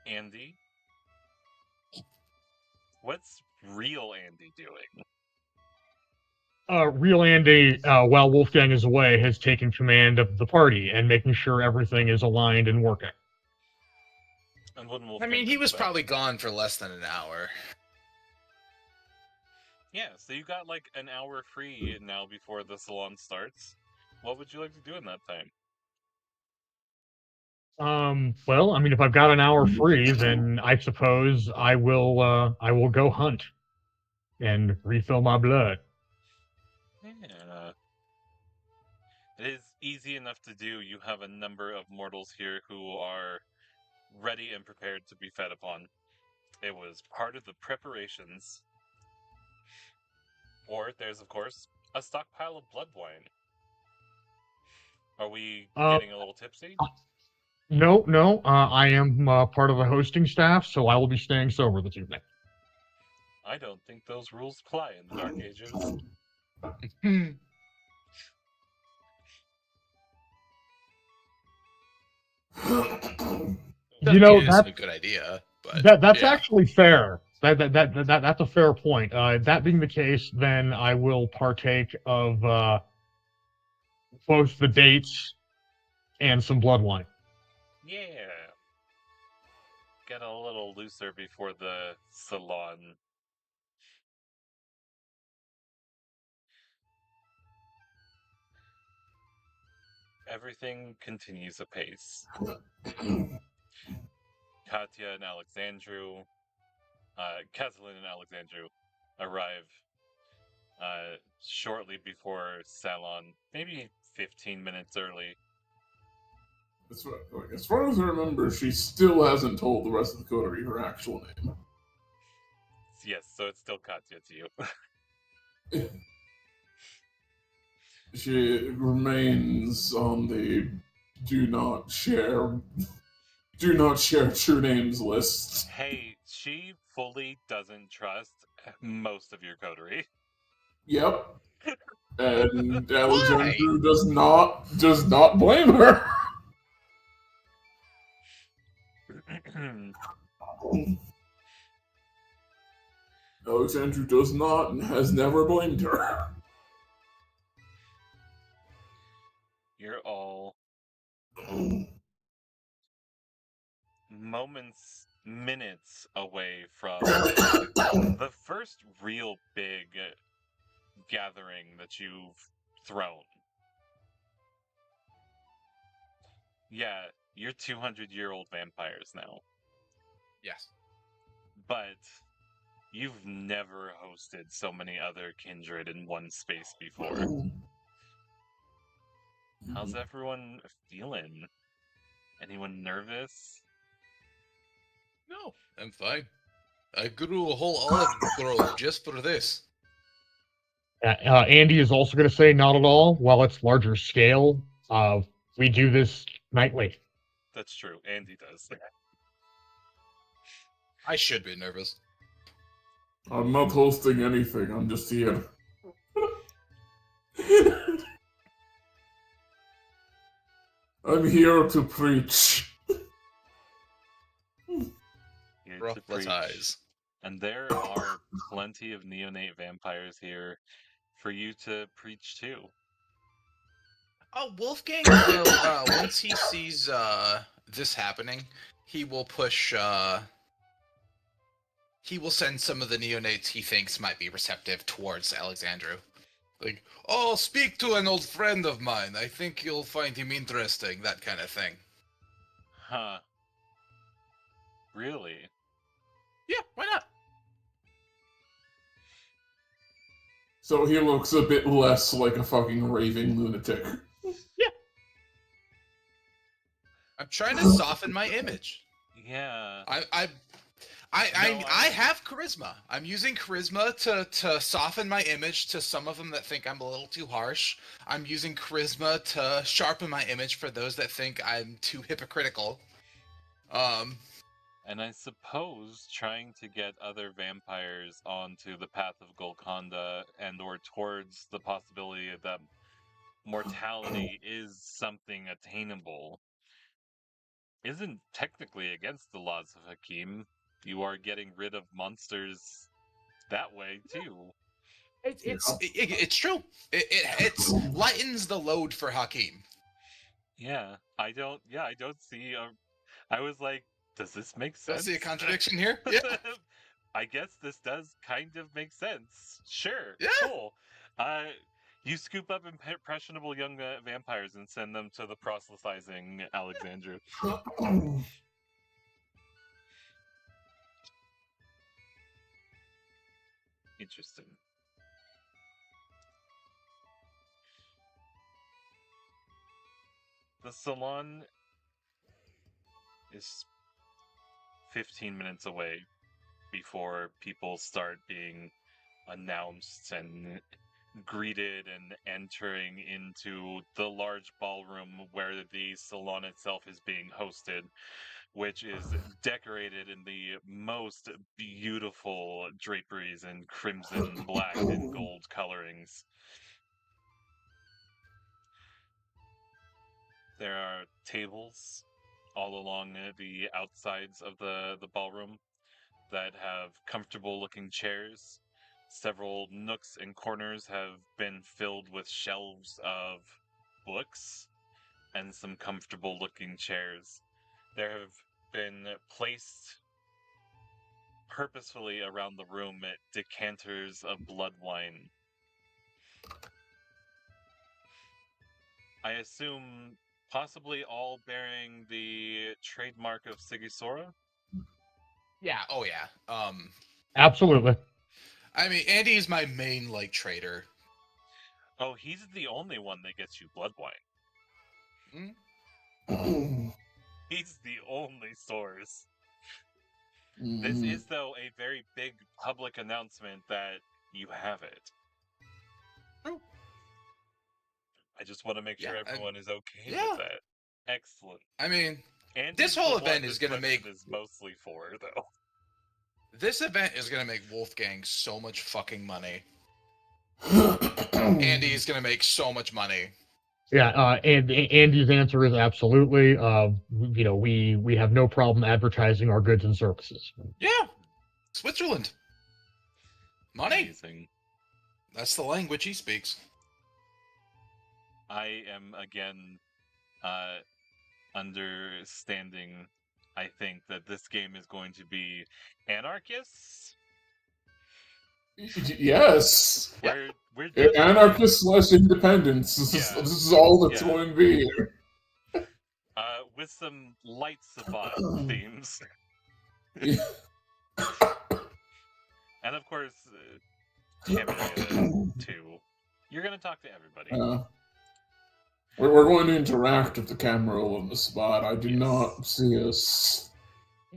Andy? What's real Andy doing? Real Andy, while Wolfgang is away, has taken command of the party and making sure everything is aligned and working. And when I Wolfgang mean, he comes was back- probably gone for less than an hour. Yeah, so you got like an hour free now before the salon starts. What would you like to do in that time? Well, I mean, if I've got an hour free, then I suppose I will go hunt and refill my blood. Yeah. It is easy enough to do. You have a number of mortals here who are ready and prepared to be fed upon. It was part of the preparations. Or there's, of course, a stockpile of blood wine. Are we getting a little tipsy? No. I am part of the hosting staff, so I will be staying sober this evening. I don't think those rules apply in the Dark Ages. You know, It isn't a good idea, but that's yeah. actually fair. That's a fair point. That being the case, then I will partake of both the dates and some blood wine. Yeah. Get a little looser before the salon. Everything continues apace. Katya and Alexandru, Kathleen and Alexandru arrive shortly before Salon, maybe 15 minutes early. As far as I remember, she still hasn't told the rest of the coterie her actual name. Yes, so it's still Katya to you. She remains on the do not share true names list. Hey, she fully doesn't trust most of your coterie. Yep. And Alexandru does not blame her. Alexandru does not and has never blamed her. You're all minutes away from the first real big gathering that you've thrown. Yeah, you're 200-year-old vampires now. Yes. But you've never hosted so many other kindred in one space before. How's everyone feeling? Anyone nervous? No, I'm fine. I grew a whole olive grove just for this. Andy is also going to say not at all. While it's larger scale, we do this nightly. That's true. Andy does. I should be nervous. I'm not hosting anything, I'm just here. I'm here to preach. Here to Breathless preach. eyes. And there are plenty of neonate vampires here for you to preach to. Wolfgang will, once he sees this happening, he will push. He will send some of the neonates he thinks might be receptive towards Alexandru. Like, oh, speak to an old friend of mine. I think you'll find him interesting. That kind of thing. Huh. Really? Yeah, why not? So he looks a bit less like a fucking raving lunatic. I'm trying to soften my image. Yeah. I have charisma. I'm using charisma to soften my image to some of them that think I'm a little too harsh. I'm using charisma to sharpen my image for those that think I'm too hypocritical. And I suppose trying to get other vampires onto the path of Golconda and or towards the possibility that mortality is something attainable isn't technically against the laws of Hakim. You are getting rid of monsters that way too. It's true. It lightens the load for Hakim. Yeah, I don't see. I was like, does this make sense? Don't see a contradiction here. Yeah. I guess this does kind of make sense. Sure. Yeah. Cool. You scoop up impressionable young vampires and send them to the proselytizing Alexandru. Interesting. The Salon is 15 minutes away before people start being announced and greeted and entering into the large ballroom where the salon itself is being hosted, which is decorated in the most beautiful draperies and crimson, black, and gold colorings. There are tables all along the outsides of the ballroom that have comfortable looking chairs. Several nooks and corners have been filled with shelves of books and some comfortable looking chairs. There have been placed purposefully around the room decanters of blood wine. I assume possibly all bearing the trademark of Sigisora? Yeah. Oh yeah. Absolutely. I mean, Andy's my main trader. Oh, he's the only one that gets you blood wine. He's the only source. This is, though, a very big public announcement that you have it. True. I just want to make sure everyone is okay with that. Excellent. I mean, and this whole event is going to make... is mostly for, though. This event is going to make Wolfgang so much fucking money. Andy's going to make so much money. Yeah, and Andy's answer is absolutely. We have no problem advertising our goods and services. Yeah, Switzerland. Money. Amazing. That's the language he speaks. I am again understanding. I think that this game is going to be anarchists. Yes. we're just Anarchist / independence. Yeah. This is all that's Yeah. going to be here. With some light Sabbat themes. Yeah. And of course, Camera too. You're gonna talk to everybody. We're going to interact with the camera in the spot. I do Yes. not see us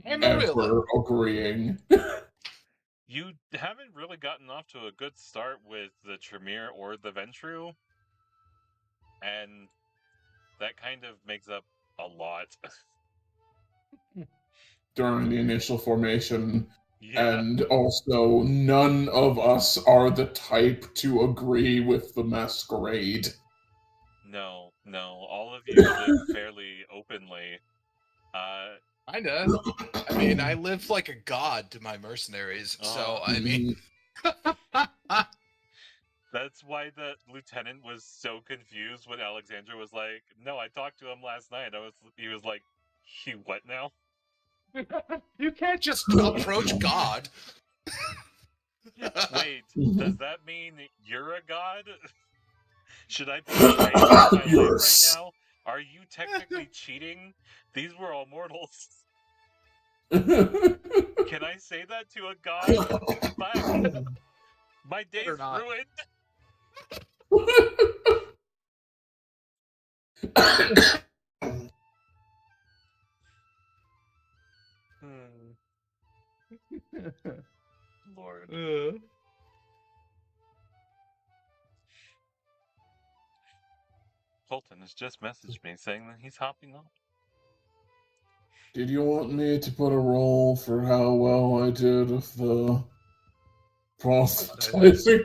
Amarillo. ever agreeing. You haven't really gotten off to a good start with the Tremere or the Ventru, and that kind of makes up a lot. During the initial formation, Yeah. and also none of us are the type to agree with the masquerade. No, all of you live fairly openly. Kinda. I mean, I live like a god to my mercenaries, so I mean. That's why the lieutenant was so confused when Alexandra was like, "No, I talked to him last night." He was like, "He what now?" You can't just approach God. Wait, does that mean you're a god? Should I be afraid of my life right now? Are you technically cheating? These were all mortals. Can I say that to a god? My day's ruined. Lord. Colton has just messaged me saying that he's hopping on. Did you want me to put a roll for how well I did with the proselytizing?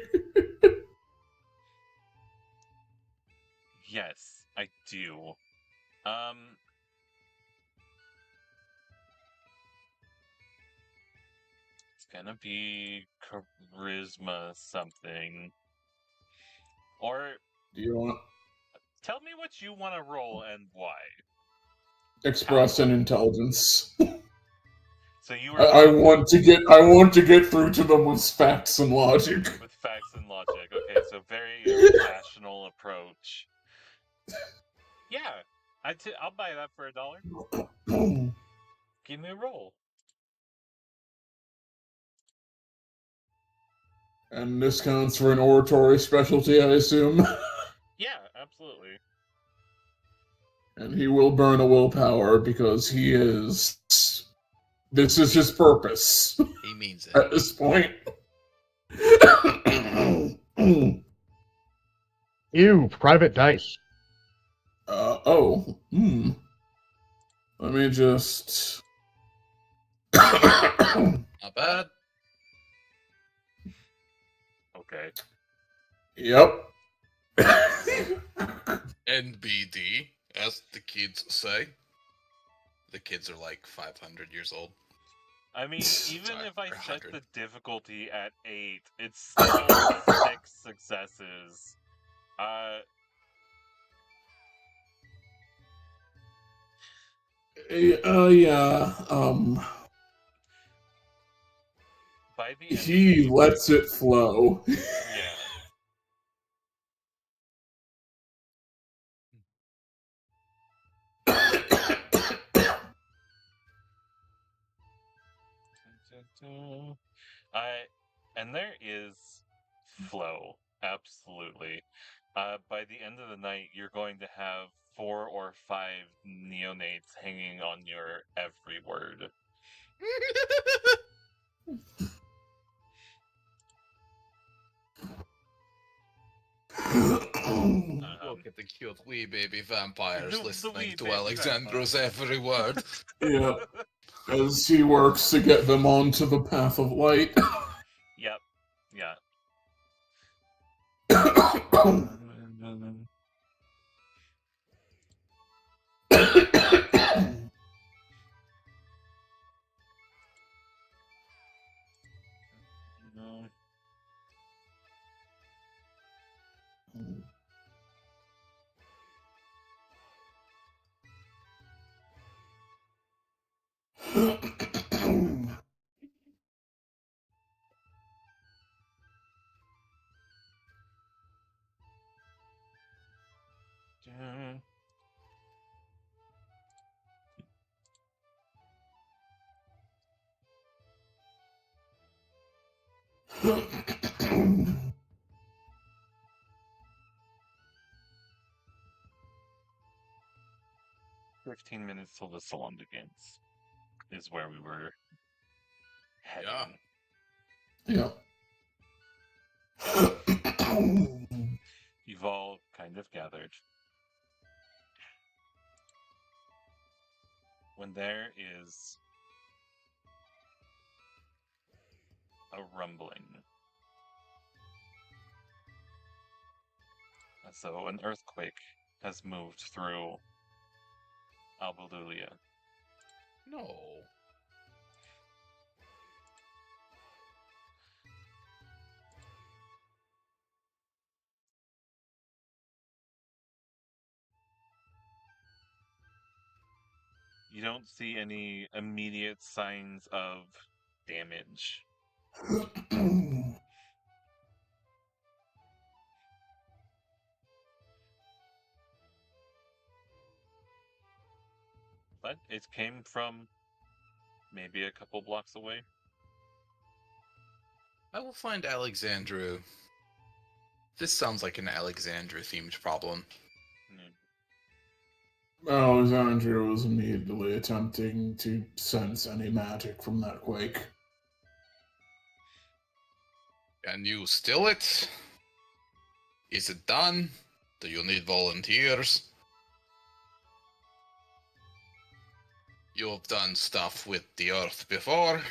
Yes, I do. It's gonna be charisma something. Or Do you want tell me what you want to roll and why. express and intelligence? So you were I want to get through to them with facts and logic. with facts and logic. Okay, so very rational approach. Yeah, I'll buy that for $1. Give me a roll. And this counts for an oratory specialty, I assume. Yeah, absolutely. And he will burn a willpower because he is. This is his purpose. He means it. At this point. Ew, private dice. Oh. Let me just. Not bad. Okay. Yep. NBD, as the kids say. The kids are like 500 years old. I mean, even Sorry, if I or set 100. the difficulty at 8, it's still 6 successes. Yeah. By the end He lets it flow. Yeah. And there is flow, absolutely. By the end of the night, you're going to have 4 or 5 neonates hanging on your every word. Look at the cute wee baby vampires The listening wee to baby Alexandra's vampires. every word. Yeah. As he works to get them onto the path of light. Yep. Yeah. 15 minutes till the Salon begins is where we were heading. Yeah. You've all kind of gathered. When there is a rumbling, as though an earthquake has moved through Albalulia. No. You don't see any immediate signs of damage. But it came from maybe a couple blocks away. I will find Alexandra. This sounds like an Alexandra-themed problem. Alexandria was immediately attempting to sense any magic from that quake. Can you still it? Is it done? Do you need volunteers? You've done stuff with the Earth before.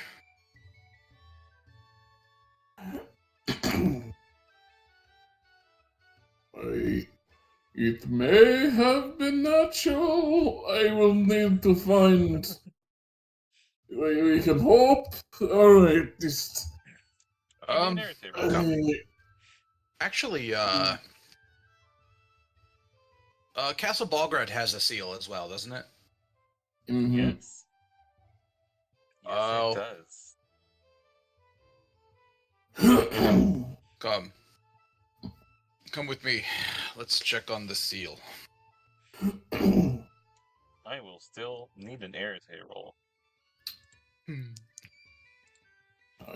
It may have been natural. I will need to find. We can hope. Alright, just. Actually, Castle Balgrad has a seal as well, doesn't it? Mm-hmm. Yes. Oh. It does. Come with me. Let's check on the seal. I will still need an Arete roll. I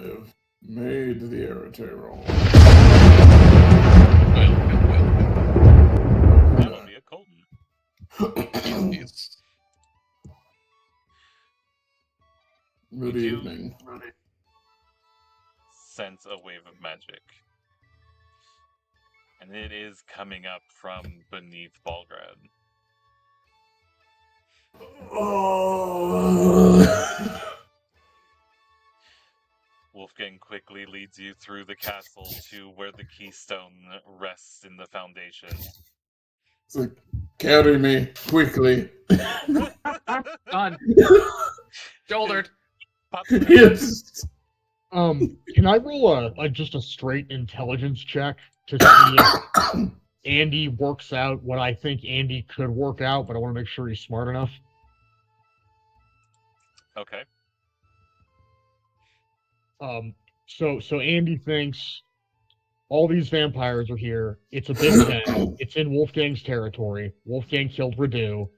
have made the Arete roll. That'll be a Colton. Good evening. Sense a wave of magic. And it is coming up from beneath Balgrad. Wolfgang quickly leads you through the castle to where the keystone rests in the foundation. It's like, carry me quickly. Done. Shouldered. Yes. Can I roll just a straight intelligence check to see if Andy works out what I think Andy could work out, but I want to make sure he's smart enough? Okay. So Andy thinks all these vampires are here. It's a big tent. It's in Wolfgang's territory. Wolfgang killed Radu.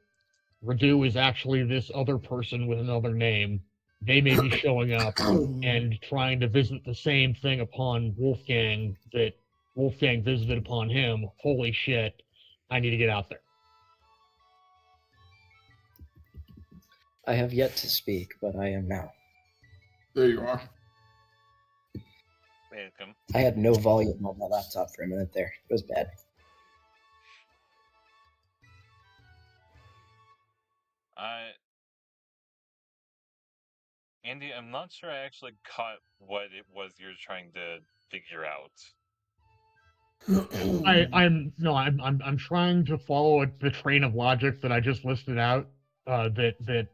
Radu is actually this other person with another name. They may be showing up and trying to visit the same thing upon Wolfgang that Wolfgang visited upon him. Holy shit. I need to get out there. I have yet to speak, but I am now. There you are. Welcome. I had no volume on my laptop for a minute there. It was bad. Andy, I'm not sure I actually caught what it was you're trying to figure out. I'm trying to follow the train of logic that I just listed out. That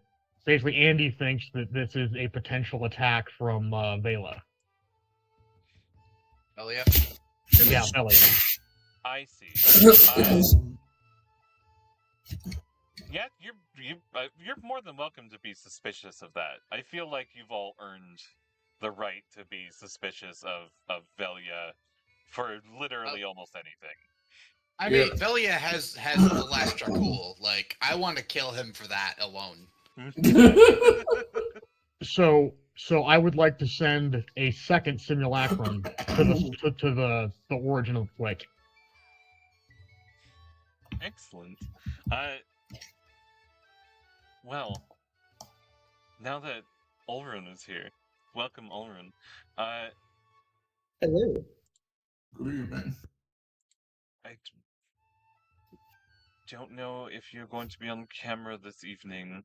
basically Andy thinks that this is a potential attack from Vela. Elia? Yeah, Elia. I see. Yeah, you're more than welcome to be suspicious of that. I feel like you've all earned the right to be suspicious of Velia for literally almost anything. I Yeah. mean, Velia has the last Dracul. Like, I want to kill him for that alone. So I would like to send a second simulacrum to the origin of the quake. Excellent. Well, now that Ulrun is here, welcome Ulrun. Hello. Good evening. I don't know if you're going to be on camera this evening.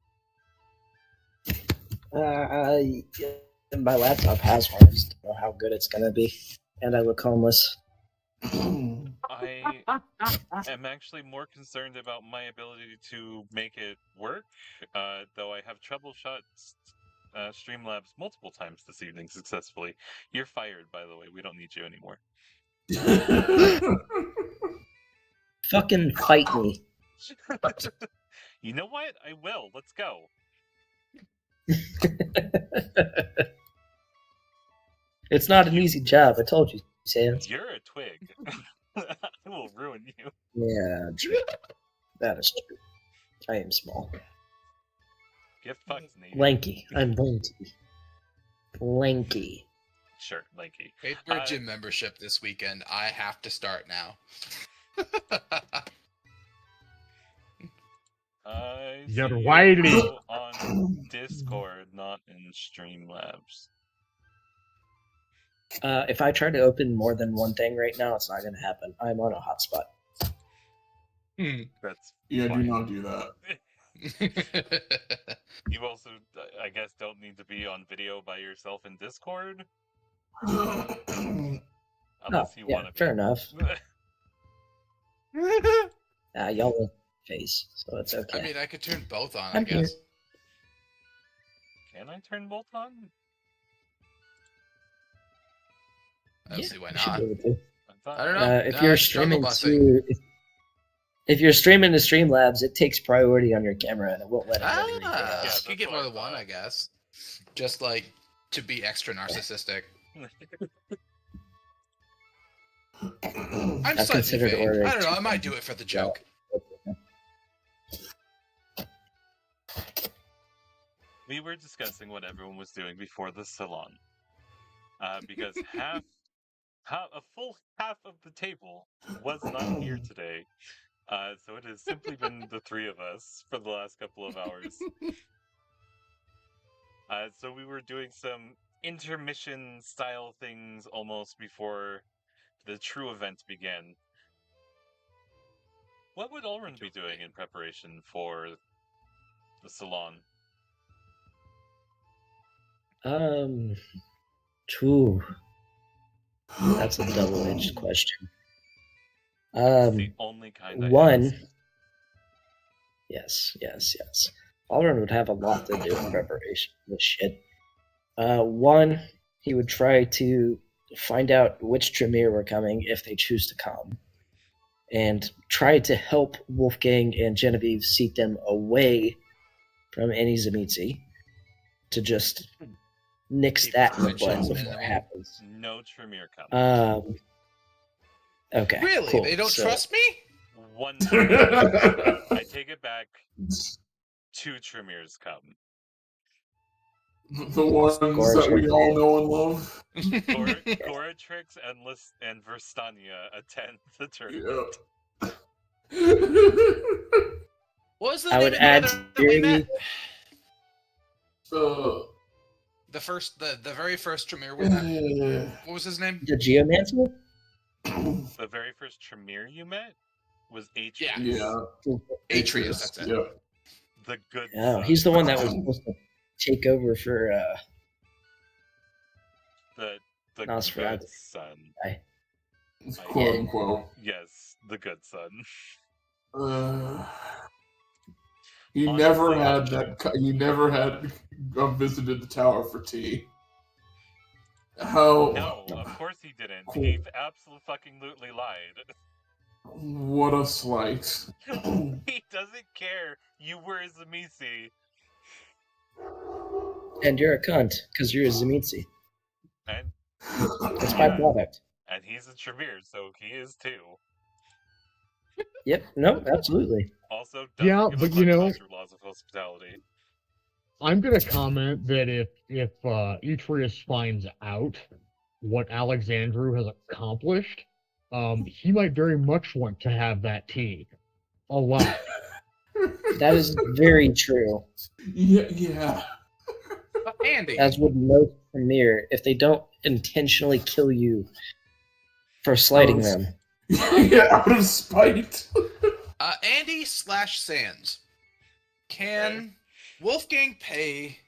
My laptop has one. I just don't know how good it's gonna be, and I look homeless. I am actually more concerned about my ability to make it work, though I have troubleshot Streamlabs multiple times this evening successfully. You're fired, by the way. We don't need you anymore. Fucking fight me. You know what? I will. Let's go. It's not an easy job. I told you, Sans. You're a twig. I will ruin you. Yeah, true. That is true. I am small. Get fucked, Nate. Lanky. I'm lanky. Lanky. Sure, lanky. Paid for a gym membership this weekend. I have to start now. You're see wily. you on Discord, not in Streamlabs. If I try to open more than one thing right now, it's not going to happen. I'm on a hotspot. That's Yeah, do fine. not do that. You also, I guess, don't need to be on video by yourself in Discord. Oh, Unless you yeah, want to be. fair enough. Y'all will face, so it's okay. I mean, I could turn both on, I'm I guess. Can I turn both on? I don't see why you should not. be able to. I don't know. If No, you're it's struggle streaming busing. if you're streaming to Streamlabs, it takes priority on your camera and it won't let everything Ah, Yeah, you that's could get what more I than one, thought. I guess. Just like to be extra narcissistic. I'm I've slightly considered vain. ordering I don't know. I two might do it for the joke. We were discussing what everyone was doing before the salon, because a full half of the table was not here today. So it has simply been the three of us for the last couple of hours. So we were doing some intermission style things almost before the true event began. What would Ulrun be doing in preparation for the salon? True. That's a double-edged question. It's the only kind I One. ask. Yes. Alron would have a lot to do in preparation for this shit. One, he would try to find out which Tremere were coming if they choose to come, and try to help Wolfgang and Genevieve seek them away from any Zemitzi to just nix Keep that in the tension butt before minimal. it happens. No Tremere coming. Okay. Really? Cool. They don't So- trust me? One Tremere. I take it back. 2 Tremeres come. the ones that we all know and love. Goratrix and Verstania attend the tournament. What was the I name would of the add other that we met? The The very first Tremere we met. What was his name? The Geomancer? The very first Tremere you met was Atreus. Yeah. yeah, Atreus, that's it. Yeah. The good Oh, son. he's the one that was supposed to take over for the good Nosferatu. son. It's I- quote unquote. Yes, the good son. He Honestly, never had that. He never had visited the tower for tea. How? No, of course he didn't. He absolutely lied. What a slight. He doesn't care. You were a Zamisi. And you're a cunt, because you're a Zemitzi. And That's my product. and he's a Tremere, so he is too. Yep. No, absolutely. Also, doesn't Yeah, give a but fuck about your laws of hospitality. I'm gonna comment that if Atreus finds out what Alexandru has accomplished, he might very much want to have that tea. A lot. That is very true. Yeah. Andy, As would most Premier if they don't intentionally kill you for slighting them. Yeah, out of spite. Andy/Sands, can Wolfgang pay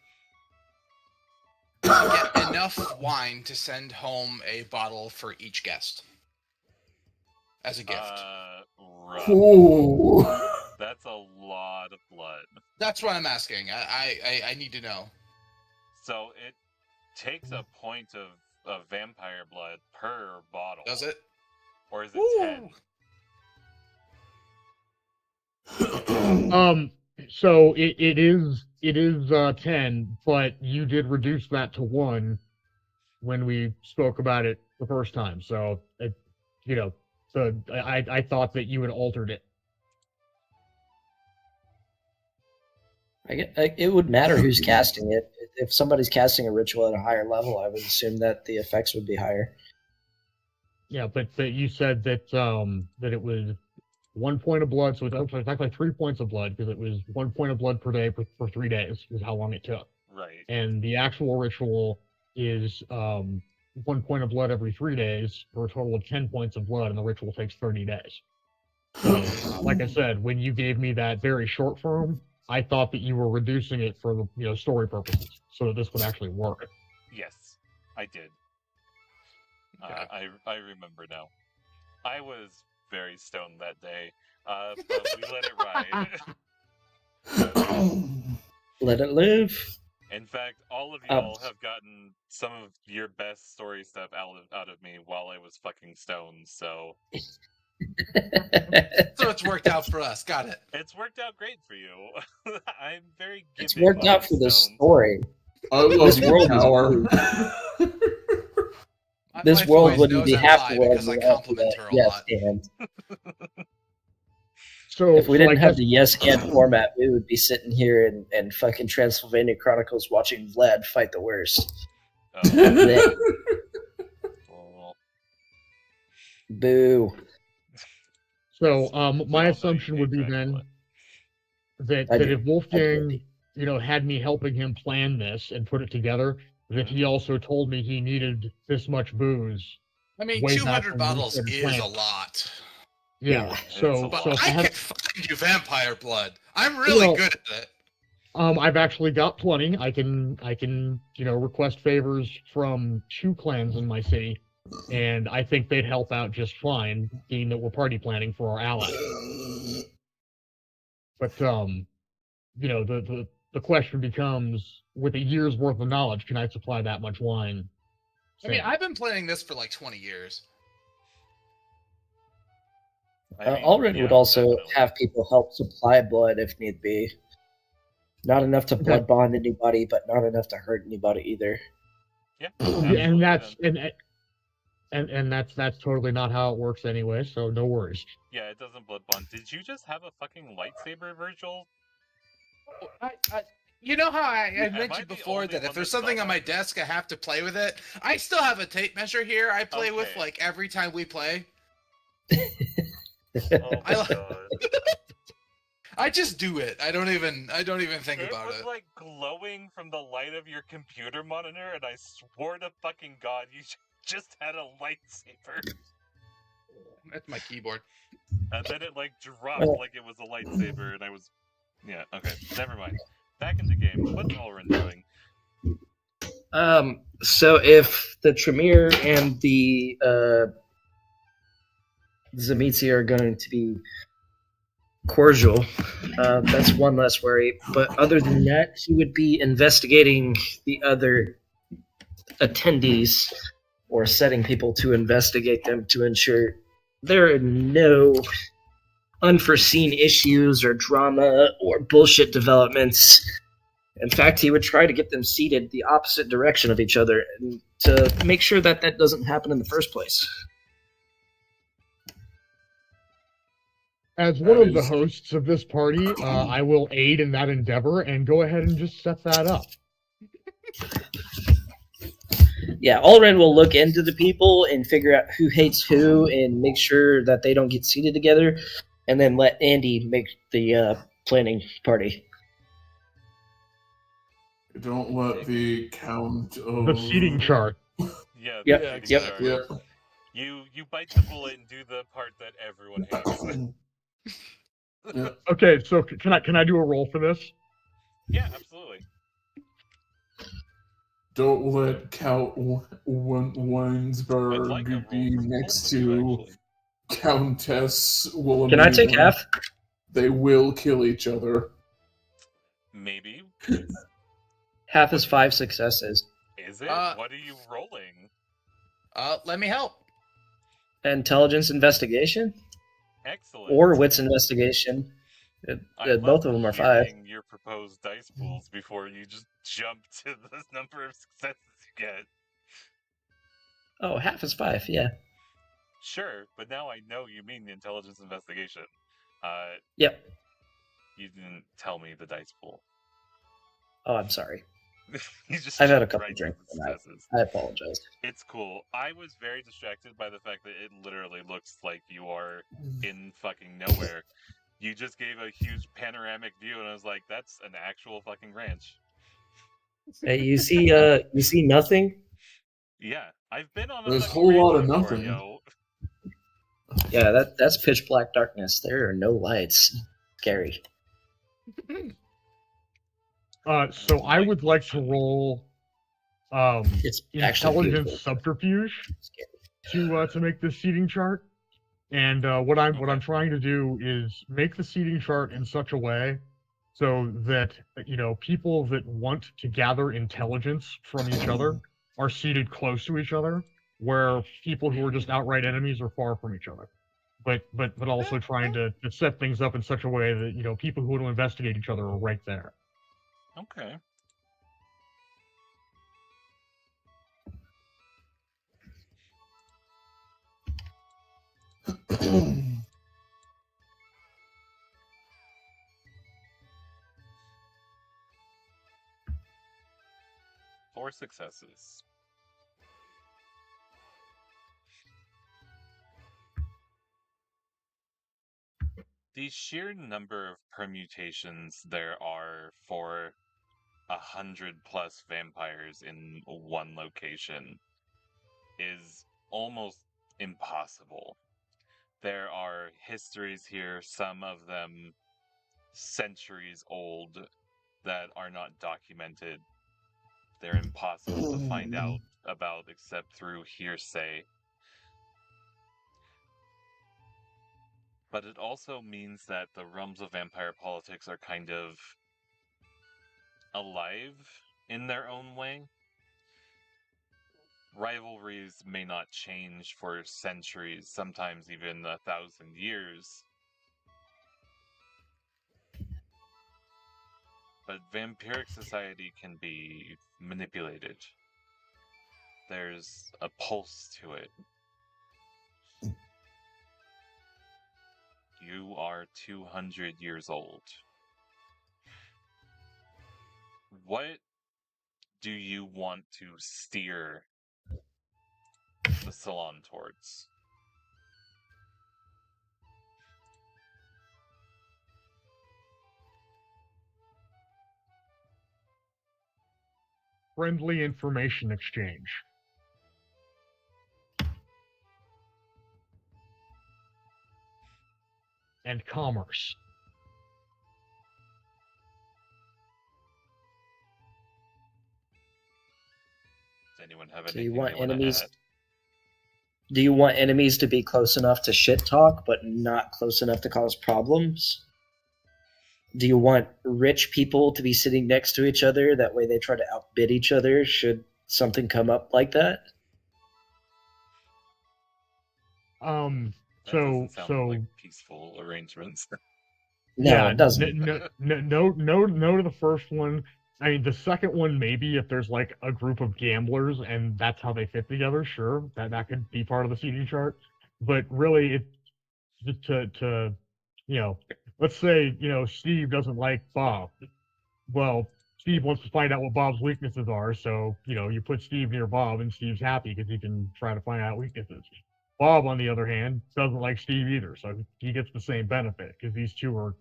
to get enough wine to send home a bottle for each guest as a gift? Rough. Oh. That's a lot of blood. That's what I'm asking. I need to know. So it takes a point of vampire blood per bottle. Does it? Or is it 10? So it is 10, but you did reduce that to 1 when we spoke about it the first time. So I thought that you had altered it. It would matter who's casting it. If somebody's casting a ritual at a higher level, I would assume that the effects would be higher. Yeah, but you said that that it was 1 point of blood, so it's actually 3 points of blood because it was 1 point of blood per day for 3 days is how long it took. Right. And the actual ritual is 1 point of blood every 3 days for a total of 10 points of blood, and the ritual takes 30 days. So, like I said, when you gave me that very short form, I thought that you were reducing it for the story purposes, so that this would actually work. Yes, I did. Okay. I remember now. I was very stoned that day, but we let it ride. Let it live. In fact, all of y'all have gotten some of your best story stuff out of me while I was fucking stoned, so... So it's worked out for us. Got it. It's worked out great for you. I'm very giving. It's worked out for the story. I love This you, world is power. My This wife world always wouldn't knows be I half lie the world because I without compliment her a yes lot. and. So If we so I didn't have guess- the yes and format, we would be sitting here and fucking Transylvania Chronicles watching Vlad fight the worst. Oh, Boo. So my Well, assumption no, would be Dracula. then I that do. if Wolfgang, had me helping him plan this and put it together, that he also told me he needed this much booze. I mean, Way back 200 when we bottles started is playing. a lot. Yeah. Yeah. So It's a so lot. if I I have, can find you vampire blood. I'm really Well- good at it. I've actually got plenty. I can request favors from 2 clans in my city, and I think they'd help out just fine, being that we're party planning for our ally. But the question becomes, with a year's worth of knowledge, can I supply that much wine? I mean, I've been playing this for like 20 years. Alred would also definitely. have people help supply blood if need be. Not enough to blood bond anybody, but not enough to hurt anybody either. Yeah, and absolutely. that's totally not how it works anyway. So no worries. Yeah, it doesn't blood bond. Did you just have a fucking lightsaber, Virgil? You know how I Am I mentioned the before only that if one there's that saw something on my that? desk, I have to play with it? I still have a tape measure here I play with Okay. like every time we play. Oh my I- god. I just do it. I don't even think It about was it. like glowing from the light of your computer monitor, and I swore to fucking god you just had a lightsaber. That's my keyboard. And then it like dropped like it was a lightsaber, and I was... Yeah, okay, never mind. Back in the game. What's Ulrin doing? So if the Tremere and the Zamitzi are going to be cordial, that's one less worry. But other than that, he would be investigating the other attendees or setting people to investigate them to ensure there are no unforeseen issues or drama or bullshit developments. In fact, he would try to get them seated the opposite direction of each other and to make sure that that doesn't happen in the first place. As one That of the is- hosts of this party, I will aid in that endeavor and go ahead and just set that up. Yeah, Ulrin will look into the people and figure out who hates who and make sure that they don't get seated together, and then let Andy make the planning party. Don't let the count of The seating chart. Yeah, Yep, the yep. chart. Yep. You bite the bullet and do the part that everyone hates. Yep. Okay, so can I do a roll for this? Yeah, absolutely. Don't let Count I'd Weinsberg like a roll be for next both of you, to actually. Countess Wilhelmina. Can I take half? They will kill each other. Maybe. Half is 5 successes. Is it? What are you rolling? Let me help. Intelligence investigation Excellent. or wits investigation. I Both of love them are 5. hearing your proposed dice pools before you just jump to the number of successes you get. Oh, half is 5, yeah. Sure, but now I know you mean the intelligence investigation. Yep. You didn't tell me the dice pool. Oh, I'm sorry. You just I've had a jumped couple right to drinks the tonight. successes. I apologize. It's cool. I was very distracted by the fact that it literally looks like you are in fucking nowhere. You just gave a huge panoramic view, and I was like, "That's an actual fucking ranch." Hey, you see nothing? Yeah, I've been on a There's a fucking whole ranch lot of before, nothing. yo. Yeah, that's pitch black darkness. There are no lights. Scary. So I would like to roll It's actually intelligence beautiful. subterfuge Scary. to make this seating chart. And what I'm trying to do is make the seating chart in such a way so that people that want to gather intelligence from each other are seated close to each other, where people who are just outright enemies are far from each other. But also trying to set things up in such a way that people who want to investigate each other are right there. Okay. Four successes. The sheer number of permutations there are for 100+ vampires in one location is almost impossible. There are histories here, some of them centuries old, that are not documented. They're impossible to find out about except through hearsay. But it also means that the realms of vampire politics are kind of alive in their own way. Rivalries may not change for centuries, sometimes even 1,000 years. But vampiric society can be manipulated. There's a pulse to it. You are 200 years old. What do you want to steer the Salon towards? Friendly information exchange. And commerce. Does anyone have Do anything you want they want to enemies? add? Do you want enemies to be close enough to shit talk, but not close enough to cause problems? Do you want rich people to be sitting next to each other? That way they try to outbid each other should something come up like that? That doesn't sound like peaceful arrangements. No, Yeah, it doesn't. no to the first one. I mean, the second one, maybe if there's like a group of gamblers and that's how they fit together, sure, that could be part of the seating chart. But really, it's just to let's say, Steve doesn't like Bob. Well, Steve wants to find out what Bob's weaknesses are, so, you put Steve near Bob, and Steve's happy because he can try to find out weaknesses. Bob, on the other hand, doesn't like Steve either, so he gets the same benefit because these two are,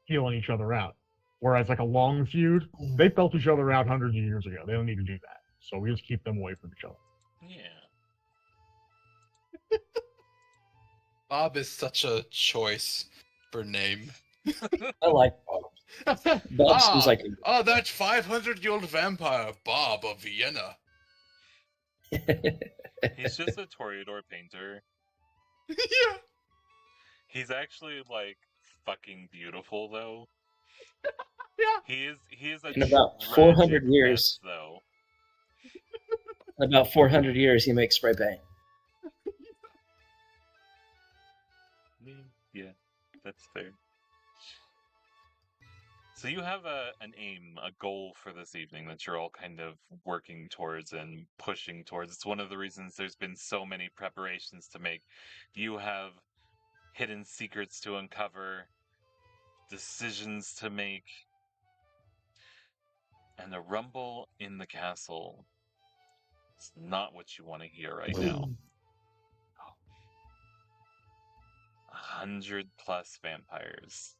healing each other out. Whereas, like a long feud, they felt each other out hundreds of years ago. They don't need to do that. So we just keep them away from each other. Yeah. Bob is such a choice for name. I like Bob. Bob seems like that 500-year-old vampire, Bob of Vienna. He's just a Toreador painter. Yeah. He's actually like fucking beautiful though. Yeah. He is a In about tragic 400 mess, years. though. In about 400 years, he makes spray paint. Yeah, that's fair. So you have an aim, a goal for this evening that you're all kind of working towards and pushing towards. It's one of the reasons there's been so many preparations to make. You have hidden secrets to uncover, decisions to make, and a rumble in the castle. It's not what you want to hear right now. 100+ vampires.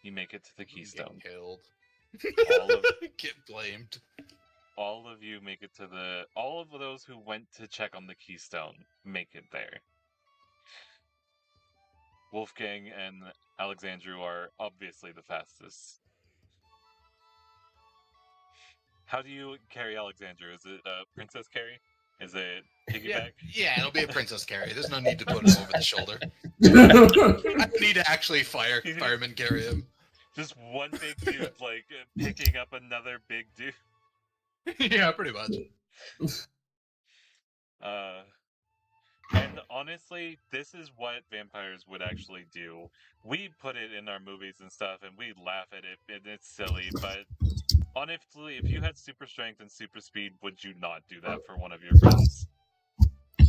You make it to the keystone. Get killed. All of Get blamed. all of you make it to all of those who went to check on the keystone make it there. Wolfgang and Alexandru are obviously the fastest. How do you carry Alexandru? Is it princess carry? Is it piggyback? Yeah, it'll be a princess carry. There's no need to put him over the shoulder. I need to actually fireman carry him. Just one big dude, like, picking up another big dude. Yeah, pretty much. And honestly, this is what vampires would actually do. We put it in our movies and stuff, and we laugh at it, and it's silly, but honestly, if you had super strength and super speed, would you not do that for one of your friends?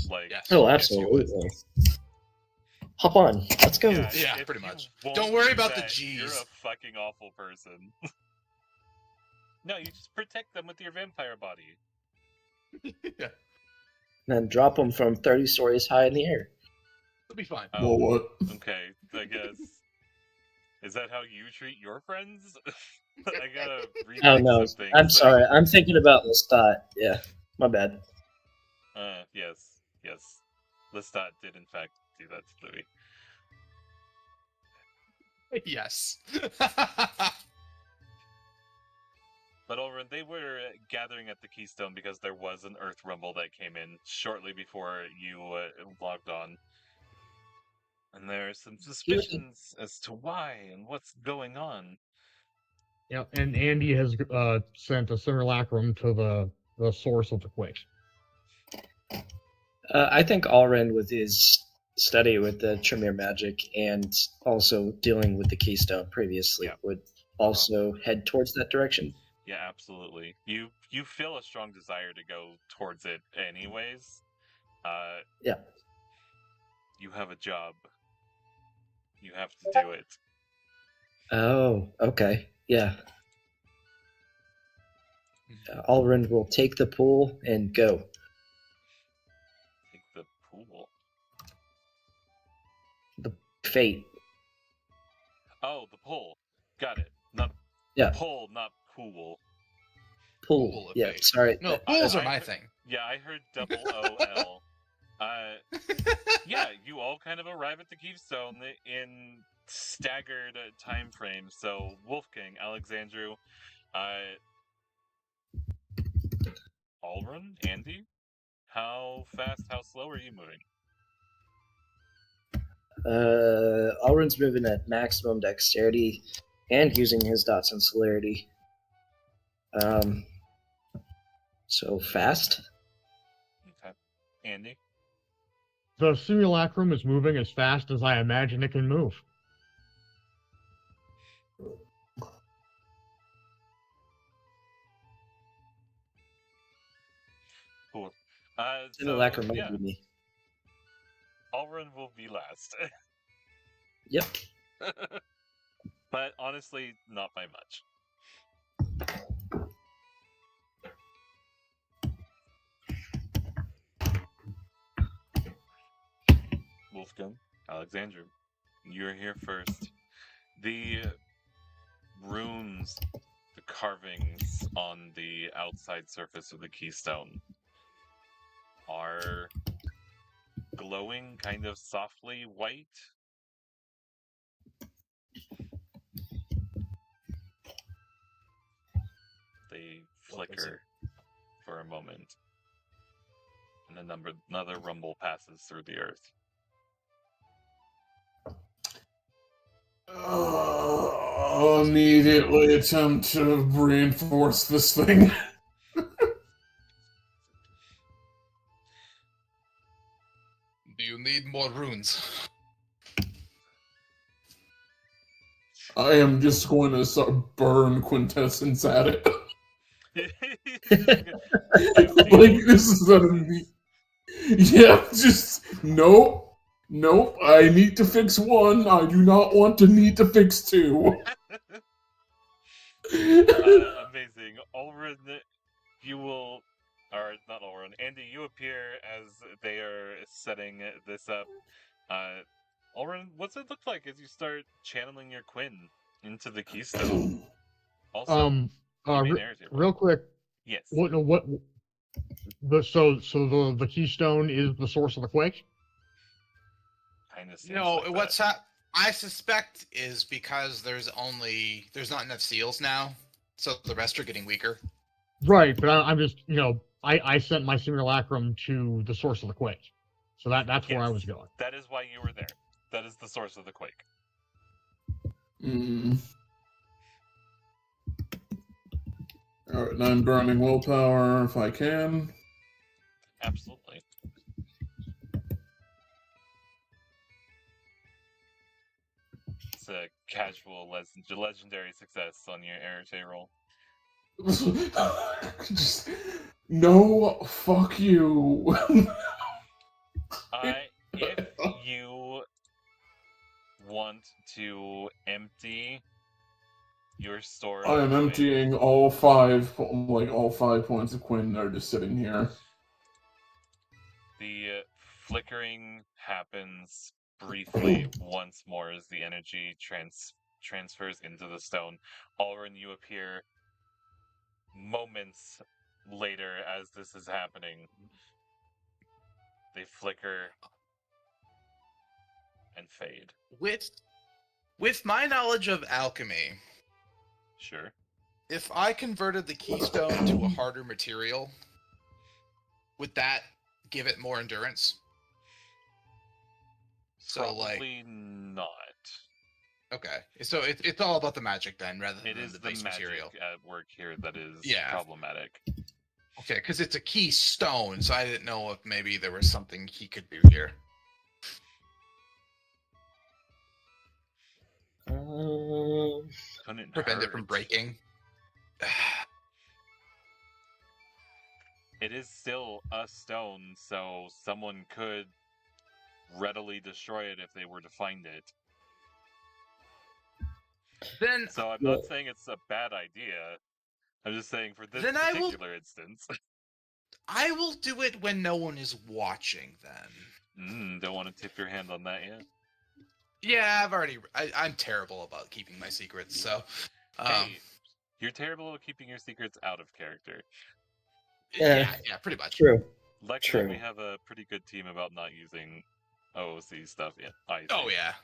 Like, Yes. Oh, Yes, you would. absolutely. Hop on. Let's go. yeah, Yeah, if pretty you much. won't Don't worry do about the that, You're G's. a fucking awful person. No, you just protect them with your vampire body. Yeah, Then drop them from 30 stories high in the air. it'll be fine. Oh, Well, what? okay, I guess. Is that how you treat your friends? I gotta rethink Oh, no. some things. I'm sorry. I'm thinking about Lestat. Yeah, my bad. Yes. Lestat did in fact do that to Louis. Yes. But Olrin, they were gathering at the Keystone because there was an Earth Rumble that came in shortly before you logged on. And there are some suspicions as to why and what's going on. Yeah, and Andy has sent a simulacrum to the source of the quake. I think Alren, with his study with the Tremere magic and also dealing with the Keystone previously, Yeah. would also head towards that direction. Yeah, absolutely. You feel a strong desire to go towards it anyways. Yeah. You have a job. You have to do it. Oh, okay. Yeah. Alren will take the pool and go. Take the pool. The fate. Oh, the pull. Got it. Not Yeah. pull, not pool. Pool. Pool of Yeah, fate. sorry. No, pools I- are my thing. Yeah, I heard double OL. Yeah, you all kind of arrive at the Keystone in staggered time frames. So, Wolfgang, Alexandru, Alrun, Andy, how fast, how slow are you moving? Alren's moving at maximum dexterity and using his dots on celerity. So fast. Okay. Andy? The simulacrum is moving as fast as I imagine it can move. Cool. Simulacrum might yeah, be me. Alrun will be last. Yep. But honestly, not by much. Wolfgang, Alexandra, you're here first. The runes, the carvings on the outside surface of the keystone are glowing kind of softly white. They flicker for a moment, and another rumble passes through the earth. I'll immediately attempt to reinforce this thing. Do you need more runes? I am just going to start burn quintessence at it. Like, this is yeah, just nope. I need to fix one. I do not want to need to fix two. Amazing. Ulrun, you will, or not Ulrun, Andy, you appear as they are setting this up. Ulrun, what's it look like as you start channeling your Quinn into the keystone? Also, you may narrative. Real quick. Yes. The keystone is the source of the quake? Kind of seems No, like what's that. I suspect is because there's not enough seals now, so the rest are getting weaker. Right, but I'm just, I sent my simulacrum to the source of the quake. So that's where I was going. That is why you were there. That is the source of the quake. Alright, and I'm burning willpower if I can. Absolutely. It's a casual legendary success on your Arete roll. Just, no, fuck you. If you want to empty your store, I am emptying all 5 points of Quinn are just sitting here. The flickering happens briefly once more as the energy transfers into the stone. Alrun, you appear moments later as this is happening. They flicker and fade. With my knowledge of alchemy, Sure. if I converted the keystone to a harder material, would that give it more endurance? Probably not. Okay, so it's all about the magic then, rather than It is the the base magic material. at work here that is problematic. Okay, because it's a keystone, so I didn't know if maybe there was something he could do here. Couldn't Prevent it hurt. from breaking. It is still a stone, so someone could readily destroy it if they were to find it. Then, so I'm not saying it's a bad idea. I'm just saying for this particular instance. I will do it when no one is watching then. Don't want to tip your hand on that yet? Yeah, I'm terrible about keeping my secrets, so... Hey, you're terrible at keeping your secrets out of character. Yeah, pretty much. True. Luckily, we have a pretty good team about not using OOC stuff yet. Oh yeah.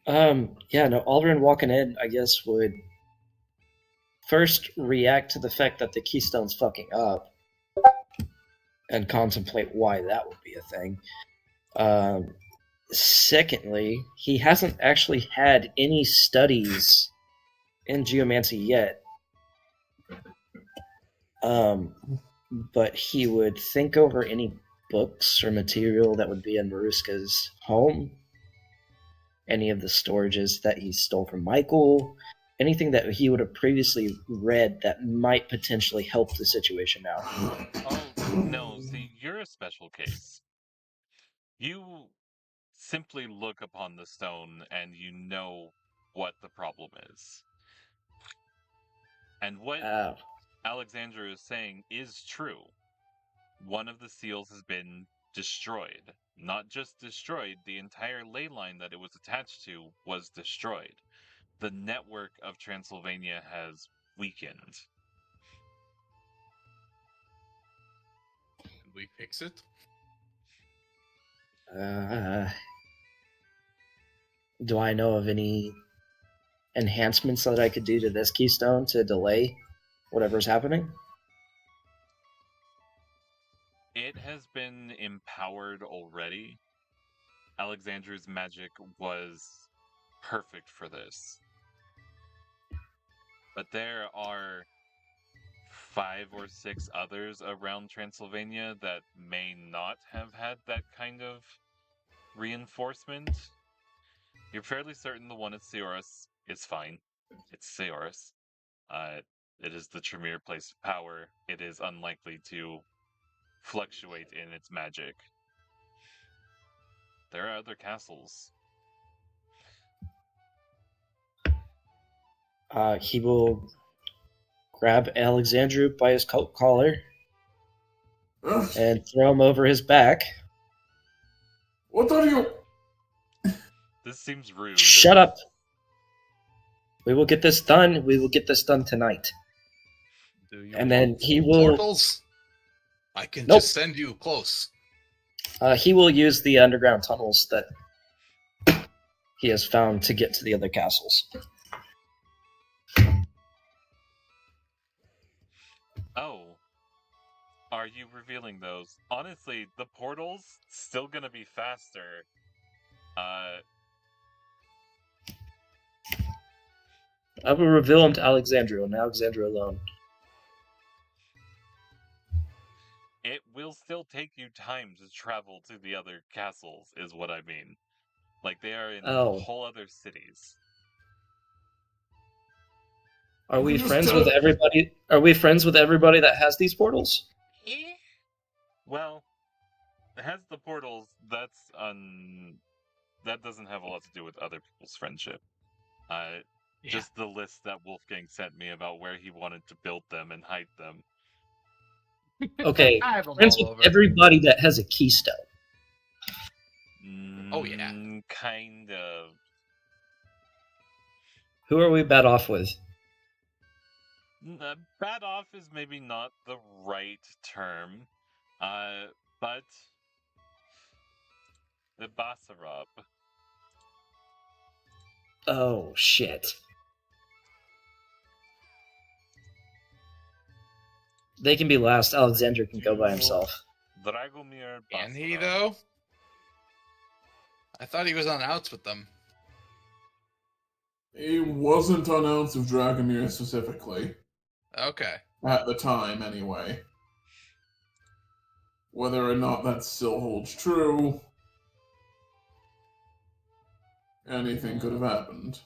No, Aldrin walking in, I guess, would first react to the fact that the keystone's fucking up and contemplate why that would be a thing. Secondly, he hasn't actually had any studies in geomancy yet. But he would think over any books or material that would be in Maruska's home, any of the storages that he stole from Michael, anything that he would have previously read that might potentially help the situation out. Oh, no, see, you're a special case. You simply look upon the stone and you know what the problem is. And what Alexandra is saying is true. One of the seals has been destroyed. Not just destroyed, the entire ley line that it was attached to was destroyed. The network of Transylvania has weakened. Can we fix it? Do I know of any enhancements that I could do to this keystone to delay whatever's happening? It has been empowered already. Alexandra's magic was perfect for this. But there are 5 or 6 others around Transylvania that may not have had that kind of reinforcement. You're fairly certain the one at Seoris is fine. It's Seoris. It is the Tremere place of power. It is unlikely to fluctuate in its magic. There are other castles. He will grab Alexandru by his coat collar and throw him over his back. What are you? This seems rude. Shut up. We will get this done. We will get this done tonight. Do you And then want he will. portals? I can Nope. just send you close. He will use the underground tunnels that he has found to get to the other castles. Oh. Are you revealing those? Honestly, the portal's still gonna be faster. I will reveal him to Alexandru and Alexandru alone. It will still take you time to travel to the other castles, is what I mean. Like, they are in whole other cities. Are we friends with everybody? Are we friends with everybody that has these portals? Well, it has the portals. That doesn't have a lot to do with other people's friendship. Just the list that Wolfgang sent me about where he wanted to build them and hide them. Okay, I have them friends all with over. everybody that has a keystone. Oh, yeah. Kind of. Who are we bad off with? Bad off is maybe not the right term. But the Basarab. Oh, shit. They can be last. Alexander can go by himself. Dragomir Basarab. Can he, though? I thought he was on outs with them. He wasn't on Ounce of Dragomir specifically. Okay. At the time, anyway. Whether or not that still holds true, anything could have happened.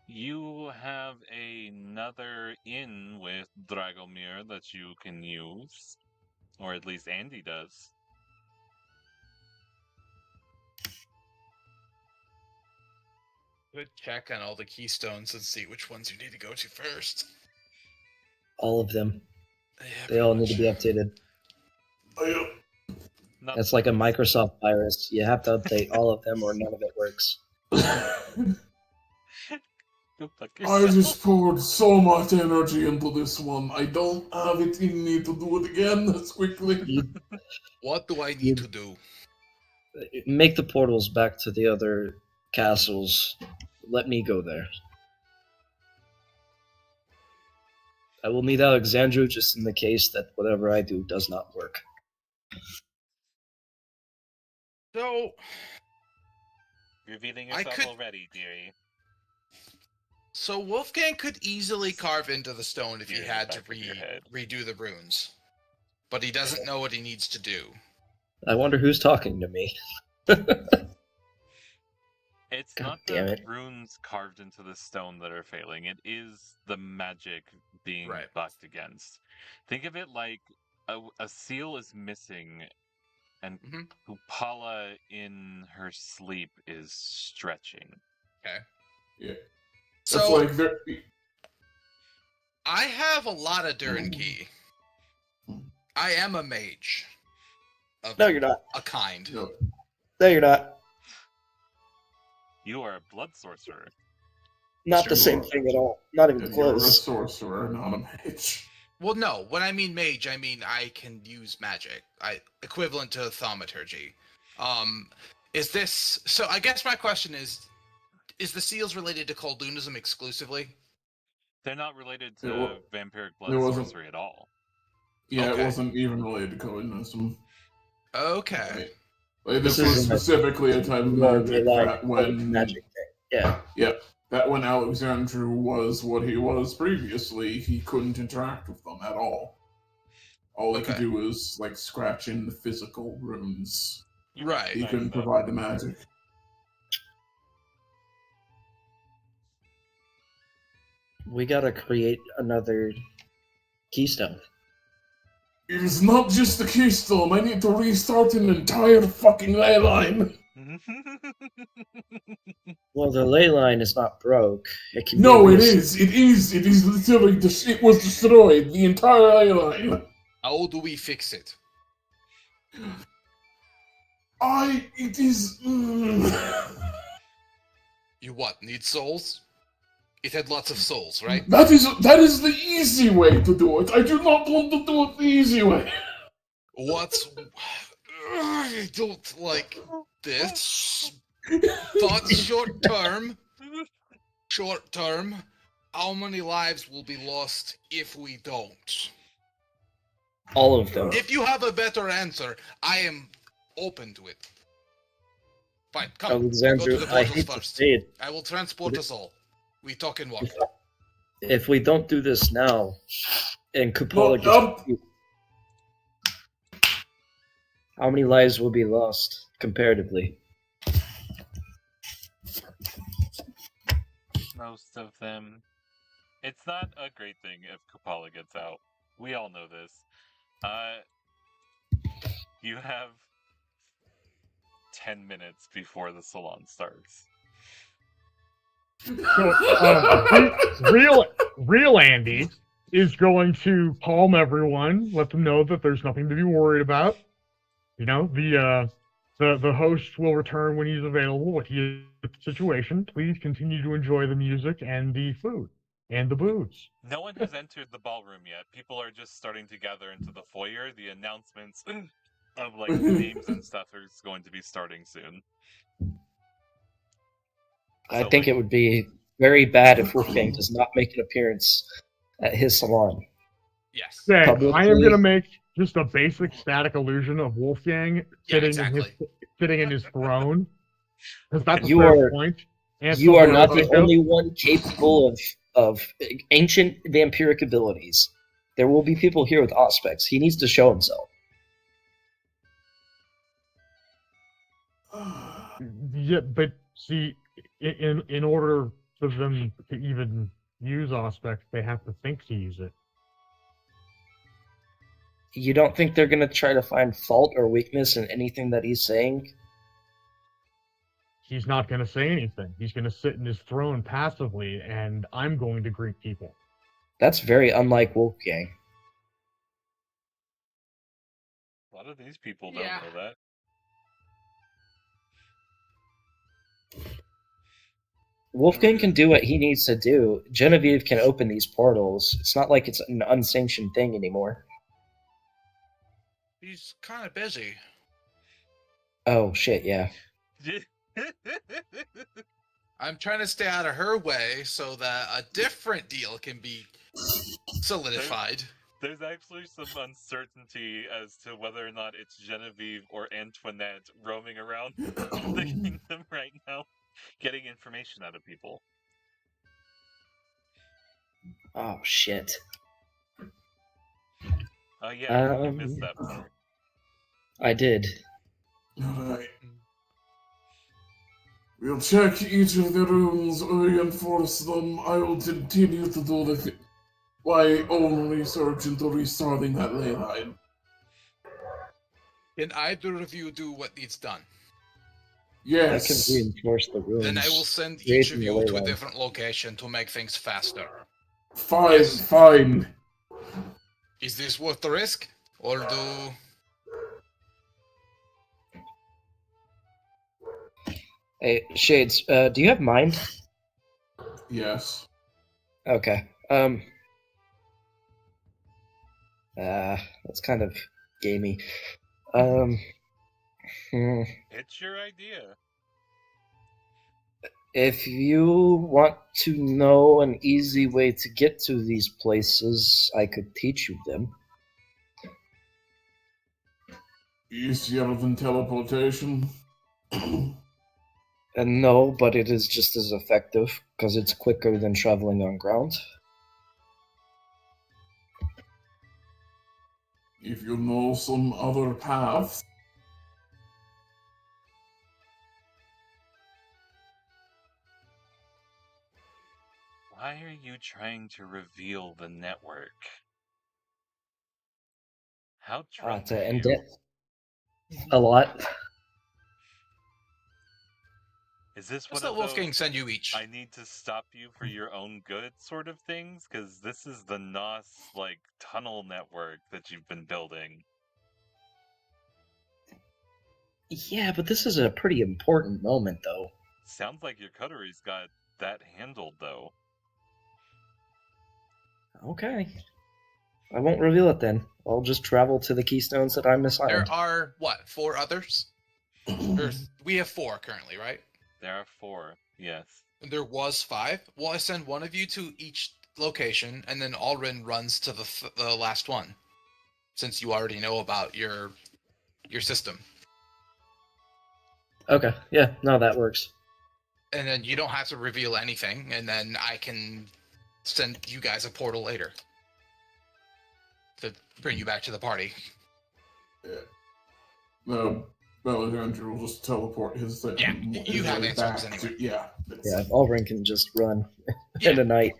You have another inn with Dragomir that you can use. Or at least Andy does. Good check on all the keystones and see which ones you need to go to first. All of them. Yeah, They all need to be updated. That's like a Microsoft virus. You have to update all of them or none of it works. Go fuck I yourself. just poured so much energy into this one. I don't have it in me to do it again as quickly. What do I need to do? Make the portals back to the other castles. Let me go there. I will need Alexandru just in the case that whatever I do does not work. So, Revealing I yourself could- already, dearie. so Wolfgang could easily carve into the stone if he You're in had the to back of your head. redo the runes. But he doesn't know what he needs to do. I wonder who's talking to me. It's God not damn the it. runes carved into the stone that are failing. It is the magic being Right. bucked against. Think of it like a seal is missing, and Mhm. Kupala in her sleep is stretching. Okay. Yeah. It's So like they're. I have a lot of Durin Key. I am a mage. Of No, you're not. a kind. No, No, you're not. You are a blood sorcerer. Not the You same are- thing at all. Not even you're a close. sorcerer, not a mage. Well, no. When I mean mage, I mean I can use magic. Equivalent to thaumaturgy. Is this so? I guess my question is the seals related to Koldunism exclusively? They're not related It to wa- vampiric it blood wasn't- sorcery at all. Yeah, Okay. it wasn't even related to Cohenism. Okay. Like, this This was isn't a- specifically a type of More magic like that when magic thing. Yeah. that when Alexandru was what he was previously, he couldn't interact with them at all. All he could Okay. do was like scratch in the physical runes. Right. He Nice, couldn't though. provide the magic. We gotta create another keystone. It is not just the keystone. I need to restart an entire fucking ley line. Well, the ley line is not broke. It can No, be it is. It is. It is literally. It was destroyed. The entire ley line. How do we fix it? It is. You what? Need souls? It had lots of souls, right? That is the easy way to do it. I do not want to do it the easy way. What's I don't like this. Thought short term. Short term. How many lives will be lost if we don't? all of them. If you have a better answer, I am open to it. Fine, come. Go to Alexandru, the I portals hate to first. say it. I will transport us all. We talk and walk. If we don't do this now, and Cupola Well, gets how many lives will be lost comparatively? Most of them. It's not a great thing if Kupala gets out. We all know this. You have 10 minutes before the Salon starts. So, real Andy is going to calm everyone, let them know that there's nothing to be worried about. You know, the host will return when he's available. If he is in the situation, please continue to enjoy the music and the food and the booze. No one has entered the ballroom yet. People are just starting to gather into the foyer. The announcements of like names and stuff are going to be starting soon. I So, think like- it would be very bad if Wolfgang does not make an appearance at his salon. Yes. Okay, I am Publicly. going to make just a basic static illusion of Wolfgang sitting exactly. sitting in his throne, because that's a You fair are- point. And You are somewhere not else the it goes. only one capable of ancient vampiric abilities. There will be people here with aspects. He needs to show himself. Yeah, but see, in order for them to even use aspects, they have to think to use it. You don't think they're going to try to find fault or weakness in anything that he's saying? He's not going to say anything. He's going to sit in his throne passively, and I'm going to greet people. That's very unlike Wolfgang. A lot of these people don't Yeah. know that. Wolfgang can do what he needs to do. Genevieve can open these portals. It's not like it's an unsanctioned thing anymore. He's kind of busy. Oh, shit, yeah. I'm trying to stay out of her way so that a different deal can be solidified. There's actually some uncertainty as to whether or not it's Genevieve or Antoinette roaming around the kingdom right now, getting information out of people. Oh, shit. Oh yeah, you Um, missed that part. I did. Alright. We'll check each of the rooms, reinforce them. I will continue to do my own research into restarting that ley line. Can either of you do what needs done? I can Yes. reinforce the rooms. Then I will send each creating of the you ley to a line. different location to make things faster. Fine, Yes. fine. Is this worth the risk? Or do... Hey, Shades, do you have mind? Yes. Okay. That's kind of gamey. It's your idea. If you want to know an easy way to get to these places, I could teach you them. Easier than teleportation. And no, but it is just as effective, because it's quicker than traveling on ground. If you know some other paths. Why are you trying to reveal the network? How drunk To are end you? it. A lot. Is this Let's one let of Wolfgang those send you each. I need to stop you for your own good sort of things? Because this is the NOS, tunnel network that you've been building. Yeah, but this is a pretty important moment, though. Sounds like your coteries got that handled, though. Okay. I won't reveal it then. I'll just travel to the keystones that I'm assigned. There are, what, 4 others? We have 4 currently, right? There are 4, yes. There was 5. Well, I send one of you to each location, and then Alrin runs to the last one, since you already know about your system. Okay, yeah, no, that works. And then you don't have to reveal anything, and then I can send you guys a portal later to bring you back to the party. Alexander will just teleport his thing. Yeah, you have way answers back anyway. Yeah. Yeah, Alrin can just run Yeah. in the night.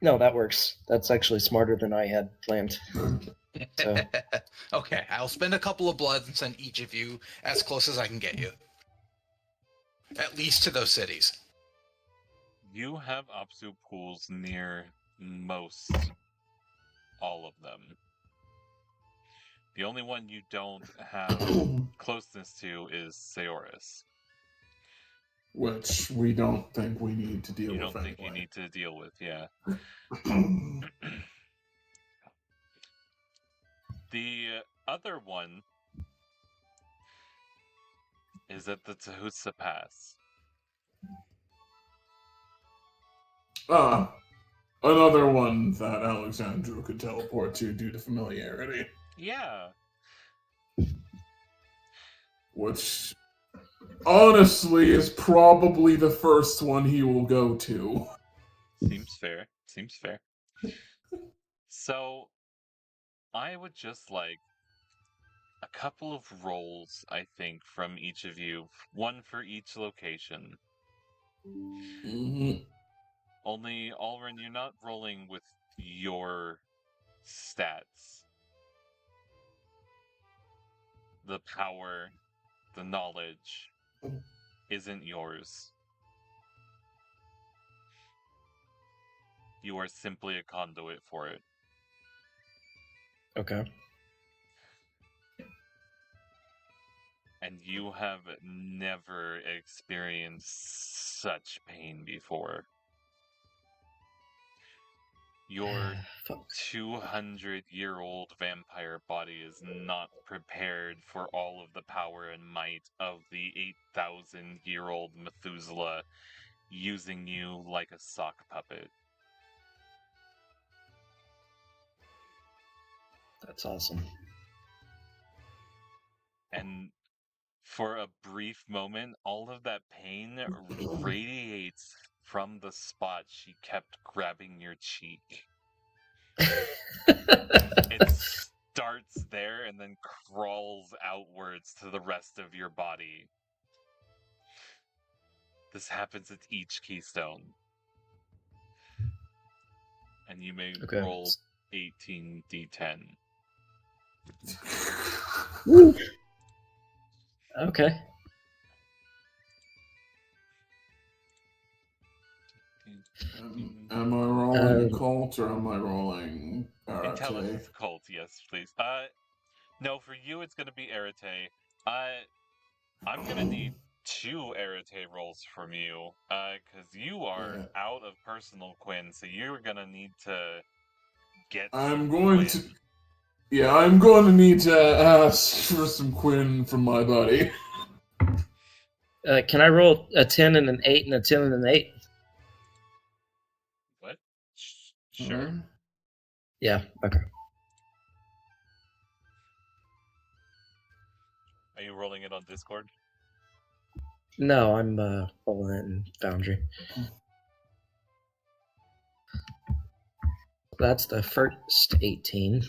No, that works. That's actually smarter than I had planned. So. Okay, I'll spend a couple of bloods and send each of you as close as I can get you. At least to those cities. You have Opsu pools near most all of them. The only one you don't have closeness to is Seoris. Which we don't think we need to deal with. You don't think anyway. you need to deal with, yeah. The other one is at the Tahusa Pass. Another one that Alexandru could teleport to due to familiarity. Yeah. Which, honestly, is probably the first one he will go to. Seems fair. Seems fair. So, I would just like a couple of rolls, I think, from each of you. One for each location. Mm-hmm. Only, Alrin, you're not rolling with your stats. The power, the knowledge, isn't yours. You are simply a conduit for it. Okay. And you have never experienced such pain before. Your 200-year-old vampire body is not prepared for all of the power and might of the 8,000-year-old Methuselah using you like a sock puppet. That's awesome. And for a brief moment, all of that pain radiates from the spot she kept grabbing your cheek. It starts there and then crawls outwards to the rest of your body. This happens at each keystone. And you may Okay. roll 18d10. Woo. Okay. Am I rolling occult or am I rolling Intelligence occult, yes, please. No, for you it's gonna be Arete. I'm gonna need 2 Arete rolls from you, because you are out of personal Quinn, so you're gonna need to get I'm some going Quinn. to. Yeah, I'm going to need to ask for some Quinn from my buddy. Can I roll a 10 and an 8 and a 10 and an 8? What? Sure. Yeah, okay. Are you rolling it on Discord? No, I'm rolling it in Foundry. That's the first 18.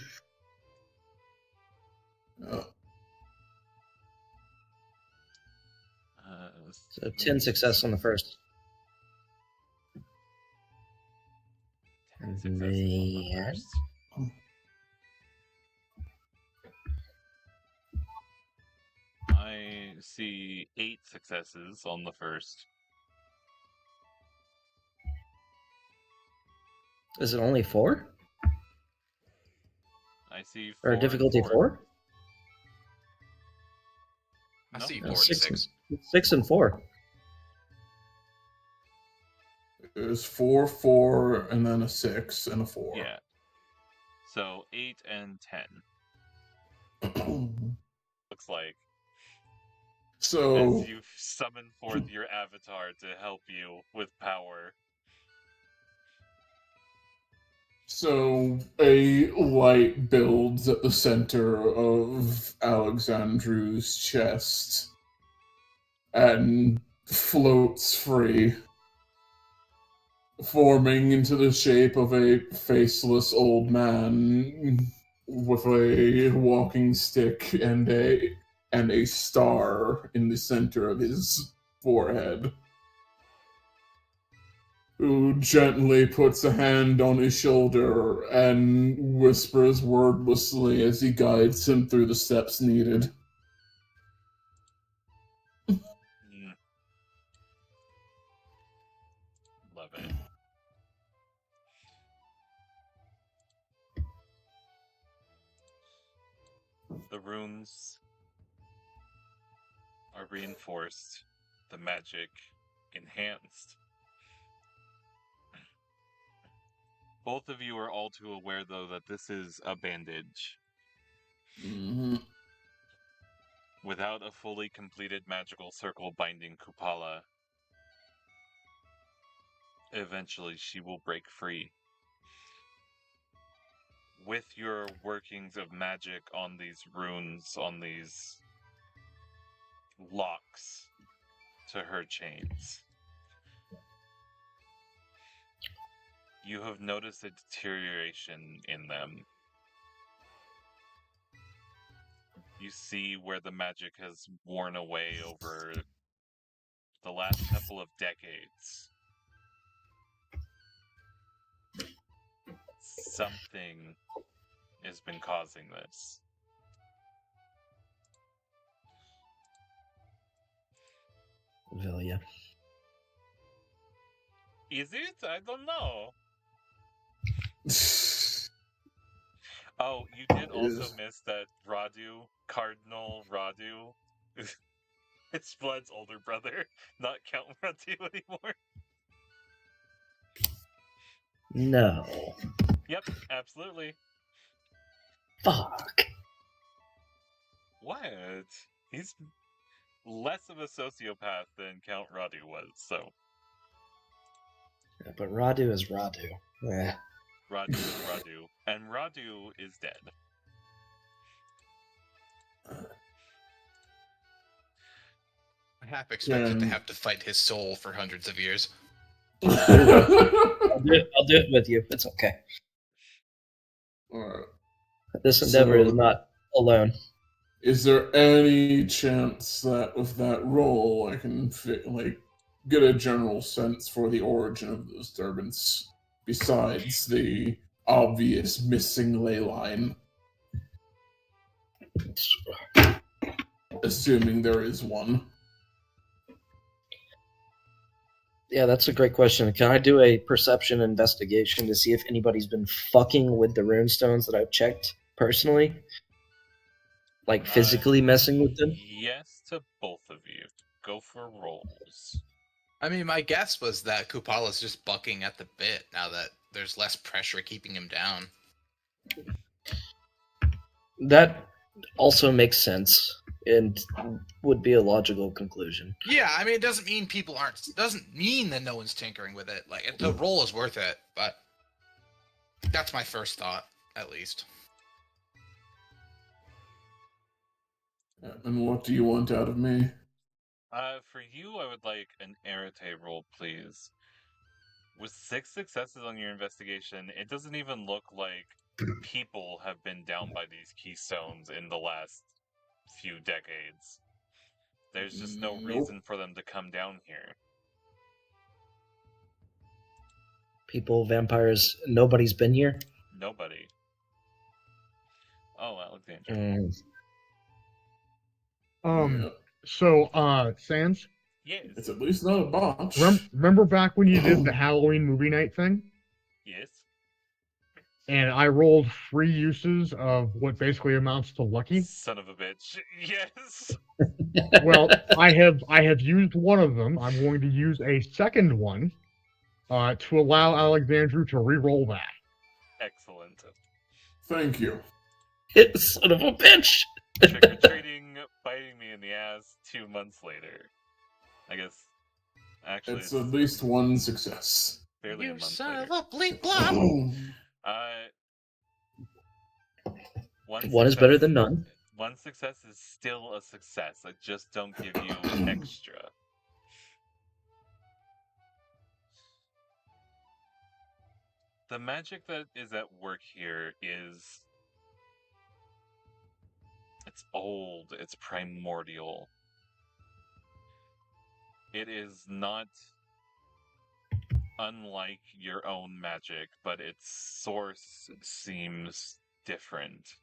So 10 success on the first. 10 successes on the Man. first. I see 8 successes on the first. Is it only 4? I see 4 Or and difficulty 4? I No. see No, 4 and 6. 6. 6 and 4. There's 4, 4, and then a 6 and a 4. Yeah. So 8 and 10. Looks like. So As you summon forth your avatar to help you with power. So a light builds at the center of Alexandru's chest and floats free, forming into the shape of a faceless old man with a walking stick and a star in the center of his forehead, who gently puts a hand on his shoulder and whispers wordlessly as he guides him through the steps needed. Love it. The runes are reinforced, the magic enhanced. Both of you are all too aware, though, that this is a bandage. Mm-hmm. Without a fully completed magical circle binding Kupala, eventually she will break free. With your workings of magic on these runes, on these locks to her chains, you have noticed a deterioration in them. You see where the magic has worn away over the last couple of decades. Something has been causing this. Vilya. Is it? I don't know. Oh, you did also miss that Radu, Cardinal Radu, it's Blood's older brother, not Count Radu anymore. No. Yep, absolutely. Fuck. What? He's less of a sociopath than Count Radu was, so. Yeah, but Radu is Radu. Yeah. Radu is Radu. And Radu is dead. I half expected to have to fight his soul for hundreds of years. I'll do it with you. It's okay. Alright. This endeavor is not alone. Is there any chance that with that roll I can get a general sense for the origin of the disturbance, besides the obvious missing ley line, assuming there is one. Yeah, that's a great question. Can I do a perception investigation to see if anybody's been fucking with the runestones that I've checked personally? Like physically messing with them? Yes to both of you. Go for rolls. I mean, my guess was that Kupala's just bucking at the bit now that there's less pressure keeping him down. That also makes sense and would be a logical conclusion. Yeah, I mean, it doesn't mean people aren't. Doesn't mean that no one's tinkering with it. Like, the roll is worth it, but that's my first thought, at least. And what do you want out of me? For you, I would like an Arete roll, please. With 6 successes on your investigation, it doesn't even look like people have been down by these keystones in the last few decades. There's just no reason for them to come down here. People, vampires, nobody's been here? Nobody. Oh, Alexandra. So, Sans, Yes. It's at least not a botch. remember back when you did the Halloween movie night thing? Yes. And I rolled 3 uses of what basically amounts to lucky? Son of a bitch. Yes. Well, I have used one of them. I'm going to use a second one to allow Alexandru to re-roll that. Excellent. Thank you. Son of a bitch! Trick-or-treating, biting me in the ass 2 months later. I guess, actually, It's at least one success. barely a You month son later. of a bleep blop! One is better than none. One success is still a success. I just don't give you extra. The magic that is at work here is... It's old. It's primordial. It is not unlike your own magic, but its source seems different.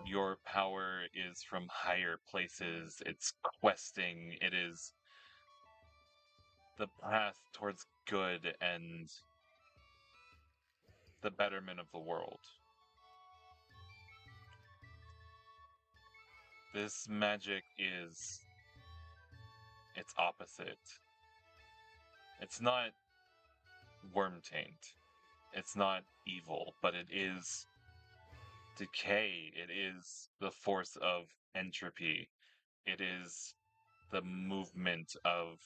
Your power is from higher places. It's questing. It is the path towards good and the betterment of the world. This magic is its opposite. It's not worm taint. It's not evil, but it is decay. It is the force of entropy. It is the movement of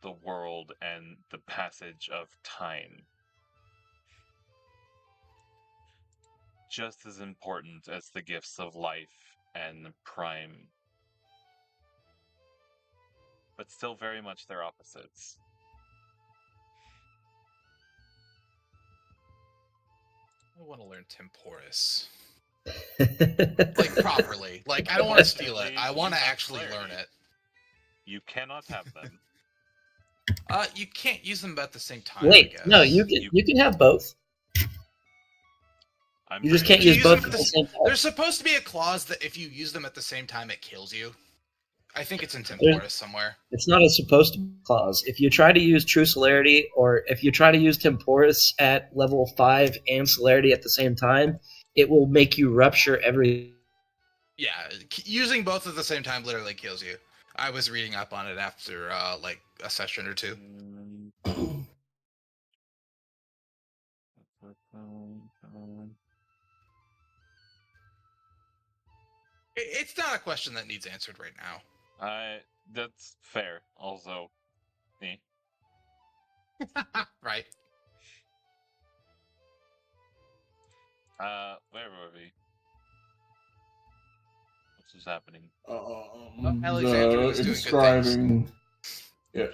the world and the passage of time. Just as important as the gifts of life and prime. But still very much their opposites. I want to learn Temporis. Like, properly. Like, I don't want to steal it. I want to actually learn it. You cannot have them. You can't use them at the same time, I Wait, guess. no, you can have both. You just can't use both at the same time. There's supposed to be a clause that if you use them at the same time, it kills you. I think it's in Temporis somewhere. It's not a supposed to clause. If you try to use True Celerity, or if you try to use Temporis at level 5 and Celerity at the same time, it will make you rupture every... Yeah, using both at the same time literally kills you. I was reading up on it after, like, a session or two. It's not a question that needs answered right now. That's fair. Also, Right. Where were we? What's happening? Alexandra was doing good things.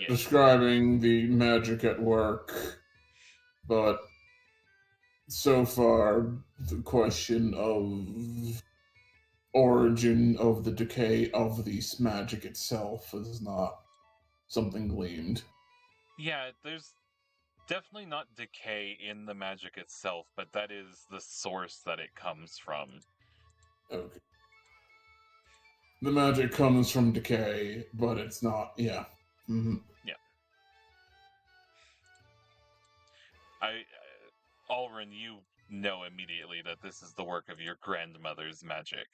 Describing the magic at work, but so far the question of origin of the decay of this magic itself is not something gleamed. Yeah, there's definitely not decay in the magic itself, but that is the source that it comes from. Okay. The magic comes from decay, but it's not. Yeah. Mm-hmm. Yeah. Alrin, you know immediately that this is the work of your grandmother's magic.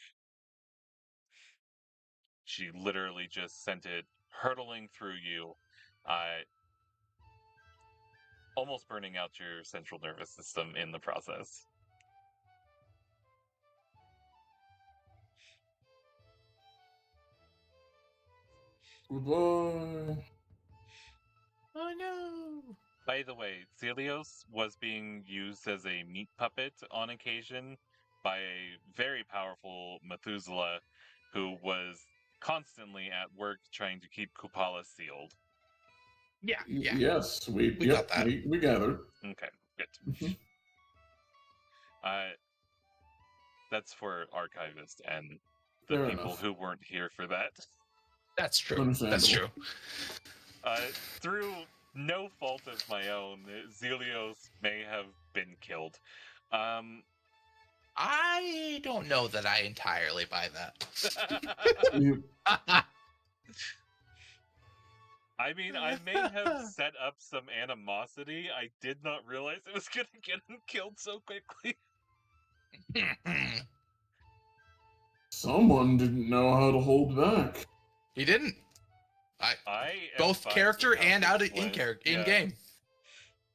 She literally just sent it hurtling through you, almost burning out your central nervous system in the process. Goodbye. Oh no! By the way, Celios was being used as a meat puppet on occasion by a very powerful Methuselah who was constantly at work trying to keep Kupala sealed. Yeah. Yes, we got that. We gathered. Okay, good. Mm-hmm. That's for archivists and the Fair people enough. who weren't here for that. That's true. Understandable. That's true. Through no fault of my own, Zelios may have been killed. I don't know that I entirely buy that. I mean, I may have set up some animosity. I did not realize it was going to get him killed so quickly. Someone didn't know how to hold back. He didn't. I Both fine character with how and out this of in went. character Yeah. in game.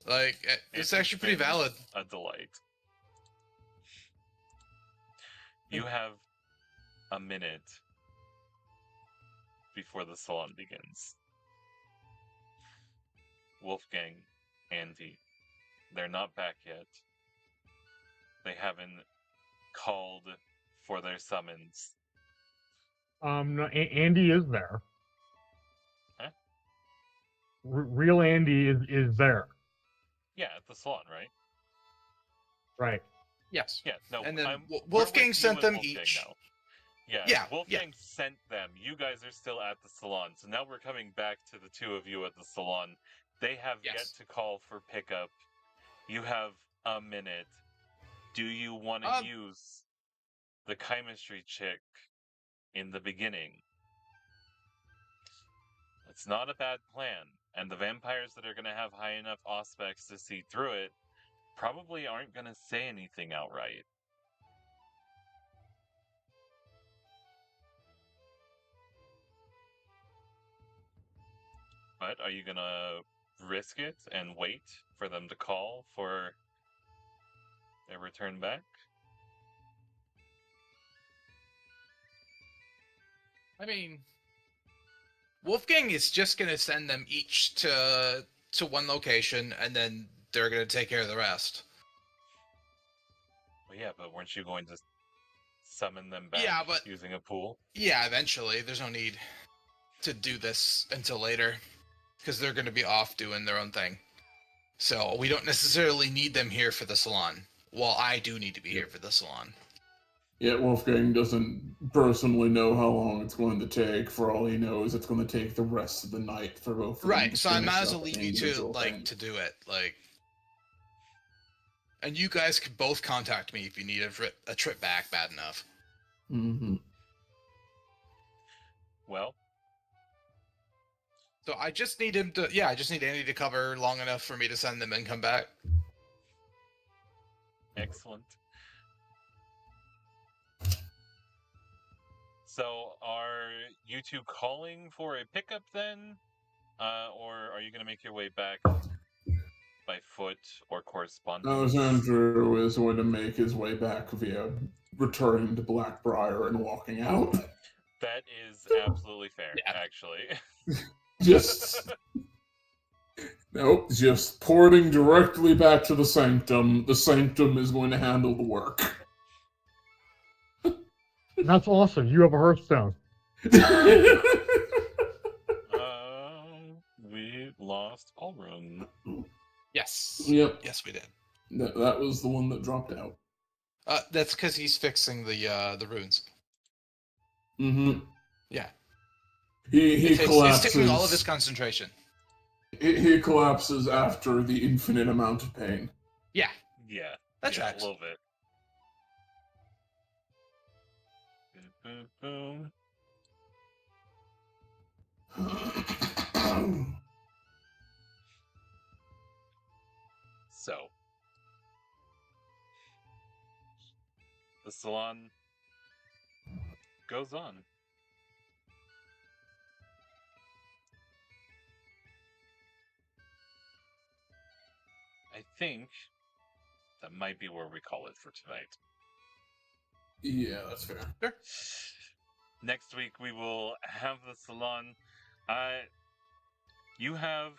Like it's actually pretty been valid. A delight. You have a minute before the salon begins. Wolfgang, Andy, they're not back yet. They haven't called for their summons. No, Andy is there. Huh? Real Andy is there. Yeah, at the salon, right? Right. Yes. Yeah, no. And then we're Wolfgang with sent you and them Wolfgang each. now. Yeah, Yeah, Wolfgang sent them. You guys are still at the salon. So now we're coming back to the two of you at the salon. They have yet Yes. to call for pickup. You have a minute. Do you want to use the chemistry chick in the beginning? It's not a bad plan. And the vampires that are going to have high enough aspects to see through it probably aren't going to say anything outright. But are you gonna risk it and wait for them to call for their return back? I mean, Wolfgang is just gonna send them each to one location, and then they're gonna take care of the rest. Well, yeah, but weren't you going to summon them back Yeah, but using a pool? yeah, eventually. There's no need to do this until later, because they're gonna be off doing their own thing. So we don't necessarily need them here for the salon. Well, I do need to be here for the salon. Yet Wolfgang doesn't personally know how long it's going to take. For all he knows, it's going to take the rest of the night for both of them Right, to so I finish might as up well leave you to individual things. to do it, and you guys could both contact me if you need a trip back bad enough. Mm-hmm. Well, So I just need him to, I just need Andy to cover long enough for me to send them and come back. excellent. So, are you two calling for a pickup then? Or are you going to make your way back by foot or correspondence? Alexandru is going to make his way back via returning to Blackbriar and walking out. That is absolutely fair, actually. Just... Nope, just porting directly back to the Sanctum. The Sanctum is going to handle the work. That's awesome. You have a Hearthstone. We lost Alrun. Yes. Yep. Yes, we did. That was the one that dropped out. That's because he's fixing the runes. Mm-hmm. Yeah. He He's taking all of his collapses. concentration. He collapses after the infinite amount of pain. Yeah, Yeah. that yeah, tracks. a little bit. Boom, boom, boom. So, the salon goes on. I think that might be where we call it for tonight. Yeah, that's fair. Sure. Next week we will have the salon. You have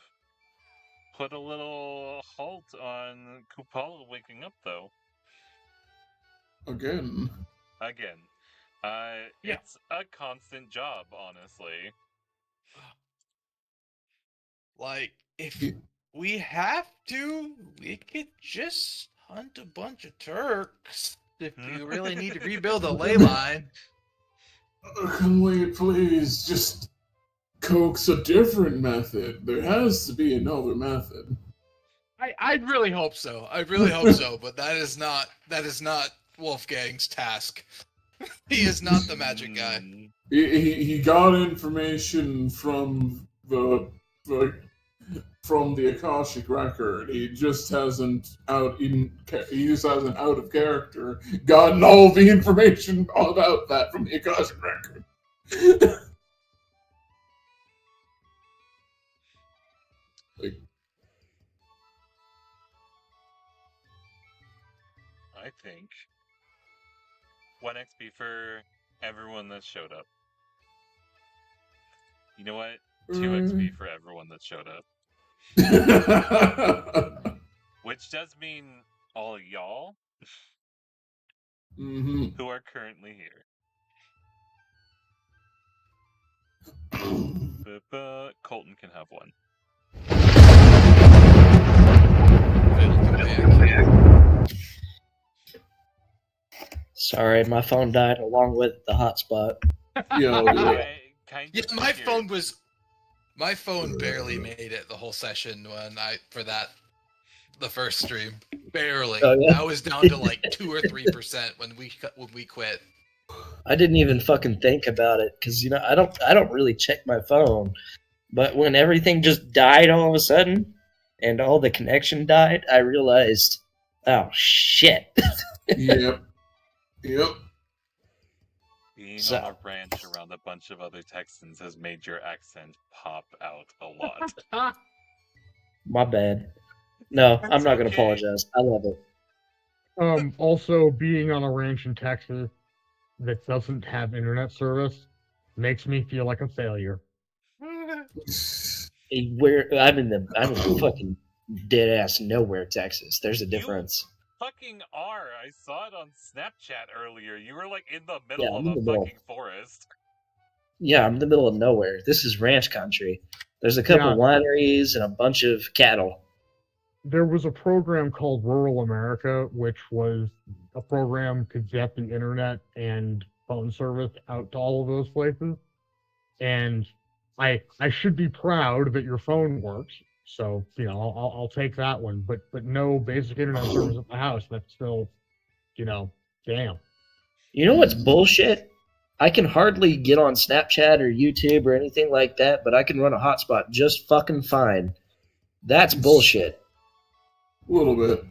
put a little halt on Kupala waking up, though. Again. Yeah. It's a constant job, honestly. Like, if we have to, we could just hunt a bunch of Turks if you really need to rebuild a ley line. Can we please just coax a different method? There has to be another method. I'd really hope so. I really hope so, but that is not Wolfgang's task. He is not the magic guy. He got information from the Akashic record. He just hasn't out of character gotten all the information about that from the Akashic record. I think 1 XP for everyone that showed up. You know what? 2 XP for everyone that showed up. Which does mean all y'all who are currently here. But Colton can have one. Sorry, my phone died along with the hotspot. Yeah, my phone barely made it the whole session the first stream. Barely. Oh, yeah? I was down to like 2 or 3% when we quit. I didn't even fucking think about it because I don't really check my phone, but when everything just died all of a sudden and all the connection died, I realized, oh shit. Yep. Being on a ranch around a bunch of other Texans has made your accent pop out a lot. My bad. No, That's I'm not going to okay. apologize. I love it. Also, being on a ranch in Texas that doesn't have internet service makes me feel like a failure. I'm in the fucking dead ass nowhere, Texas. There's a difference. Fucking are. I saw it on Snapchat earlier. You were like in the middle Yeah, of a fucking forest. Yeah, I'm in the middle of nowhere. This is ranch country. There's a couple wineries and a bunch of cattle. There was a program called Rural America, which was a program to get the internet and phone service out to all of those places. And I should be proud that your phone works. So, I'll take that one. But no basic internet service at the house. That's still, damn. You know what's bullshit? I can hardly get on Snapchat or YouTube or anything like that, but I can run a hotspot just fucking fine. That's bullshit. A little bit.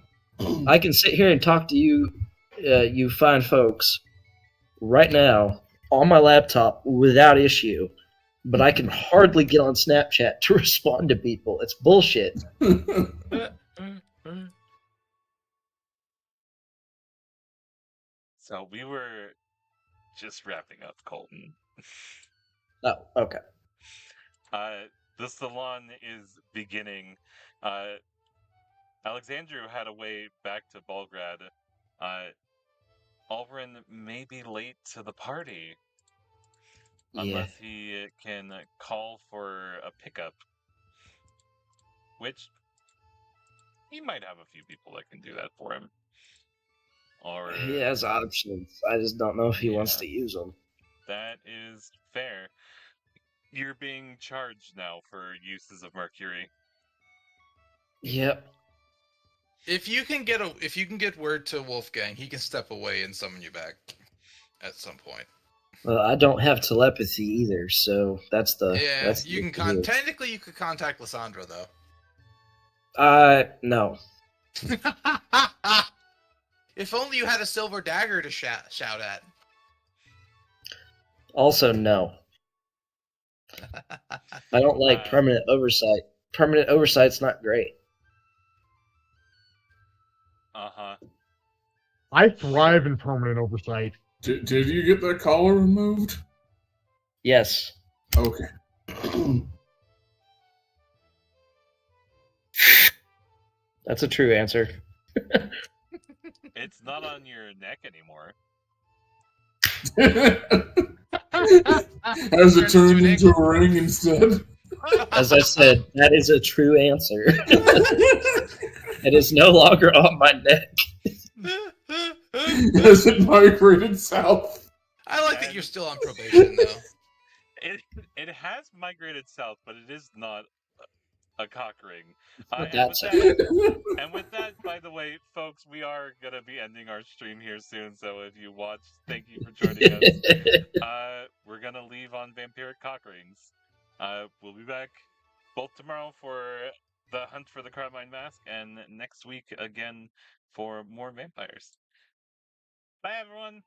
I can sit here and talk to you, you fine folks, right now on my laptop without issue, but I can hardly get on Snapchat to respond to people. It's bullshit. So we were just wrapping up, Colton. Oh, okay. The salon is beginning. Alexandru had a way back to Belgrade. Alvarin may be late to the party. Unless he can call for a pickup. Which, he might have a few people that can do that for him. Or he has options. I just don't know if he wants to use them. That is fair. You're being charged now for uses of mercury. Yep. If you can get word to Wolfgang, he can step away and summon you back at some point. Well, I don't have telepathy either, so that's the Yeah, that's you the can issue. technically you could contact Lysandra though. No. If only you had a silver dagger to shout at. Also, no. I don't like permanent oversight. Permanent oversight's not great. Uh-huh. I thrive in permanent oversight. Did you get that collar removed? Yes. Okay. That's a true answer. It's not on your neck anymore. Has it turned into a ring instead? As I said, that is a true answer. It is no longer on my neck. Has it migrated south? I like that you're still on probation though. It has migrated south, but it is not a cock ring. That's And with that, by the way, folks, we are gonna be ending our stream here soon. So if you watch, thank you for joining us. We're gonna leave on vampiric cock rings. We'll be back both tomorrow for the hunt for the Carmine Mask, and next week again for more vampires. Bye, everyone.